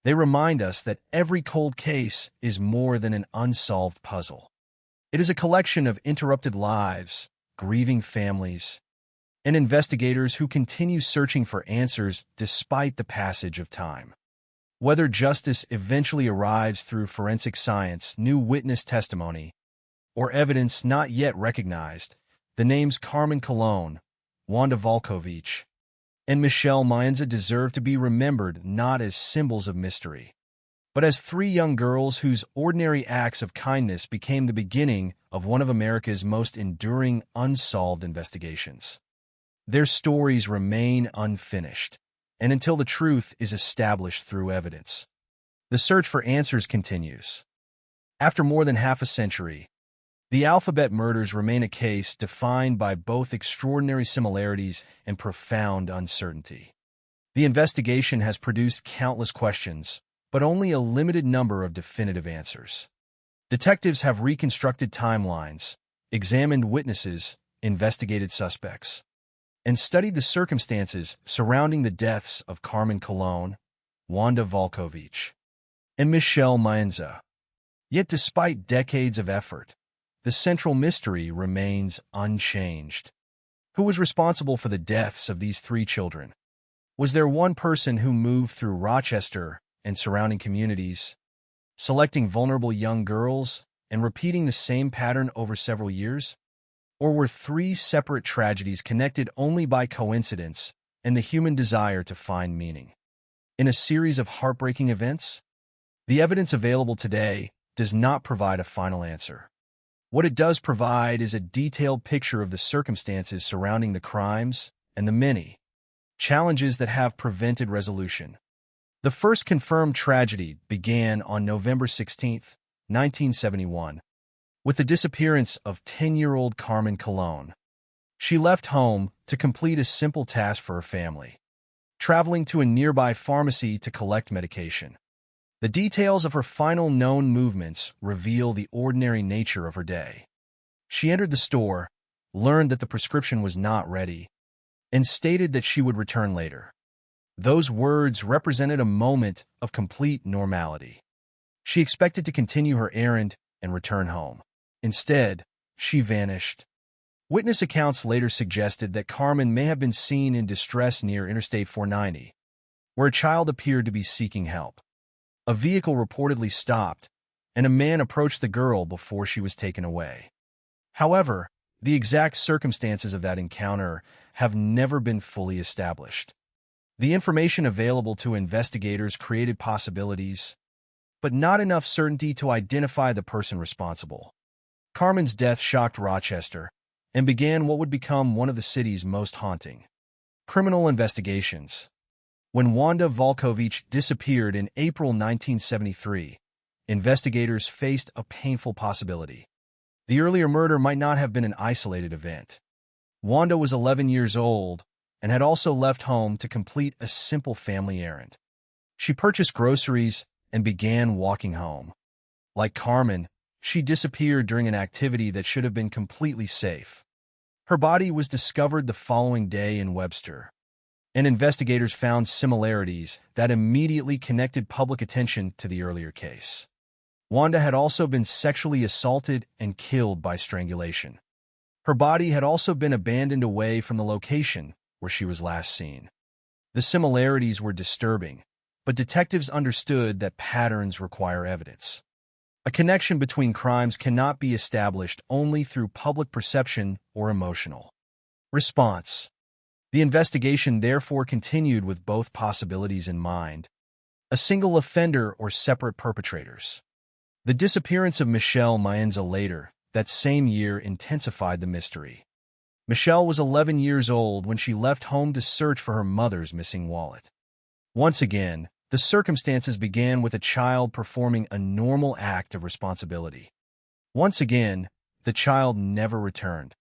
They remind us that every cold case is more than an unsolved puzzle. It is a collection of interrupted lives, grieving families, and investigators who continue searching for answers despite the passage of time. Whether justice eventually arrives through forensic science, new witness testimony, or evidence not yet recognized, the names Carmen Colon, Wanda Volkovich, and Michelle Maenza deserve to be remembered not as symbols of mystery, but as 3 young girls whose ordinary acts of kindness became the beginning of one of America's most enduring unsolved investigations. Their stories remain unfinished, and until the truth is established through evidence, the search for answers continues. After more than half a century, the Alphabet murders remain a case defined by both extraordinary similarities and profound uncertainty. The investigation has produced countless questions, but only a limited number of definitive answers. Detectives have reconstructed timelines, examined witnesses, investigated suspects, and studied the circumstances surrounding the deaths of Carmen Colon, Wanda Volkovich, and Michelle Maenza. Yet despite decades of effort, the central mystery remains unchanged. Who was responsible for the deaths of these 3 children? Was there one person who moved through Rochester and surrounding communities, selecting vulnerable young girls and repeating the same pattern over several years? Or were 3 separate tragedies connected only by coincidence and the human desire to find meaning? In a series of heartbreaking events, the evidence available today does not provide a final answer. What it does provide is a detailed picture of the circumstances surrounding the crimes and the many challenges that have prevented resolution. The first confirmed tragedy began on November 16, 1971, with the disappearance of 10-year-old Carmen Colon. She left home to complete a simple task for her family, traveling to a nearby pharmacy to collect medication. The details of her final known movements reveal the ordinary nature of her day. She entered the store, learned that the prescription was not ready, and stated that she would return later. Those words represented a moment of complete normality. She expected to continue her errand and return home. Instead, she vanished. Witness accounts later suggested that Carmen may have been seen in distress near Interstate 490, where a child appeared to be seeking help. A vehicle reportedly stopped, and a man approached the girl before she was taken away. However, the exact circumstances of that encounter have never been fully established. The information available to investigators created possibilities, but not enough certainty to identify the person responsible. Carmen's death shocked Rochester and began what would become one of the city's most haunting criminal investigations. When Wanda Volkovich disappeared in April 1973, investigators faced a painful possibility. The earlier murder might not have been an isolated event. Wanda was 11 years old and had also left home to complete a simple family errand. She purchased groceries and began walking home. Like Carmen, she disappeared during an activity that should have been completely safe. Her body was discovered the following day in Webster, and investigators found similarities that immediately connected public attention to the earlier case. Wanda had also been sexually assaulted and killed by strangulation. Her body had also been abandoned away from the location where she was last seen. The similarities were disturbing, but detectives understood that patterns require evidence. A connection between crimes cannot be established only through public perception or emotional response. The investigation therefore continued with both possibilities in mind: a single offender or separate perpetrators. The disappearance of Michelle Maenza later, that same year, intensified the mystery. Michelle was 11 years old when she left home to search for her mother's missing wallet. Once again, the circumstances began with a child performing a normal act of responsibility. Once again, the child never returned.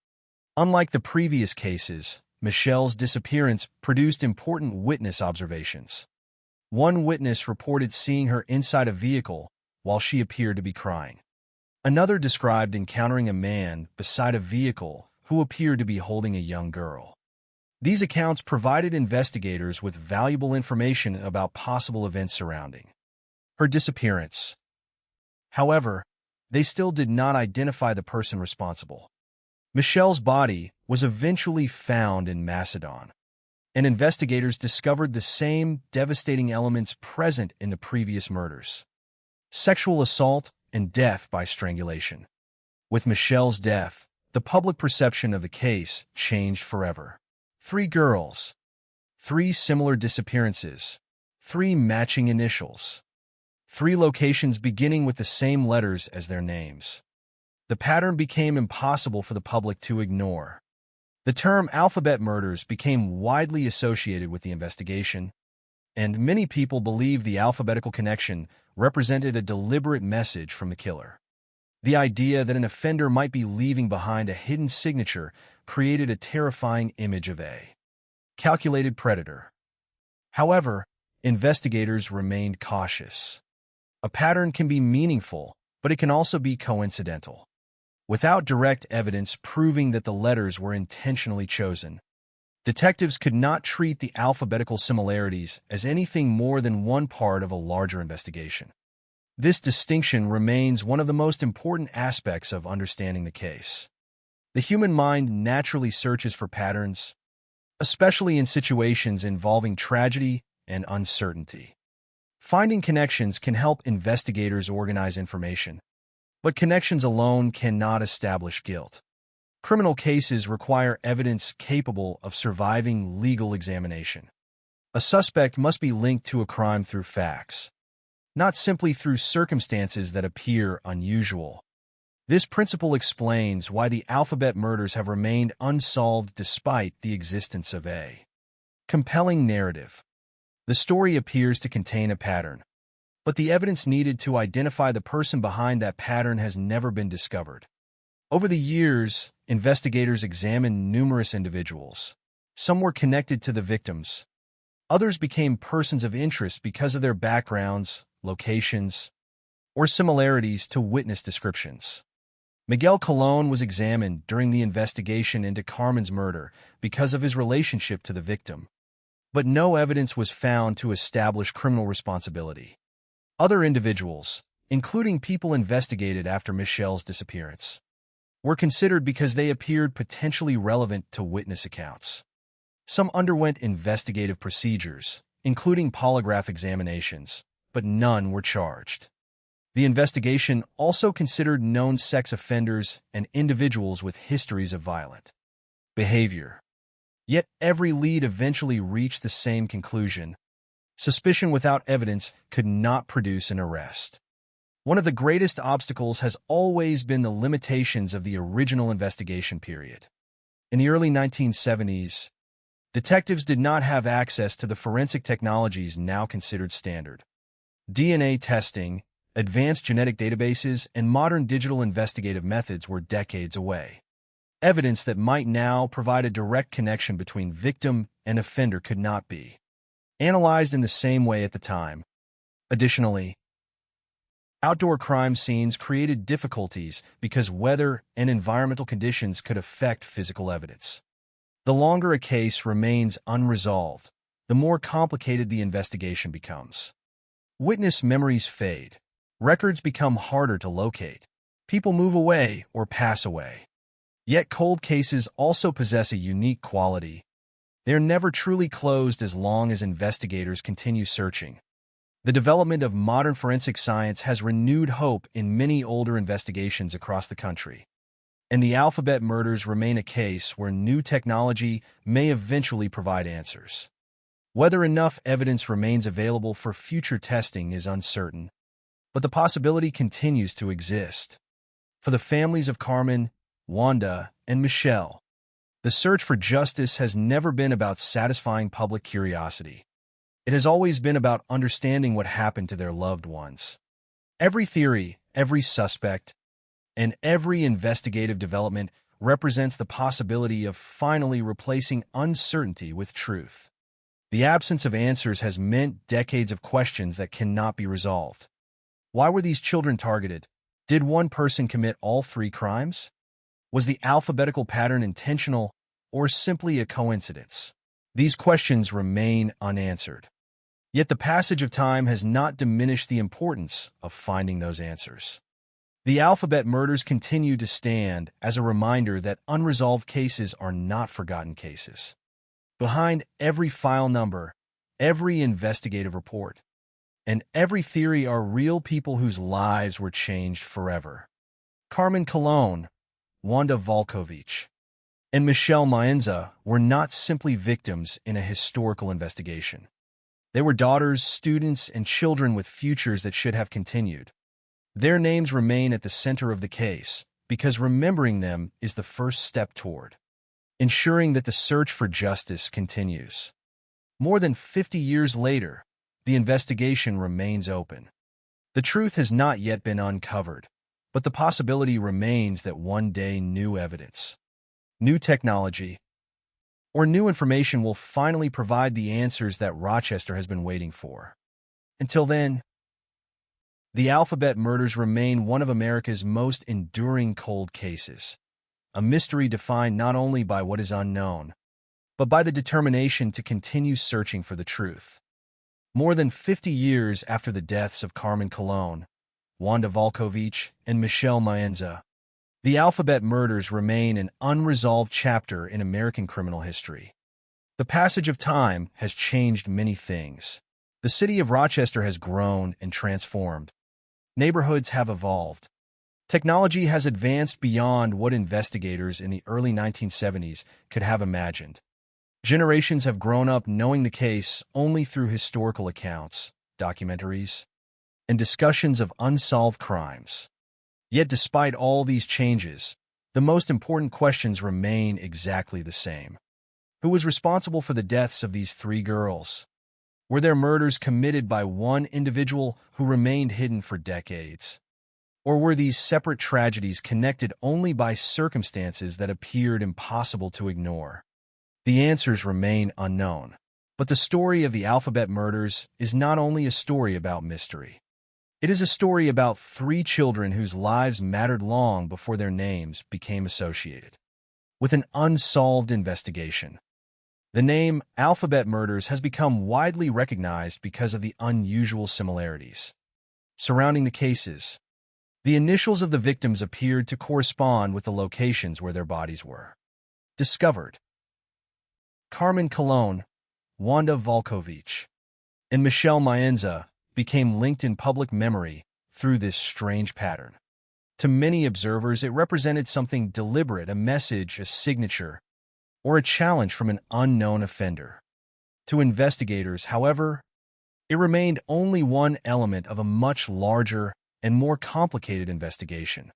Unlike the previous cases, Michelle's disappearance produced important witness observations. One witness reported seeing her inside a vehicle while she appeared to be crying. Another described encountering a man beside a vehicle who appeared to be holding a young girl. These accounts provided investigators with valuable information about possible events surrounding her disappearance. However, they still did not identify the person responsible. Michelle's body was eventually found in Macedon, and investigators discovered the same devastating elements present in the previous murders: sexual assault and death by strangulation. With Michelle's death, the public perception of the case changed forever. 3 girls, 3 similar disappearances, 3 matching initials, 3 locations beginning with the same letters as their names. The pattern became impossible for the public to ignore. The term alphabet murders became widely associated with the investigation, and many people believe the alphabetical connection represented a deliberate message from the killer. The idea that an offender might be leaving behind a hidden signature created a terrifying image of a calculated predator. However, investigators remained cautious. A pattern can be meaningful, but it can also be coincidental. Without direct evidence proving that the letters were intentionally chosen, detectives could not treat the alphabetical similarities as anything more than one part of a larger investigation. This distinction remains one of the most important aspects of understanding the case. The human mind naturally searches for patterns, especially in situations involving tragedy and uncertainty. Finding connections can help investigators organize information, but connections alone cannot establish guilt. Criminal cases require evidence capable of surviving legal examination. A suspect must be linked to a crime through facts, not simply through circumstances that appear unusual. This principle explains why the alphabet murders have remained unsolved despite the existence of a compelling narrative. The story appears to contain a pattern, but the evidence needed to identify the person behind that pattern has never been discovered. Over the years, investigators examined numerous individuals. Some were connected to the victims. Others became persons of interest because of their backgrounds, locations, or similarities to witness descriptions. Miguel Colon was examined during the investigation into Carmen's murder because of his relationship to the victim, but no evidence was found to establish criminal responsibility. Other individuals, including people investigated after Michelle's disappearance, were considered because they appeared potentially relevant to witness accounts. Some underwent investigative procedures, including polygraph examinations, but none were charged. The investigation also considered known sex offenders and individuals with histories of violent behavior. Yet every lead eventually reached the same conclusion: suspicion without evidence could not produce an arrest. One of the greatest obstacles has always been the limitations of the original investigation period. In the early 1970s, detectives did not have access to the forensic technologies now considered standard. DNA testing, advanced genetic databases, and modern digital investigative methods were decades away. Evidence that might now provide a direct connection between victim and offender could not be analyzed in the same way at the time. Additionally, outdoor crime scenes created difficulties because weather and environmental conditions could affect physical evidence. The longer a case remains unresolved, the more complicated the investigation becomes. Witness memories fade. Records become harder to locate. People move away or pass away. Yet cold cases also possess a unique quality. They are never truly closed as long as investigators continue searching. The development of modern forensic science has renewed hope in many older investigations across the country. And the Alphabet murders remain a case where new technology may eventually provide answers. Whether enough evidence remains available for future testing is uncertain, but the possibility continues to exist. For the families of Carmen, Wanda, and Michelle, the search for justice has never been about satisfying public curiosity. It has always been about understanding what happened to their loved ones. Every theory, every suspect, and every investigative development represents the possibility of finally replacing uncertainty with truth. The absence of answers has meant decades of questions that cannot be resolved. Why were these children targeted? Did one person commit all three crimes? Was the alphabetical pattern intentional or simply a coincidence? These questions remain unanswered. Yet the passage of time has not diminished the importance of finding those answers. The Alphabet murders continue to stand as a reminder that unresolved cases are not forgotten cases. Behind every file number, every investigative report, and every theory are real people whose lives were changed forever. Carmen Colon, Wanda Volkovich, and Michelle Maenza were not simply victims in a historical investigation. They were daughters, students, and children with futures that should have continued. Their names remain at the center of the case because remembering them is the first step toward ensuring that the search for justice continues. More than 50 years later, the investigation remains open. The truth has not yet been uncovered, but the possibility remains that one day new evidence, new technology, or new information will finally provide the answers that Rochester has been waiting for. Until then, the Alphabet murders remain one of America's most enduring cold cases, a mystery defined not only by what is unknown, but by the determination to continue searching for the truth. More than 50 years after the deaths of Carmen Colon, Wanda Volkovich, and Michelle Maenza, the Alphabet murders remain an unresolved chapter in American criminal history. The passage of time has changed many things. The city of Rochester has grown and transformed. Neighborhoods have evolved. Technology has advanced beyond what investigators in the early 1970s could have imagined. Generations have grown up knowing the case only through historical accounts, documentaries, and discussions of unsolved crimes. Yet despite all these changes, the most important questions remain exactly the same. Who was responsible for the deaths of these three girls? Were their murders committed by one individual who remained hidden for decades? Or were these separate tragedies connected only by circumstances that appeared impossible to ignore? The answers remain unknown. But the story of the Alphabet murders is not only a story about mystery. It is a story about three children whose lives mattered long before their names became associated with an unsolved investigation. The name Alphabet murders has become widely recognized because of the unusual similarities surrounding the cases. The initials of the victims appeared to correspond with the locations where their bodies were discovered. Carmen Colon, Wanda Volkovich, and Michelle Maenza became linked in public memory through this strange pattern. To many observers, it represented something deliberate, a message, a signature, or a challenge from an unknown offender. To investigators, however, it remained only one element of a much larger and more complicated investigation.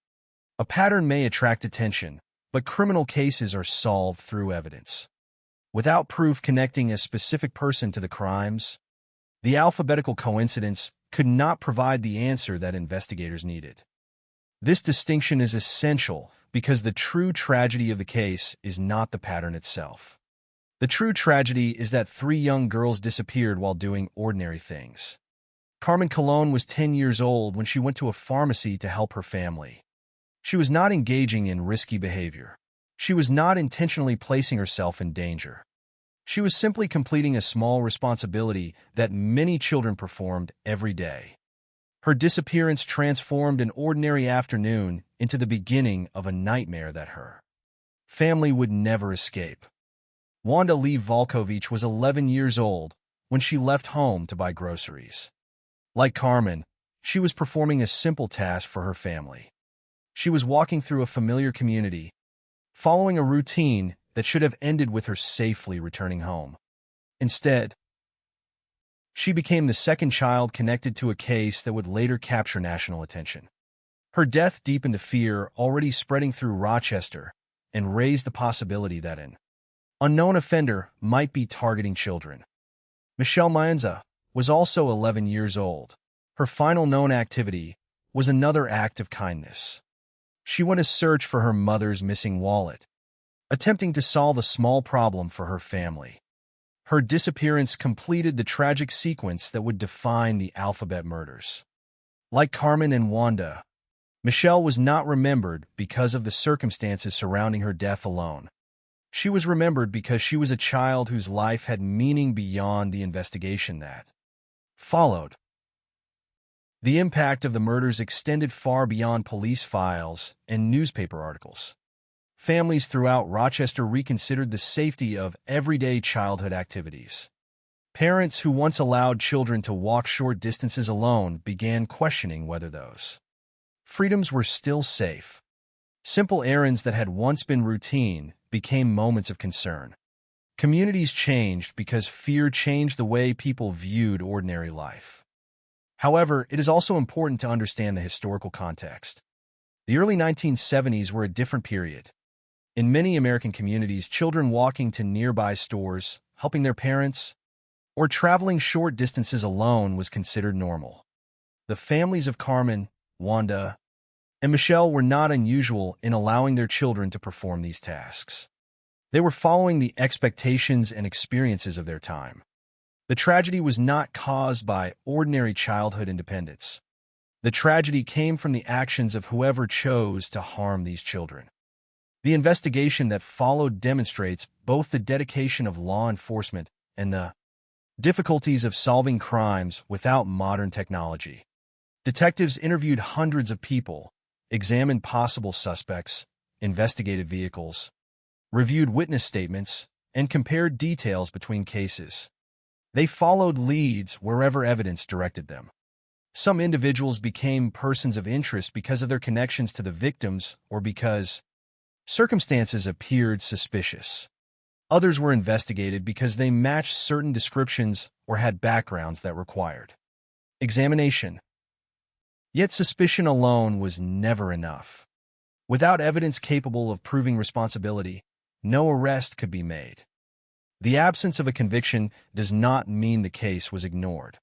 A pattern may attract attention, but criminal cases are solved through evidence. Without proof connecting a specific person to the crimes, the alphabetical coincidence could not provide the answer that investigators needed. This distinction is essential because the true tragedy of the case is not the pattern itself. The true tragedy is that 3 young girls disappeared while doing ordinary things. Carmen Colon was 10 years old when she went to a pharmacy to help her family. She was not engaging in risky behavior. She was not intentionally placing herself in danger. She was simply completing a small responsibility that many children performed every day. Her disappearance transformed an ordinary afternoon into the beginning of a nightmare that her family would never escape. Wanda Lee Volkovich was 11 years old when she left home to buy groceries. Like Carmen, she was performing a simple task for her family. She was walking through a familiar community, following a routine that should have ended with her safely returning home. Instead, she became the second child connected to a case that would later capture national attention. Her death deepened a fear already spreading through Rochester and raised the possibility that an unknown offender might be targeting children. Michelle Maenza was also 11 years old. Her final known activity was another act of kindness. She went to search for her mother's missing wallet, attempting to solve a small problem for her family. Her disappearance completed the tragic sequence that would define the alphabet murders. Like Carmen and Wanda, Michelle was not remembered because of the circumstances surrounding her death alone. She was remembered because she was a child whose life had meaning beyond the investigation that followed. The impact of the murders extended far beyond police files and newspaper articles. Families throughout Rochester reconsidered the safety of everyday childhood activities. Parents who once allowed children to walk short distances alone began questioning whether those freedoms were still safe. Simple errands that had once been routine became moments of concern. Communities changed because fear changed the way people viewed ordinary life. However, it is also important to understand the historical context. The early 1970s were a different period. In many American communities, children walking to nearby stores, helping their parents, or traveling short distances alone was considered normal. The families of Carmen, Wanda, and Michelle were not unusual in allowing their children to perform these tasks. They were following the expectations and experiences of their time. The tragedy was not caused by ordinary childhood independence. The tragedy came from the actions of whoever chose to harm these children. The investigation that followed demonstrates both the dedication of law enforcement and the difficulties of solving crimes without modern technology. Detectives interviewed hundreds of people, examined possible suspects, investigated vehicles, reviewed witness statements, and compared details between cases. They followed leads wherever evidence directed them. Some individuals became persons of interest because of their connections to the victims or because circumstances appeared suspicious. Others were investigated because they matched certain descriptions or had backgrounds that required examination. Yet suspicion alone was never enough. Without evidence capable of proving responsibility, no arrest could be made. The absence of a conviction does not mean the case was ignored.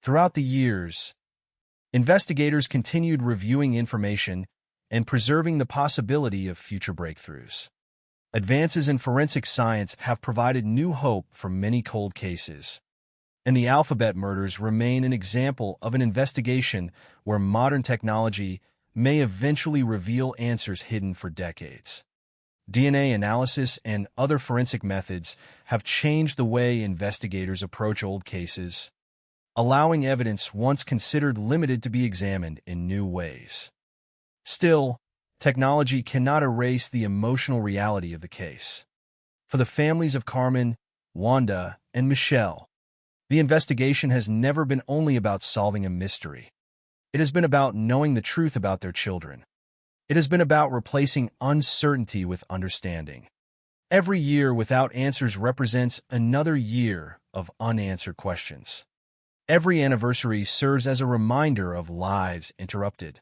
Throughout the years, investigators continued reviewing information and preserving the possibility of future breakthroughs. Advances in forensic science have provided new hope for many cold cases, and the alphabet murders remain an example of an investigation where modern technology may eventually reveal answers hidden for decades. DNA analysis and other forensic methods have changed the way investigators approach old cases, allowing evidence once considered limited to be examined in new ways. Still, technology cannot erase the emotional reality of the case. For the families of Carmen, Wanda, and Michelle, the investigation has never been only about solving a mystery. It has been about knowing the truth about their children. It has been about replacing uncertainty with understanding. Every year without answers represents another year of unanswered questions. Every anniversary serves as a reminder of lives interrupted.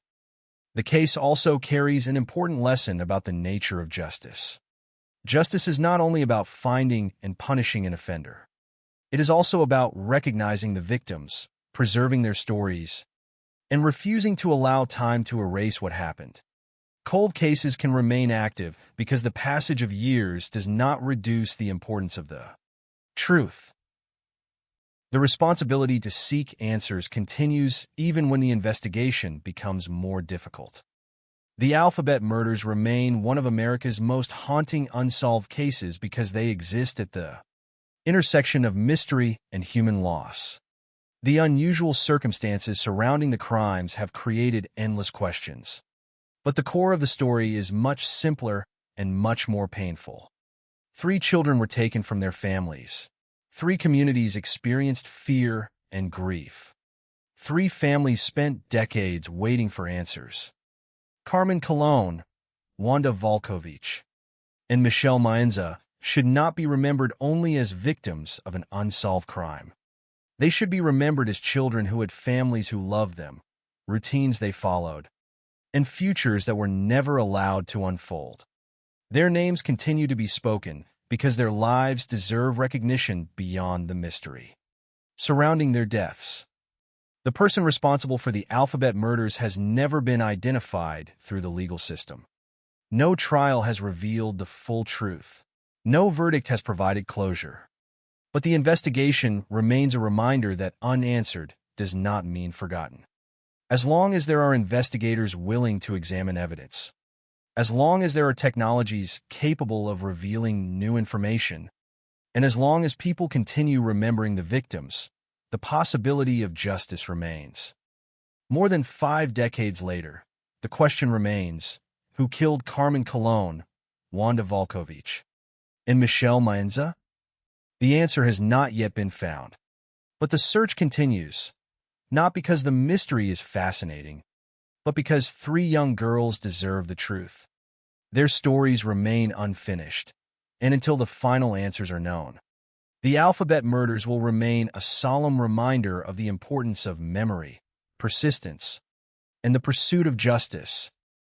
The case also carries an important lesson about the nature of justice. Justice is not only about finding and punishing an offender. It is also about recognizing the victims, preserving their stories, and refusing to allow time to erase what happened. Cold cases can remain active because the passage of years does not reduce the importance of the truth. The responsibility to seek answers continues even when the investigation becomes more difficult. The Alphabet murders remain one of America's most haunting unsolved cases because they exist at the intersection of mystery and human loss. The unusual circumstances surrounding the crimes have created endless questions. But the core of the story is much simpler and much more painful. 3 children were taken from their families. 3 communities experienced fear and grief. 3 families spent decades waiting for answers. Carmen Colon, Wanda Volkovich, and Michelle Maenza should not be remembered only as victims of an unsolved crime. They should be remembered as children who had families who loved them, routines they followed, and futures that were never allowed to unfold. Their names continue to be spoken because their lives deserve recognition beyond the mystery surrounding their deaths. The person responsible for the Alphabet murders has never been identified through the legal system. No trial has revealed the full truth. No verdict has provided closure. But the investigation remains a reminder that unanswered does not mean forgotten. As long as there are investigators willing to examine evidence, as long as there are technologies capable of revealing new information, and as long as people continue remembering the victims, the possibility of justice remains. More than 5 decades later, the question remains, who killed Carmen Colon, Wanda Volkovich, and Michelle Maenza? The answer has not yet been found. But the search continues, not because the mystery is fascinating, but because 3 young girls deserve the truth. Their stories remain unfinished, and until the final answers are known, the Alphabet murders will remain a solemn reminder of the importance of memory, persistence, and the pursuit of justice,